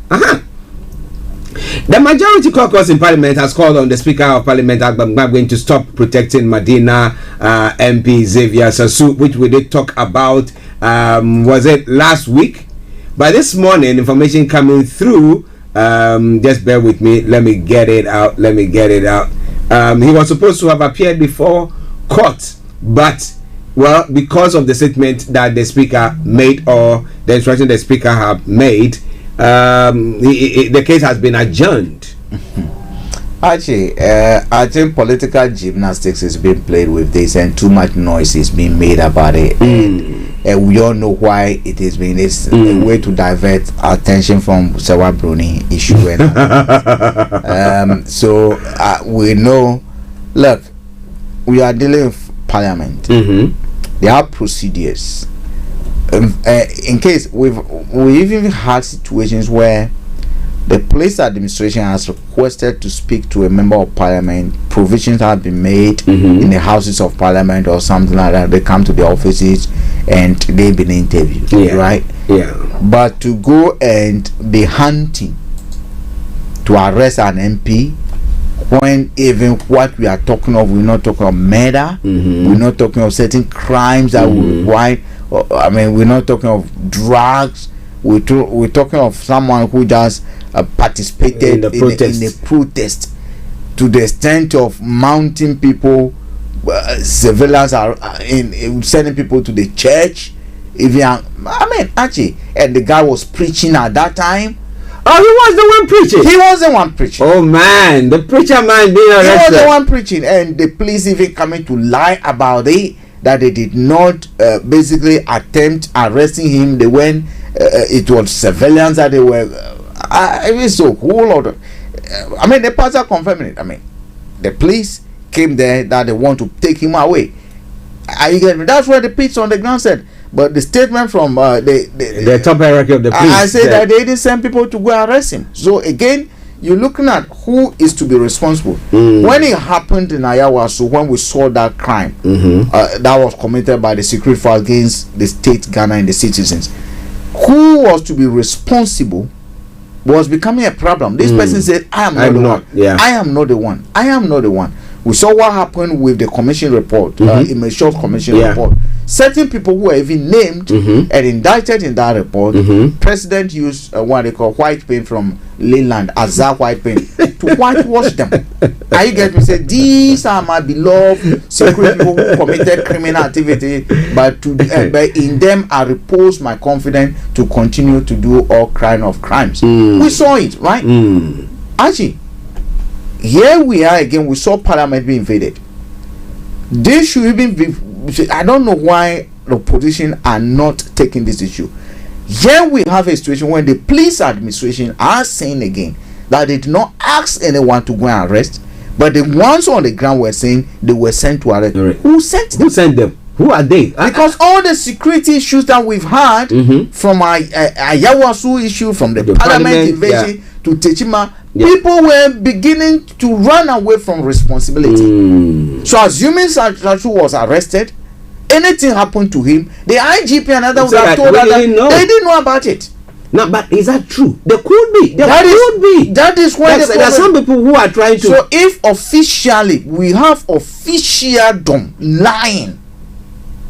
Speaker 13: The majority caucus in Parliament has called on the Speaker of Parliament, Agbagbe, to stop protecting Medina MP Xavier Sassu, which we did talk about, was it last week, But this morning, information coming through. Just bear with me. Let me get it out. He was supposed to have appeared before court, but because of the statement that the speaker made or the instruction the speaker have made, the case has been adjourned.
Speaker 1: Archie, I think political gymnastics is being played with this, and too much noise is being made about it. And we all know why it is being. It's a way to divert attention from Sewa Bruni issue. So we know. Look, we are dealing with Parliament. There are procedures. In case we even had situations where the police administration has requested to speak to a member of Parliament. Provisions have been made in the Houses of Parliament or something like that. They come to the offices and they've been interviewed, right?
Speaker 13: Yeah.
Speaker 1: But to go and be hunting to arrest an MP, when even what we are talking of, we're not talking of murder, we're not talking of certain crimes that we require. I mean, we're not talking of drugs. We're talking of someone who just participated in a protest to the extent of mounting people. Civilians are in sending people to the church. Even I mean, Archie, and the guy was preaching at that time.
Speaker 13: Oh, he was the one preaching.
Speaker 1: He was the one preaching.
Speaker 13: Oh man, the preacher man being arrested.
Speaker 1: He was the one preaching, and the police even coming to lie about it, that they did not basically attempt arresting him. They went. It was civilians that they were. It was so whole lot of. I mean, the pastor confirming it. I mean, the police came there that they want to take him away. You get me? That's what the police on the ground said. But the statement from
Speaker 13: the top hierarchy of the police,
Speaker 1: I said that they didn't send people to go arrest him. So again, you're looking at who is to be responsible. When it happened in Ayawaso, when we saw that crime that was committed by the secret force against the state, Ghana, and the citizens, who was to be responsible was becoming a problem. This person said, I am not the one. I am not the one. I am not the one. We saw what happened with the commission report, immature commission report. Certain people who were even named and indicted in that report, President used what they call white paint from Leland, Azar white paint, to whitewash them. Are you getting me? Say, these are my beloved secret people who committed criminal activity, but in them I repose my confidence to continue to do all kind of crimes. We saw it, right? Archie, here we are again. We saw Parliament be invaded. This should even be. I don't know why the opposition are not taking this issue. Here we have a situation when the police administration are saying again that they did not ask anyone to go and arrest, but the ones on the ground were saying they were sent to arrest. Who sent them?
Speaker 13: Who sent them? Who are they?
Speaker 1: Because all the security issues that we've had from Ayawasu issue, from the Parliament invasion to Techima, people were beginning to run away from responsibility. So assuming Sachu was arrested, anything happened to him, the IGP and others would have told us that they didn't know about it.
Speaker 13: No, but is that true? There could be. That is why there are some people who are trying to.
Speaker 1: So if officially we have officialdom lying,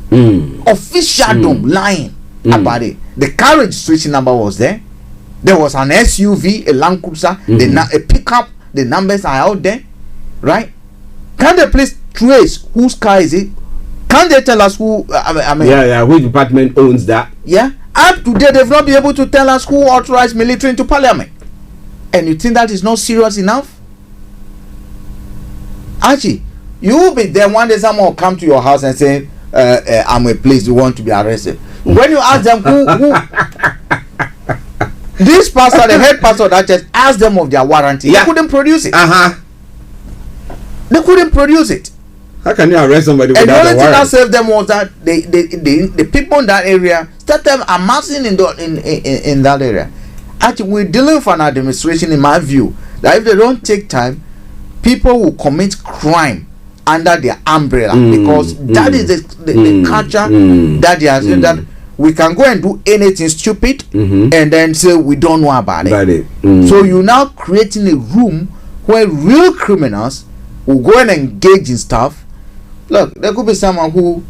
Speaker 1: lying about it, the car registration number was there. There was an SUV, a Land Cruiser, a pickup. The numbers are out there, right? Can the police trace whose car is it? Can they tell us who? I mean,
Speaker 13: which department owns that?
Speaker 1: Yeah, up to date they've not been able to tell us who authorized military into Parliament. And you think that is not serious enough? Archie, you will be there one day. Someone will come to your house and say, "I'm a police. You want to be arrested." When you ask them who this pastor, the head pastor of that church, asked them of their warranty. They couldn't produce it. They couldn't produce it.
Speaker 13: How can you arrest somebody without a warrant?
Speaker 1: And the only thing that saved them was that the people in that area started amassing in that area. Actually, we're dealing with an administration, in my view, that if they don't take time, people will commit crime under their umbrella, because that is the culture that they are saying, that we can go and do anything stupid and then say we don't know about it. So you're now creating a room where real criminals will go and engage in stuff. Look, there could be someone who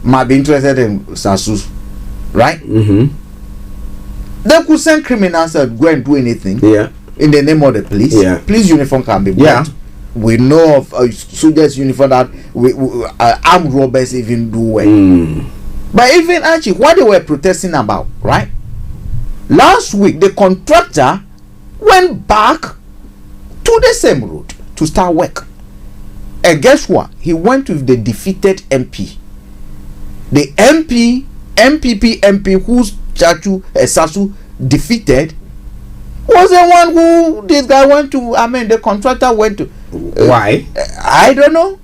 Speaker 1: might be interested in Sasus, right? They could send criminals to go and do anything.
Speaker 13: Yeah.
Speaker 1: In the name of the police.
Speaker 13: Yeah.
Speaker 1: Police uniform can be bought.
Speaker 13: Yeah.
Speaker 1: We know of soldiers uniform that armed robbers even do well. But even Archie, what they were protesting about, right? Last week, the contractor went back to the same road to start work. And guess what? He went with the defeated MP. The MPP MP whose Sasu defeated was the one who this guy went to. I mean, the contractor went to.
Speaker 13: Why?
Speaker 1: I don't know.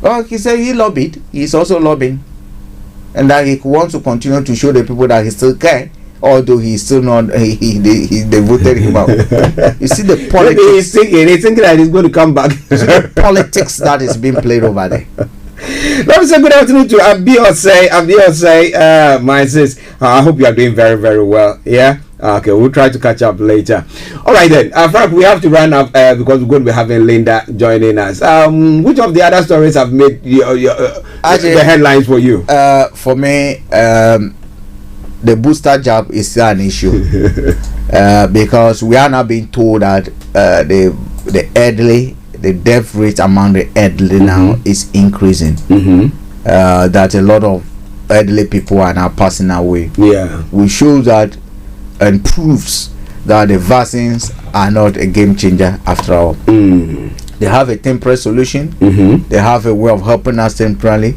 Speaker 1: Oh, he said he lobbied. He's also lobbying, and that he wants to continue to show the people that he still care, although he's still not. They voted him out. You see the politics.
Speaker 13: He's thinking that he's going to come back.
Speaker 1: You see the politics that is being played over there.
Speaker 13: Let me say good afternoon to Abiosei, my sis. I hope you are doing very, very well. Yeah. Okay, we'll try to catch up later. All right then, Frank, we have to run up because we're going to be having Linda joining us. Which of the other stories have made the headlines for you?
Speaker 1: For me, the booster jab is still an issue because we are now being told that the elderly, the death rate among the elderly now is increasing. That a lot of elderly people are now passing away.
Speaker 13: Yeah,
Speaker 1: we show that and proves that the vaccines are not a game changer after all. They have a temporary solution. They have a way of helping us temporarily,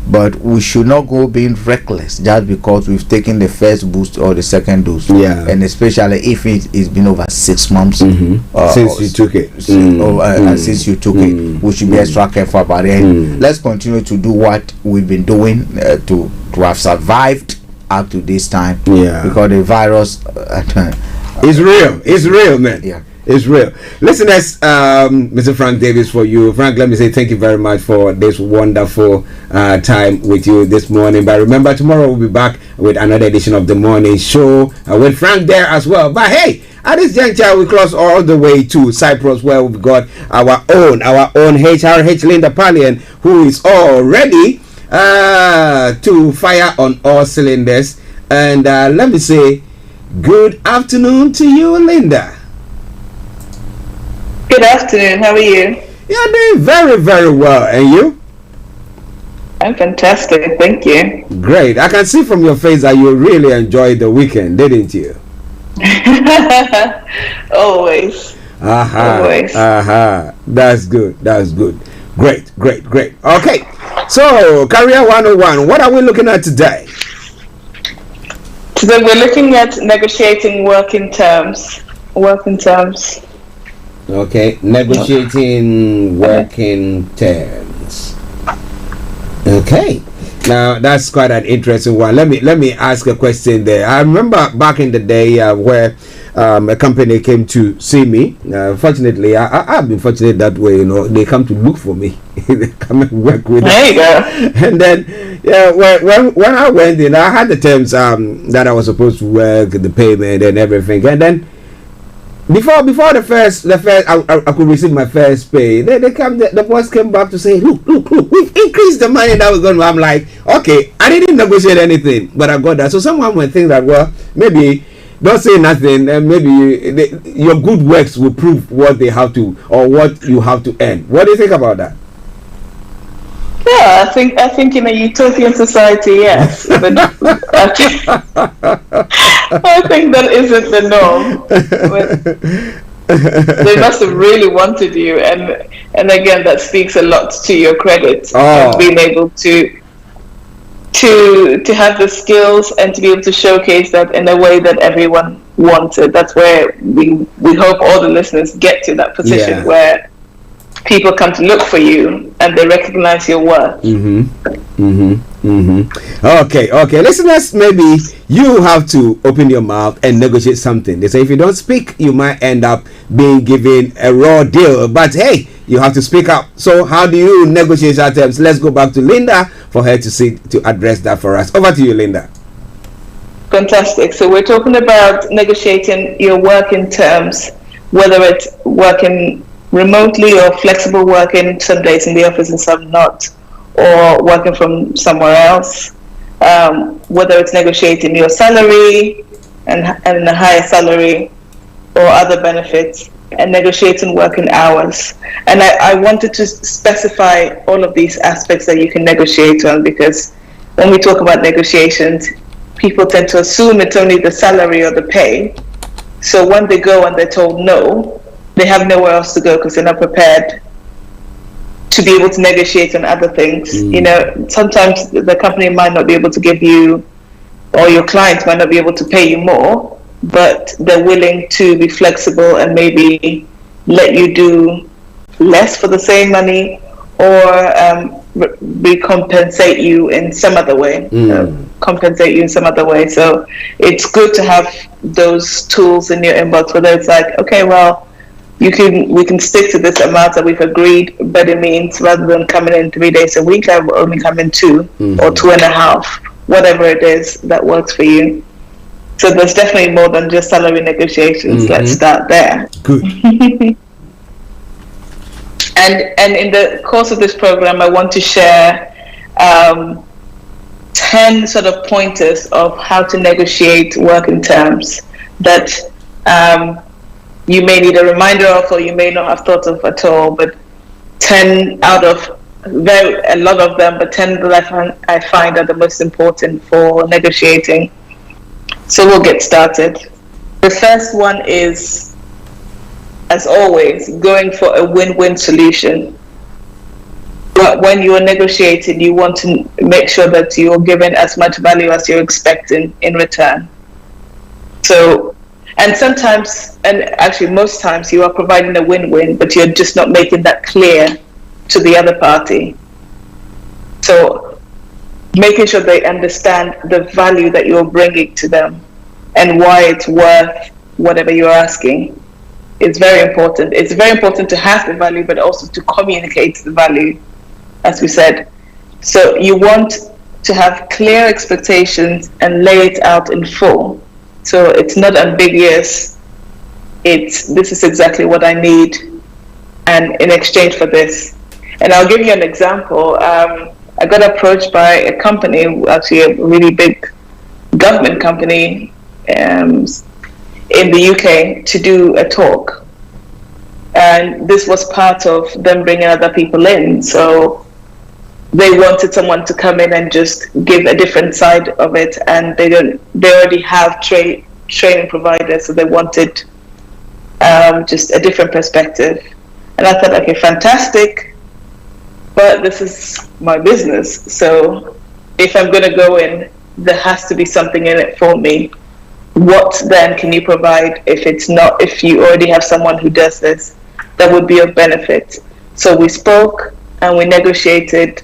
Speaker 1: but we should not go being reckless just because we've taken the first boost or the second dose.
Speaker 13: Yeah,
Speaker 1: and especially if it's been over 6 months
Speaker 13: since you took it.
Speaker 1: Since you took it, we should be extra careful about it. Let's continue to do what we've been doing to have survived up to this time.
Speaker 13: Yeah,
Speaker 1: because the virus
Speaker 13: is real. It's real, man.
Speaker 1: Yeah,
Speaker 13: it's real. Listeners, Mr. Frank Davis, for you, Frank, let me say thank you very much for this wonderful time with you this morning. But remember, tomorrow we'll be back with another edition of the morning show with Frank there as well. But hey, at this juncture, we cross all the way to Cyprus, where we've got our own HRH Linda Pallien, who is all ready to fire on all cylinders. And let me say good afternoon to you, Linda.
Speaker 2: Good afternoon. How are you?
Speaker 13: You're doing very, very well. And you?
Speaker 2: I'm fantastic. Thank you.
Speaker 13: Great. I can see from your face that you really enjoyed the weekend, didn't you?
Speaker 2: Always.
Speaker 13: Always. That's good. That's good. Great. Okay. So, Career 101, what are we looking at today?
Speaker 2: Today we're looking at negotiating working terms.
Speaker 13: Okay, negotiating working terms. Okay. Now that's quite an interesting one. Let me ask a question there. I remember back in the day where a company came to see me. Fortunately, I've been fortunate that way. You know, they come to look for me. They come and work with me.
Speaker 2: There you go.
Speaker 13: And then, when I went in, I had the terms that I was supposed to work, the payment and everything. And then before the first I could receive my first pay. The boss came back to say, look, we've increased the money that was going to. I'm like, okay, I didn't negotiate anything, but I got that. So someone might think that, well, maybe don't say nothing, and maybe your good works will prove what they have to or what you have to earn. What do you think about that?
Speaker 2: Yeah, I think in a utopian society, yes. But I think that isn't the norm. They must have really wanted you, and again, that speaks a lot to your credit of being able to have the skills and to be able to showcase that in a way that everyone wanted. That's where we hope all the listeners get to that position where people come to look for you and they recognize your worth.
Speaker 13: Okay. Listeners, maybe you have to open your mouth and negotiate something. They say if you don't speak, you might end up being given a raw deal. But hey, you have to speak up. So how do you negotiate our terms? Let's go back to Linda for her to address that for us. Over to you, Linda.
Speaker 2: Fantastic. So we're talking about negotiating your working terms, whether it's working remotely or flexible working, some days in the office and some not, or working from somewhere else, whether it's negotiating your salary, and a higher salary or other benefits, and negotiating working hours. And I wanted to specify all of these aspects that you can negotiate on, because when we talk about negotiations, people tend to assume it's only the salary or the pay. So when they go and they're told no, they have nowhere else to go because they're not prepared to be able to negotiate on other things. You know, sometimes the company might not be able to give you, or your clients might not be able to pay you more, but they're willing to be flexible and maybe let you do less for the same money, or recompensate you in some other way. Compensate you in some other way. So it's good to have those tools in your inbox, whether it's like, okay, well, we can stick to this amount that we've agreed, but it means rather than coming in 3 days a week, I will only come in 2 or 2.5, whatever it is that works for you. So there's definitely more than just salary negotiations. Let's start there.
Speaker 13: Good.
Speaker 2: And in the course of this program, I want to share 10 sort of pointers of how to negotiate working terms that you may need a reminder of, or you may not have thought of at all. But 10 out of a lot of them, but 10 that I find are the most important for negotiating. So we'll get started. The first one is, as always, going for a win-win solution. But when you are negotiating, you want to make sure that you're given as much value as you're expecting in return. So, and sometimes, and actually most times, you are providing a win-win, but you're just not making that clear to the other party. So making sure they understand the value that you're bringing to them and why it's worth whatever you're asking is very important. It's very important to have the value, but also to communicate the value, as we said. So you want to have clear expectations and lay it out in full. So it's not ambiguous. This is exactly what I need, and in exchange for this. And I'll give you an example. I got approached by a company, actually a really big government company in the UK, to do a talk. And this was part of them bringing other people in. So they wanted someone to come in and just give a different side of it. And they already have training providers, so they wanted just a different perspective. And I thought, okay, fantastic. But this is my business, so if I'm going to go in, there has to be something in it for me. What then can you provide if you already have someone who does this that would be of benefit? So we spoke and we negotiated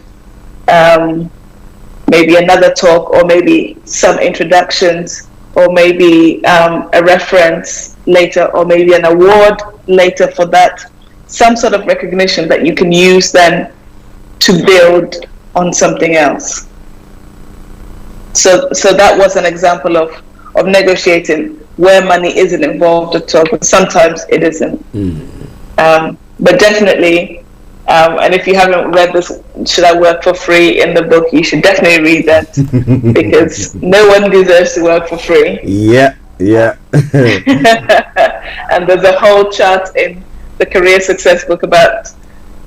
Speaker 2: maybe another talk, or maybe some introductions, or maybe a reference later, or maybe an award later for that. Some sort of recognition that you can use then to build on something else. So that was an example of negotiating where money isn't involved at all, but sometimes it isn't. But definitely, and if you haven't read this Should I Work for Free in the book, you should definitely read that, because no one deserves to work for free.
Speaker 13: Yeah.
Speaker 2: And there's a whole chart in the Career Success book about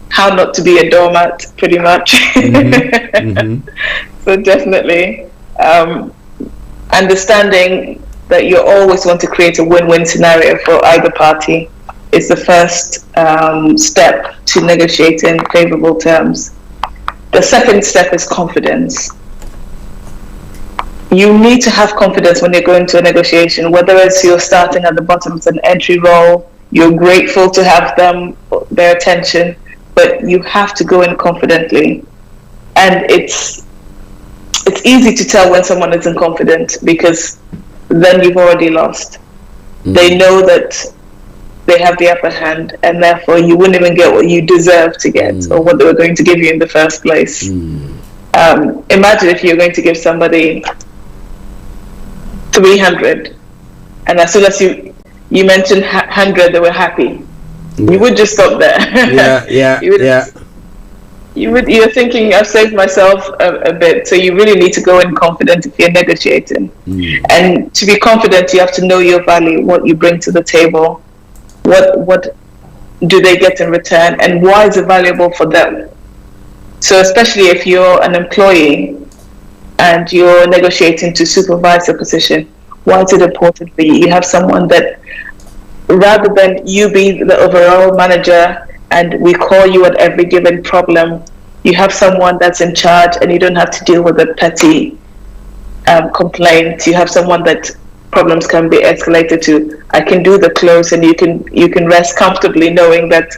Speaker 2: how not to be a doormat, pretty much. So definitely understanding that you always want to create a win-win scenario for either party is the first step to negotiating favorable terms. The second step is confidence. You need to have confidence when you're going to a negotiation, whether it's you're starting at the bottom as an entry role, you're grateful to have their attention, but you have to go in confidently. And it's easy to tell when someone isn't confident, because then you've already lost. They know that they have the upper hand, and therefore you wouldn't even get what you deserve to get, or what they were going to give you in the first place. Imagine if you're going to give somebody 300, and as soon as you mentioned 100, they were happy. You would just stop there.
Speaker 13: Yeah.
Speaker 2: You're thinking, I've saved myself a bit. So you really need to go in confident if you're negotiating. And to be confident, you have to know your value, what you bring to the table, what do they get in return, and why is it valuable for them. So especially if you're an employee and you're negotiating to supervise a position, why is it important for you? You have someone that, rather than you be the overall manager and we call you at every given problem, you have someone that's in charge and you don't have to deal with a petty complaint. You have someone that problems can be escalated to. I can do the close, and you can rest comfortably knowing that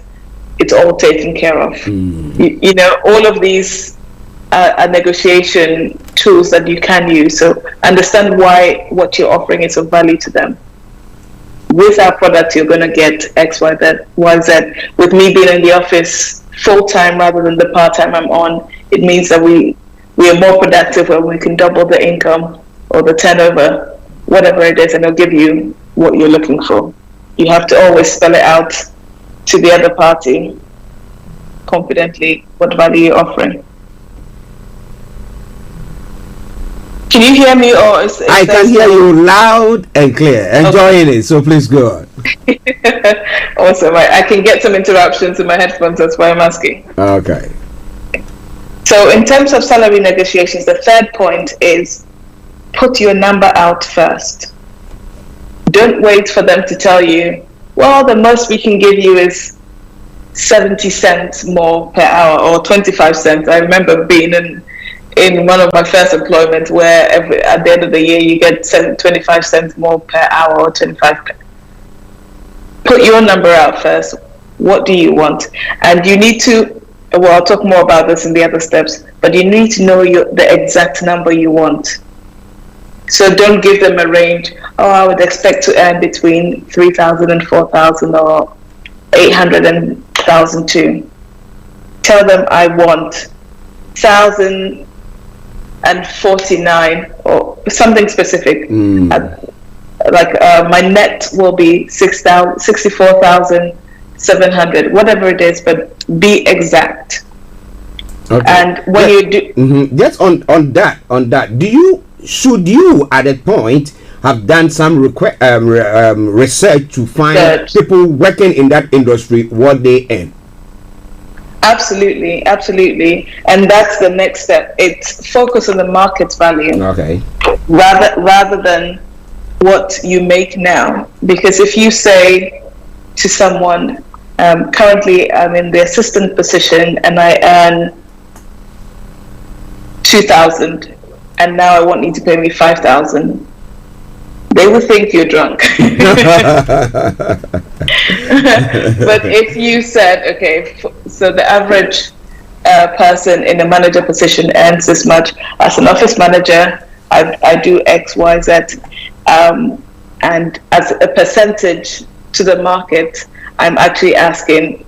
Speaker 2: it's all taken care of. You know, all of these are negotiation tools that you can use. So understand why what you're offering is of value to them. With our product, you're going to get X, Y, Z. With me being in the office full-time rather than the part-time I'm on, it means that we are more productive, where we can double the income or the turnover, whatever it is, and it'll give you what you're looking for. You have to always spell it out to the other party confidently what value you're offering. Can you hear me, or
Speaker 13: I can hear you loud and clear. Enjoying it, so please go on.
Speaker 2: Awesome. I can get some interruptions in my headphones, that's why I'm asking.
Speaker 13: Okay.
Speaker 2: So in terms of salary negotiations, the third point is put your number out first. Don't wait for them to tell you, well, the most we can give you is 70 cents more per hour or 25 cents. I remember being in one of my first employments where at the end of the year you get 25 cents more per hour or 25. Put your number out first. What do you want? And you need to, well, I'll talk more about this in the other steps, but you need to know the exact number you want. So don't give them a range. Oh, I would expect to earn between 3,000 and 4,000 or 800 and 1,002. Tell them I want 1,049 or something specific. My net will be 64,700, whatever it is, but be exact.
Speaker 13: Okay.
Speaker 2: And when you do,
Speaker 13: just on that, should you at that point have done some research to find people working in that industry what they earn?
Speaker 2: Absolutely, and that's the next step. It's focus on the market value.
Speaker 13: Okay.
Speaker 2: Rather than what you make now, because if you say to someone, currently I'm in the assistant position and I earn 2,000, and now I want you to pay me 5,000. They will think you're drunk. But if you said, okay, so the average person in a manager position earns this much. As an office manager, I do X, Y, Z. And as a percentage to the market, I'm actually asking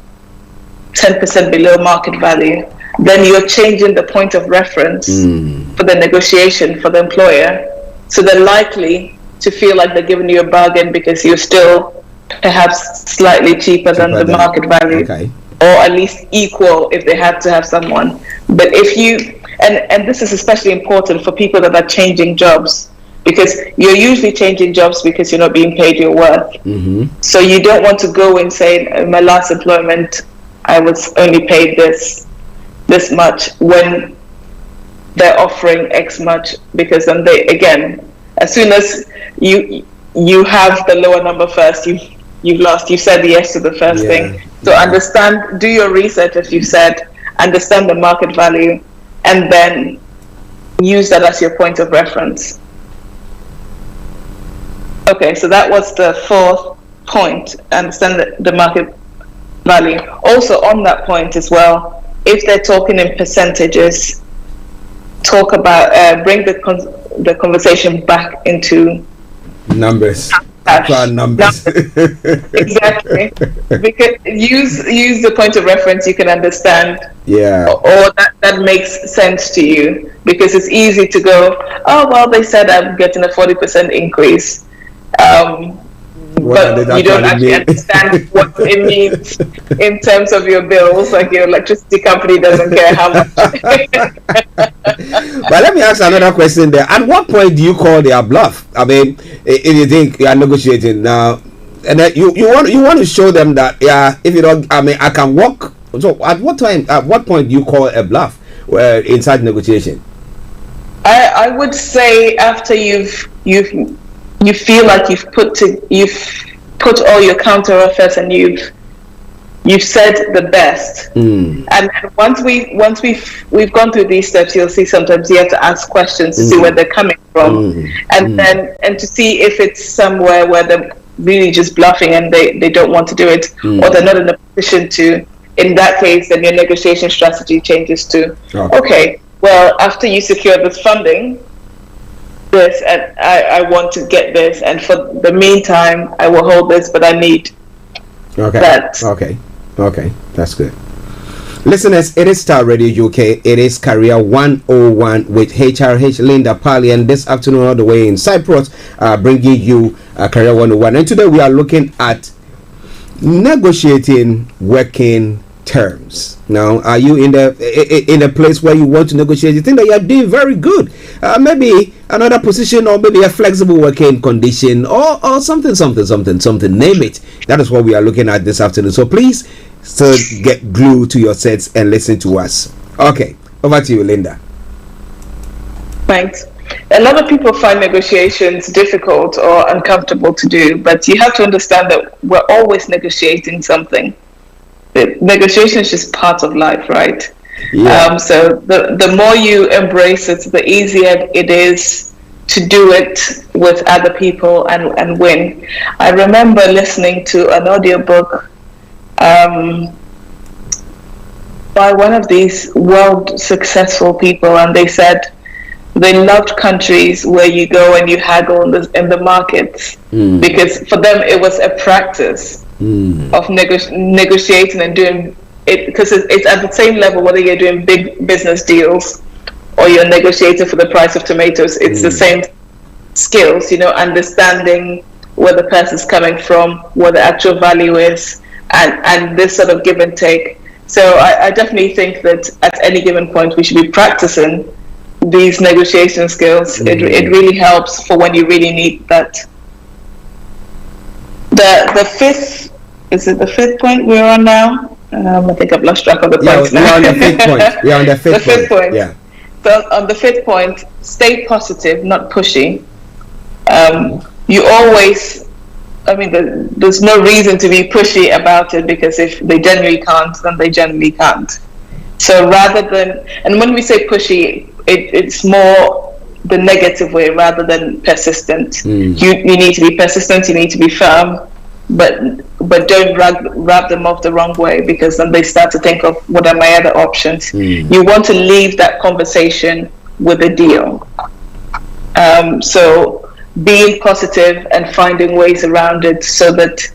Speaker 2: 10% below market value. Then you're changing the point of reference for the negotiation for the employer. So they're likely to feel like they're giving you a bargain because you're still perhaps slightly cheaper than the market value, or at least equal if they had to have someone. But if you, and this is especially important for people that are changing jobs, because you're usually changing jobs because you're not being paid your worth. So you don't want to go and say, in my last employment, I was only paid this much, when they're offering X much, because then they, again, as soon as you have the lower number first, you've lost. You said yes to the first thing. So understand, do your research, as you said, understand the market value, and then use that as your point of reference. Okay, so that was the fourth point, understand the market value. Also on that point as well, if they're talking in percentages, talk about, bring the conversation back into numbers. Exactly. Because use the point of reference you can understand. Or that makes sense to you. Because it's easy to go, oh well, they said I'm getting a 40% increase. but you don't actually understand what it means in terms of your bills. Like your electricity company doesn't care how much.
Speaker 13: But let me ask another question there. At what point do you call their bluff? I mean, if you think you are negotiating now, and then you want to show them that if you don't, I mean, I can walk. So at what point do you call a bluff inside negotiation?
Speaker 2: I would say after you feel like you've put all your counter offers and you've said the best. And once we've gone through these steps, you'll see sometimes you have to ask questions to see where they're coming from, and to see if it's somewhere where they're really just bluffing and they don't want to do it, or they're not in a position to. In that case, then your negotiation strategy changes to okay. Well, after you secure this funding, this, and I want to get this, and for the meantime, I will hold this, but I need that.
Speaker 13: Okay, that's good. Listeners, it is Starr Radio UK. It is Career 101 with HRH Linda Pallien this afternoon all the way in Cyprus, bringing you Career 101. And today we are looking at negotiating working terms. Now, are you in a place where you want to negotiate? You think that you are doing very good? Maybe another position, or maybe a flexible working condition, or something. Name it. That is what we are looking at this afternoon. So please, get glued to your sets and listen to us. Okay, over to you, Linda.
Speaker 2: Thanks. A lot of people find negotiations difficult or uncomfortable to do, but you have to understand that we're always negotiating something. Negotiation is just part of life, right? Yeah. So the more you embrace it, the easier it is to do it with other people and win. I remember listening to an audiobook by one of these world successful people, and they said they loved countries where you go and you haggle in the markets, because for them it was a practice of negotiating and doing it, because it's at the same level whether you're doing big business deals or you're negotiating for the price of tomatoes. It's the same skills, understanding where the person's coming from, what the actual value is, and this sort of give and take. So I definitely think that at any given point we should be practicing these negotiation skills. It really helps for when you really need that. The fifth, is it the fifth point we're on now? I think I've lost track of the points now.
Speaker 13: We're on the fifth point. We're on the fifth
Speaker 2: point.
Speaker 13: Yeah.
Speaker 2: So on the fifth point, stay positive, not pushy. You always, there's no reason to be pushy about it, because if they generally can't, then they generally can't. So rather than, and when we say pushy, it's more the negative way rather than persistent. You need to be persistent, you need to be firm, but don't rub them off the wrong way, because then they start to think of what are my other options. You want to leave that conversation with a deal. So being positive and finding ways around it so that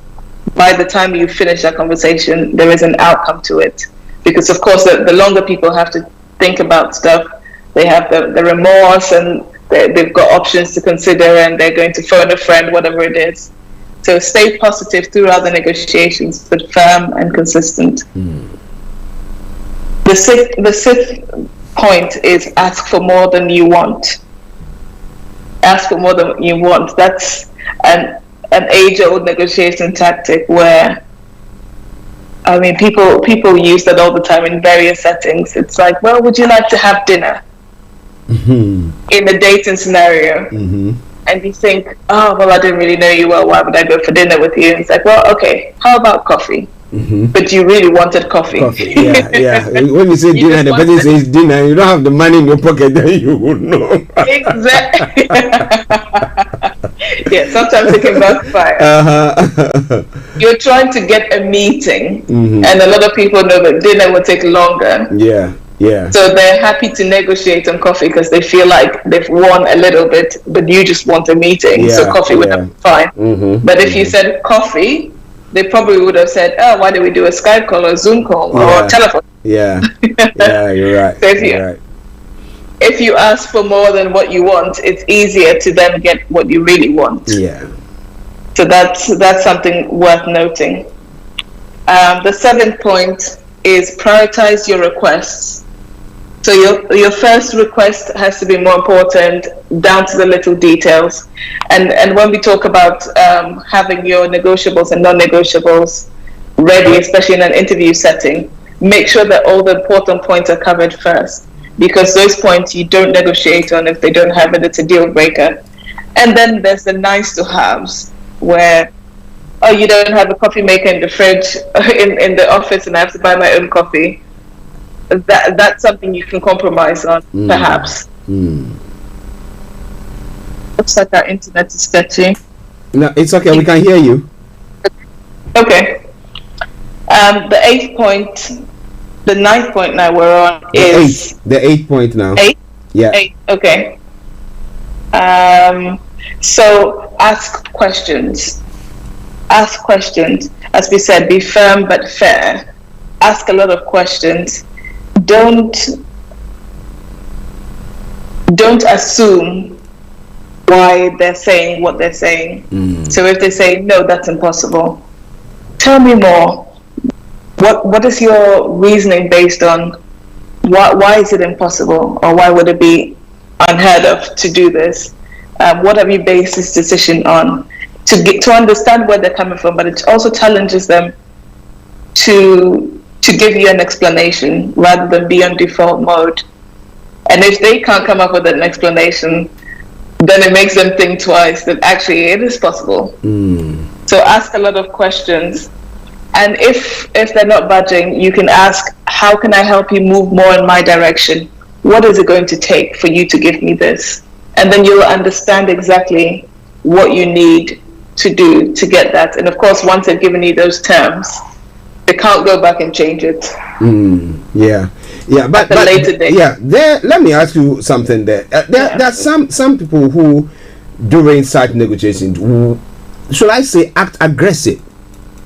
Speaker 2: by the time you finish that conversation, there is an outcome to it. Because of course, the longer people have to think about stuff, they have the remorse, and they've got options to consider, and they're going to phone a friend, whatever it is. So stay positive throughout the negotiations, but firm and consistent. The sixth point is ask for more than you want. Ask for more than you want. That's an age-old negotiation tactic where, people use that all the time in various settings. It's like, well, would you like to have dinner? In a dating scenario. And you think, oh, well, I didn't really know you well, why would I go for dinner with you? And it's like, well, okay, how about coffee? But you really wanted coffee.
Speaker 13: Yeah. When you say dinner, the person says dinner, you don't have the money in your pocket, then you would know.
Speaker 2: Exactly. Yeah, sometimes it can backfire. You're trying to get a meeting, and a lot of people know that dinner will take longer.
Speaker 13: Yeah.
Speaker 2: So they're happy to negotiate on coffee because they feel like they've won a little bit, but you just want a meeting, so coffee would have been fine. But if you said coffee, they probably would have said, oh, why don't we do a Skype call or a Zoom call or a telephone?
Speaker 13: Yeah, you're right.
Speaker 2: So if you ask for more than what you want, it's easier to then get what you really want. So that's something worth noting. The 7th point is prioritize your requests. So your first request has to be more important, down to the little details. And when we talk about having your negotiables and non-negotiables ready, especially in an interview setting, make sure that all the important points are covered first, because those points you don't negotiate on. If they don't have it, it's a deal breaker. And then there's the nice to haves, where you don't have a coffee maker in the fridge in the office and I have to buy my own coffee. That's something you can compromise on, perhaps. Looks like our internet is sketchy.
Speaker 13: No, it's okay. We can hear you.
Speaker 2: Okay. The 8th point, the 9th point now we're on is
Speaker 13: the 8th point now.
Speaker 2: 8?
Speaker 13: Yeah.
Speaker 2: 8, okay. So ask questions. Ask questions. As we said, be firm but fair. Ask a lot of questions. Don't assume why they're saying what they're saying. So if they say, no, that's impossible, tell me more. What is your reasoning based on? Why is it impossible, or why would it be unheard of to do this? What have you based this decision on? To understand where they're coming from, but it also challenges them to give you an explanation rather than be on default mode. And if they can't come up with an explanation, then it makes them think twice that actually it is possible. So ask a lot of questions. And if they're not budging, you can ask, how can I help you move more in my direction? What is it going to take for you to give me this? And then you'll understand exactly what you need to do to get that. And of course, once they've given you those terms, they can't go back and change it.
Speaker 13: But
Speaker 2: later date.
Speaker 13: Let me ask you something there. There are some people who, during such negotiations, who, should I say, act aggressive.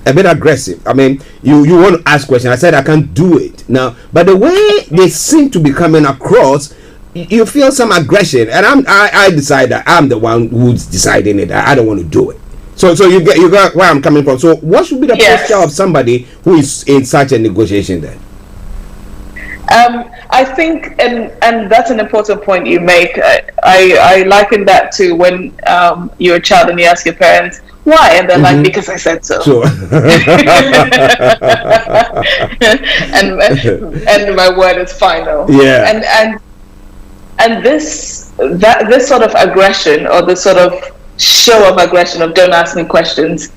Speaker 13: A bit aggressive. I mean, you want to ask questions. I said I can't do it now, but the way they seem to be coming across, you feel some aggression, and I decide that I'm the one who's deciding it. I don't want to do it. So you got where I'm coming from. So what should be the posture of somebody who is in such a negotiation then?
Speaker 2: I think, and that's an important point you make. I liken that to when you're a child and you ask your parents, why? And they're like, because I said so.
Speaker 13: Sure.
Speaker 2: and my word is final.
Speaker 13: Yeah.
Speaker 2: And this sort of aggression, or this sort of show of aggression of don't ask me questions,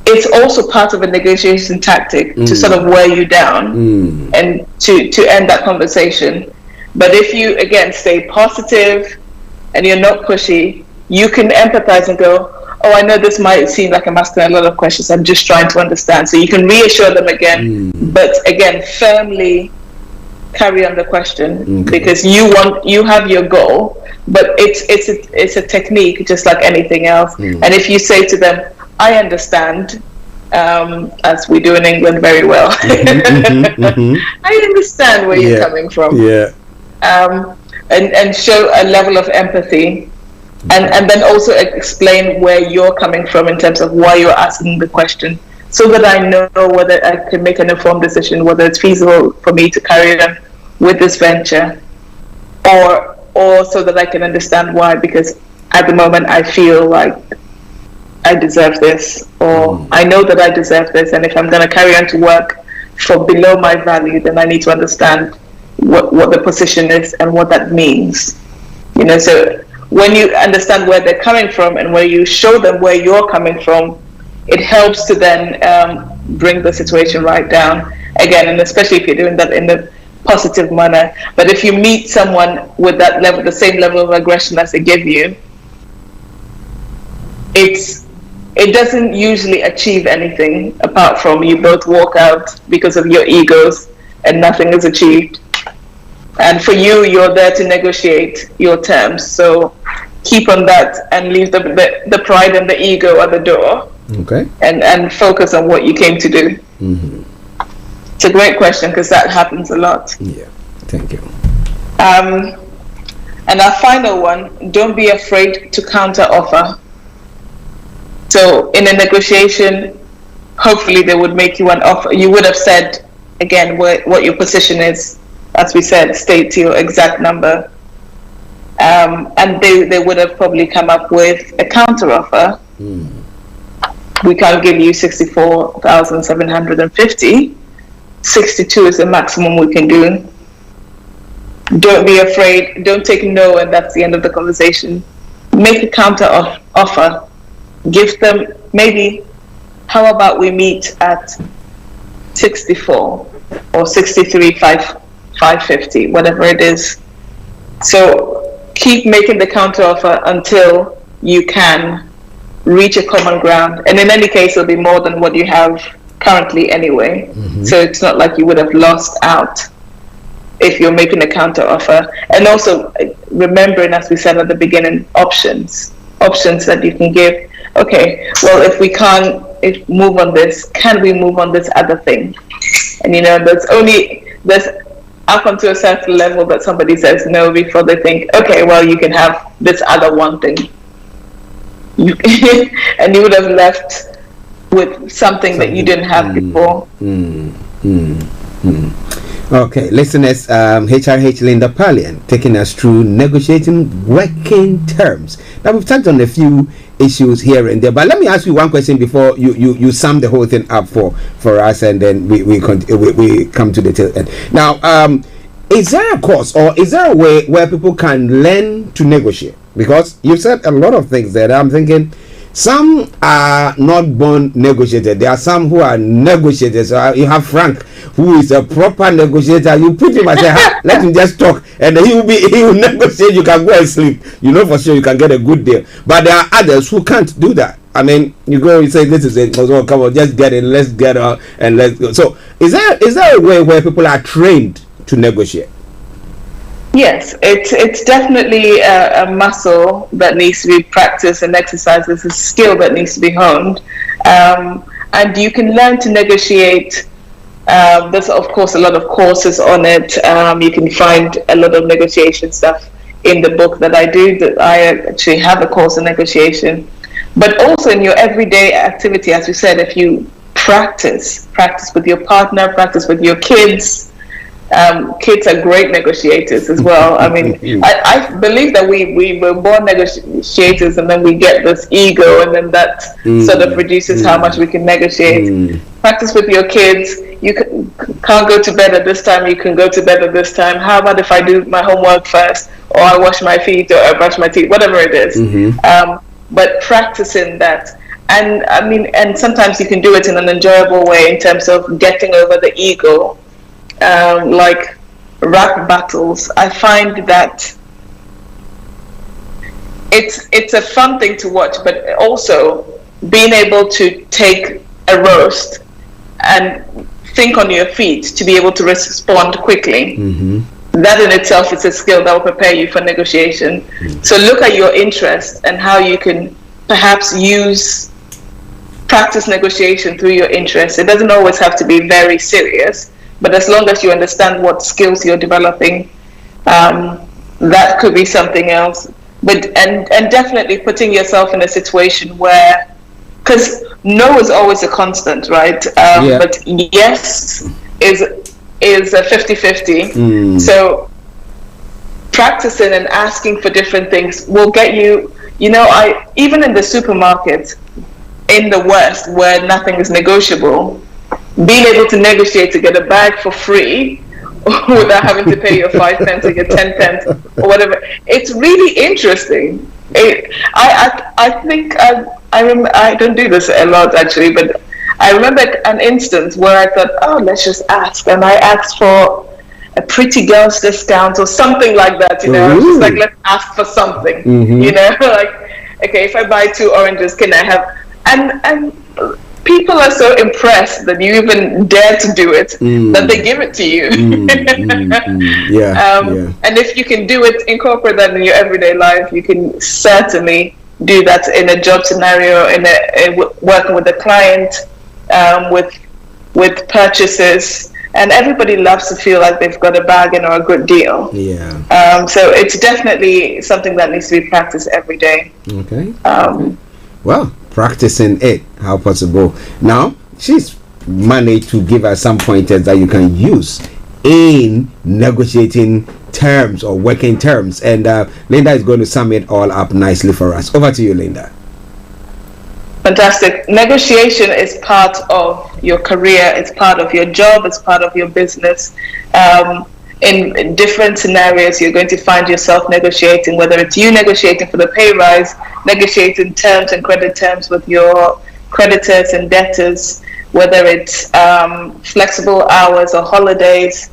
Speaker 2: it's also part of a negotiation tactic to sort of wear you down and to end that conversation. But if you again stay positive and you're not pushy, you can empathize and go, oh, I know this might seem like I'm asking a lot of questions, I'm just trying to understand. So you can reassure them again, but again, firmly carry on the question, because you have your goal, but it's a technique just like anything else. And if you say to them, I understand, as we do in England very well, I understand where you're coming from, and show a level of empathy. And then also explain where you're coming from in terms of why you're asking the question, so that I know whether I can make an informed decision, whether it's feasible for me to carry on with this venture, or so that I can understand why, because at the moment I feel like I deserve this, or I know that I deserve this, and if I'm going to carry on to work for below my value, then I need to understand what the position is and what that means. So when you understand where they're coming from and where you show them where you're coming from, it helps to then bring the situation right down again, and especially if you're doing that in the positive manner. But if you meet someone with that level, the same level of aggression as they give you, it doesn't usually achieve anything apart from you both walk out because of your egos and nothing is achieved. And for you, you're there to negotiate your terms. So keep on that and leave the pride and the ego at the door.
Speaker 13: Okay.
Speaker 2: And focus on what you came to do. It's a great question, because that happens a lot.
Speaker 13: Yeah, thank you.
Speaker 2: And our final one, don't be afraid to counter offer. So in a negotiation, hopefully they would make you an offer. You would have said, again, what your position is. As we said, state your exact number. And they would have probably come up with a counter offer. We can't give you 64,750. 62 is the maximum we can do. Don't be afraid. Don't take no, and that's the end of the conversation. Make a counter offer. Give them maybe. How about we meet at 64 or 63,550, whatever it is. So keep making the counter offer until you can reach a common ground. And in any case, it'll be more than what you have currently anyway. So it's not like you would have lost out if you're making a counter offer. And also remembering, as we said at the beginning, options that you can give. Okay, well, if we can't move on this, can we move on this other thing? And there's up until a certain level that somebody says no before they think, okay, well, you can have this other one thing. And you would have left with something that you didn't have before.
Speaker 13: Okay, listeners, HRH Linda Pallien taking us through negotiating working terms. Now, we've touched on a few issues here and there, but let me ask you one question before you sum the whole thing up for us, and then we come to the tail end. Now, is there a course or is there a way where people can learn to negotiate? Because you said a lot of things there. I'm thinking some are not born negotiators. There are some who are negotiators. So you have Frank, who is a proper negotiator. You put him and say, let him just talk, and he will negotiate. You can go and sleep. For sure you can get a good deal. But there are others who can't do that. I mean, you go and say, this is it. Oh, come on, just get it. Let's get out and let's go. So is there a way where people are trained to negotiate?
Speaker 2: Yes, it's definitely a muscle that needs to be practiced and exercised. It's a skill that needs to be honed. And you can learn to negotiate. There's, of course, a lot of courses on it. You can find a lot of negotiation stuff in the book that I do. That I actually have a course in negotiation. But also in your everyday activity, as you said, if you practice with your partner, practice with your kids. Kids are great negotiators as well. I mean, I believe that we were born negotiators, and then we get this ego, and then that sort of reduces how much we can negotiate. Practice with your kids. You can't go to bed at this time, you can go to bed at this time. How about if I do my homework first, or I wash my feet, or I brush my teeth, whatever it is. But practicing that. And I mean, and sometimes you can do it in an enjoyable way in terms of getting over the ego. Like rap battles, I find that it's a fun thing to watch, but also being able to take a roast and think on your feet to be able to respond quickly. That in itself is a skill that will prepare you for negotiation. So look at your interest and how you can perhaps practice negotiation through your interest. It doesn't always have to be very serious. But as long as you understand what skills you're developing, that could be something else. But and definitely putting yourself in a situation where, because no is always a constant, right? But yes is a 50-50. So practicing and asking for different things will get you. Even in the supermarket in the West, where nothing is negotiable, being able to negotiate to get a bag for free without having to pay your 5 pence or your 10 pence or whatever, it's really interesting. I think I don't do this a lot actually, but I remember an instance where I thought, oh, let's just ask, and I asked for a pretty girl's discount or something like that. I was just like, let's ask for something. Like, okay, if I buy 2 oranges, can I have? And people are so impressed that you even dare to do it that they give it to you. And if you can do it, incorporate that in your everyday life, you can certainly do that in a job scenario, in working with a client, with purchases. And everybody loves to feel like they've got a bargain or a good deal. So it's definitely something that needs to be practiced every day.
Speaker 13: Well, practicing it. How possible? Now, she's managed to give us some pointers that you can use in negotiating terms or working terms. And Linda is going to sum it all up nicely for us. Over to you, Linda.
Speaker 2: Fantastic. Negotiation is part of your career, it's part of your job, it's part of your business. In different scenarios, you're going to find yourself negotiating, whether it's you negotiating for the pay rise, negotiating terms and credit terms with your creditors and debtors, whether it's flexible hours or holidays.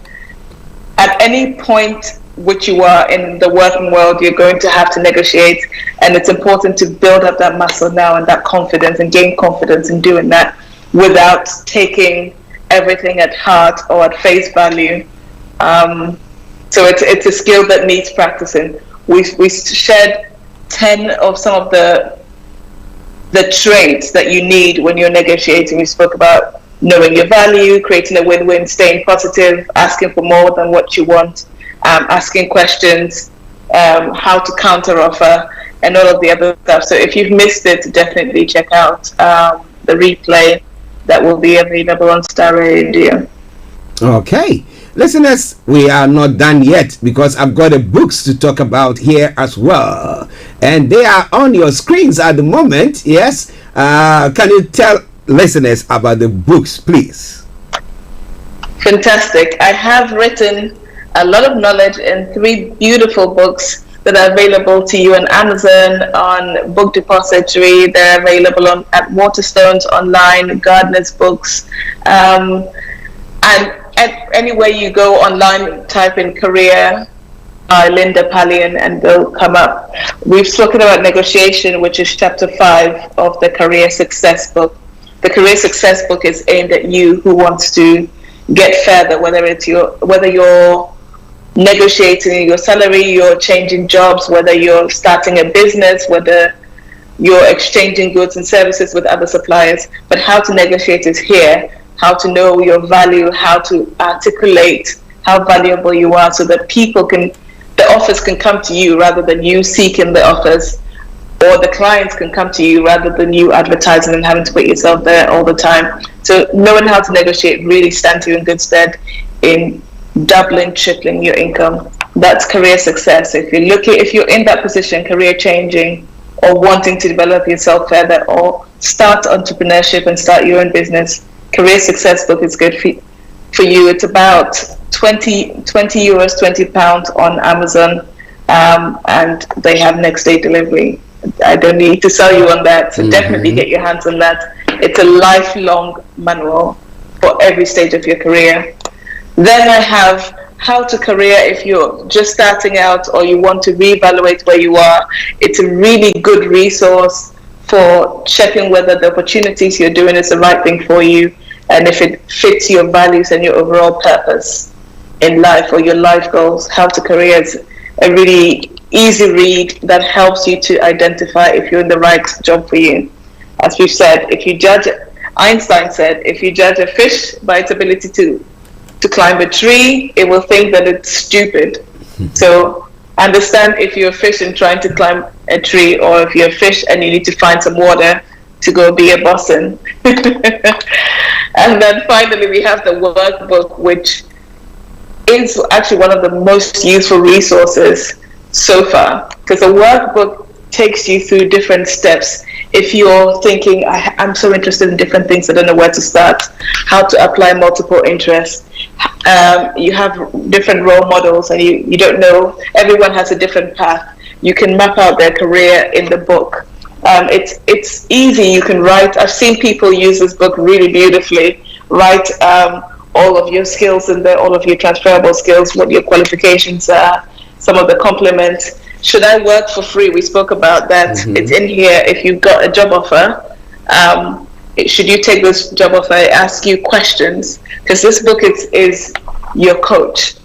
Speaker 2: At any point which you are in the working world, you're going to have to negotiate, and it's important to build up that muscle now and that confidence and gain confidence in doing that without taking everything at heart or at face value. So it's a skill that needs practicing. We shared 10 of some of the traits that you need when you're negotiating. We spoke about knowing your value, creating a win-win, staying positive, asking for more than what you want, asking questions, how to counter offer, and all of the other stuff. So if you've missed it, definitely check out the replay that will be available on Starr Radio.
Speaker 13: Okay. Listeners, we are not done yet because I've got the books to talk about here as well. And they are on your screens at the moment. Yes. Can you tell listeners about the books, please?
Speaker 2: Fantastic. I have written a lot of knowledge in 3 beautiful books that are available to you on Amazon, on Book Depository. They're available at Waterstones online, Gardner's Books. And anywhere you go online, type in career Linda Pallien and they'll come up. We've spoken about negotiation, which is chapter 5 of the Career Success book. The Career Success book is aimed at you who wants to get further, whether you're negotiating your salary, you're changing jobs, whether you're starting a business, whether you're exchanging goods and services with other suppliers. But how to negotiate is here. How to know your value, how to articulate how valuable you are so that the offers can come to you rather than you seeking the offers, or the clients can come to you rather than you advertising and having to put yourself there all the time. So knowing how to negotiate really stands you in good stead in doubling, tripling your income. That's career success. If you're in that position, career changing, or wanting to develop yourself further, or start entrepreneurship and start your own business, Career Success book is good for you. It's about 20 euros, £20 on Amazon, and they have next day delivery. I don't need to sell you on that, so definitely get your hands on that. It's a lifelong manual for every stage of your career. Then I have How to Career if you're just starting out or you want to reevaluate where you are. It's a really good resource for checking whether the opportunities you're doing is the right thing for you, and if it fits your values and your overall purpose in life or your life goals. How to Career is a really easy read that helps you to identify if you're in the right job for you. As we've said, Einstein said, if you judge a fish by its ability to climb a tree, it will think that it's stupid. So understand if you're a fish and trying to climb a tree, or if you're a fish and you need to find some water to go be a bosun. And then finally we have the workbook, which is actually one of the most useful resources so far, because the workbook takes you through different steps. If you're thinking, I'm so interested in different things, I don't know where to start, how to apply multiple interests. You have different role models and you don't know, everyone has a different path. You can map out their career in the book. It's easy, you can write. I've seen people use this book really beautifully. Write all of your skills in there, all of your transferable skills, what your qualifications are, some of the compliments. Should I work for free? We spoke about that. It's in here. If you've got a job offer, should you take this job offer? I ask you questions, because this book is your coach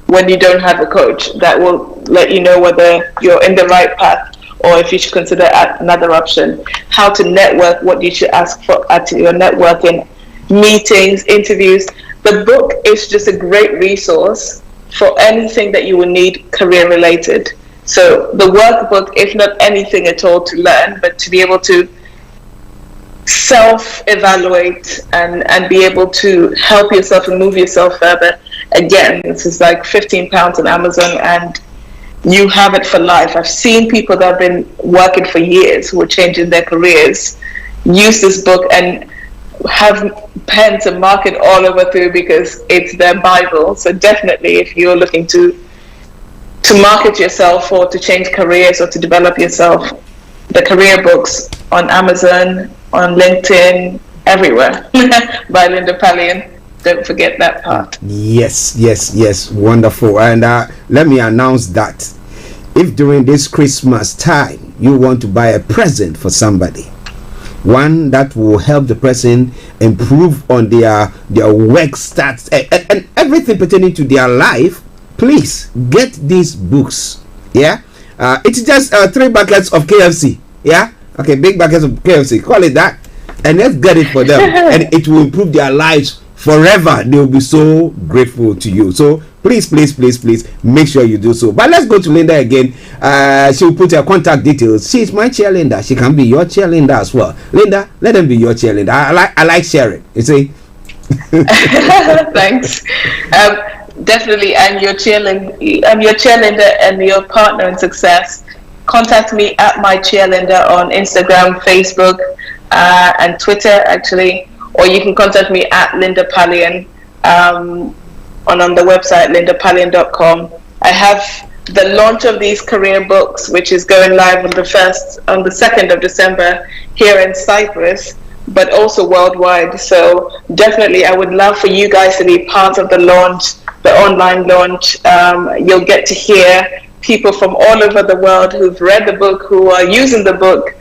Speaker 2: when you don't have a coach. That will let you know whether you're in the right path or if you should consider another option. How to network, what you should ask for at your networking meetings, interviews. The book is just a great resource for anything that you will need career related. So the workbook, if not anything at all to learn, but to be able to self-evaluate and be able to help yourself and move yourself further. Again, this is like £15 on Amazon, and you have it for life. I've seen people that have been working for years who are changing their careers use this book and have pens and mark it all over through because it's their Bible. So definitely, if you're looking to market yourself or to change careers or to develop yourself, the career books on Amazon, on LinkedIn, everywhere by Linda Pallien. Don't forget that part.
Speaker 13: Yes, wonderful. And let me announce that if during this Christmas time you want to buy a present for somebody, one that will help the person improve on their work stats and everything pertaining to their life, please get these books. It's just 3 buckets of KFC. Big buckets of KFC, call it that, and let's get it for them. And it will improve their lives forever. They will be so grateful to you. So please make sure you do so. But let's go to Linda again. She will put her contact details. She's my cheerleader. She can be your cheerleader as well. Linda, let them be your cheerleader. I like sharing, you see.
Speaker 2: Thanks. Definitely, I'm your cheerleader and your partner in success. Contact me at my cheerleader on Instagram, Facebook, and Twitter actually, or you can contact me at Linda Pallien on the website lindapallien.com. I have the launch of these career books, which is going live on the 2nd of December here in Cyprus, but also worldwide. So definitely, I would love for you guys to be part of the launch, the online launch. You'll get to hear people from all over the world who've read the book, who are using the book,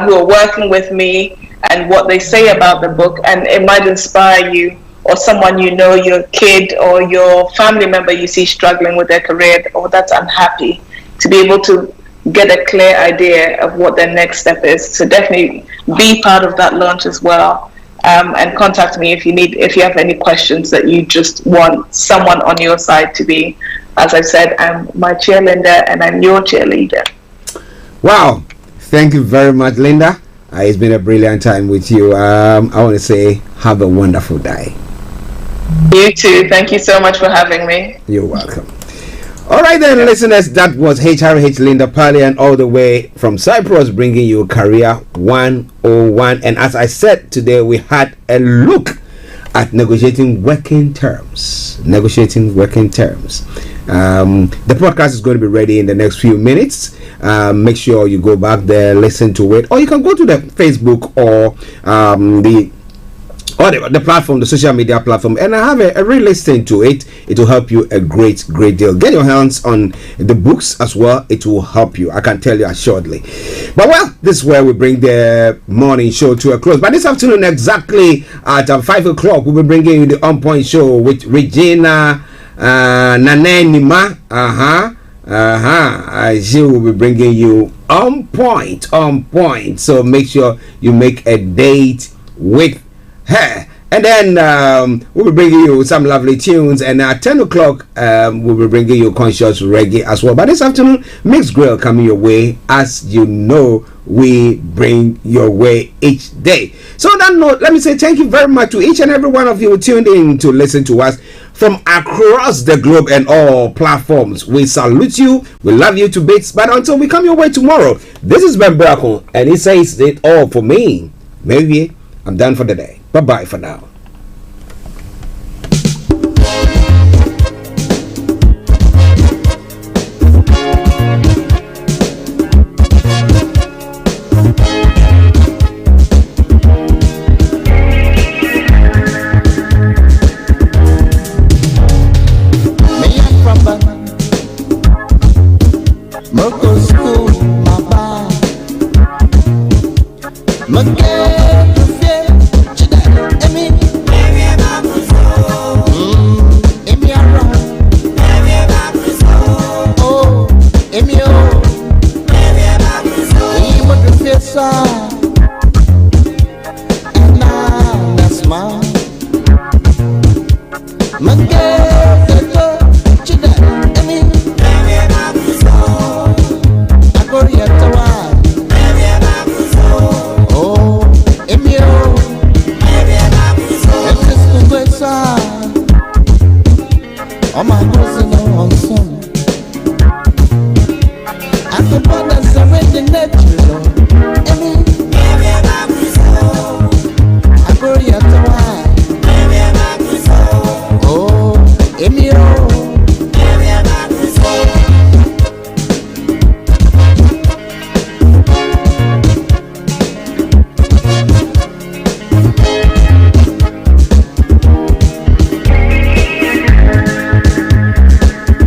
Speaker 2: who are working with me, and what they say about the book, and it might inspire you or someone you know, your kid or your family member you see struggling with their career or that's unhappy, to be able to get a clear idea of what their next step is. So definitely be part of that launch as well, and contact me if you have any questions that you just want someone on your side to be. As I said, I'm my cheerleader and I'm your cheerleader.
Speaker 13: Wow, thank you very much, Linda. It's been a brilliant time with you. I want to say have a wonderful day.
Speaker 2: You too. Thank you so much for having me.
Speaker 13: You're welcome. All right then, listeners, that was HRH Linda Pallien all the way from Cyprus, bringing you Career 101. And as I said today, we had a look at negotiating working terms. The podcast is going to be ready in the next few minutes. Make sure you go back there, listen to it, or you can go to the Facebook or the platform, the social media platform, and have a re-listen to it. It will help you a great deal. Get your hands on the books as well. It will help you, I can tell you assuredly. But well, this is where we bring the morning show to a close. But this afternoon, exactly at 5 o'clock, we'll be bringing you the On Point show with Regina Nanenima. She will be bringing you on point. So make sure you make a date with her. And then we'll be bringing you some lovely tunes. And at 10 o'clock, we'll be bringing you conscious reggae as well. But this afternoon, Mixed Grill coming your way. As you know, we bring your way each day. So on that note, let me say thank you very much to each and every one of you who tuned in to listen to us from across the globe and all platforms. We salute you. We love you to bits. But until we come your way tomorrow, this is Ben Brackle, and he says it all for me. Maybe I'm done for the day. Bye-bye for now.
Speaker 19: School, my bye.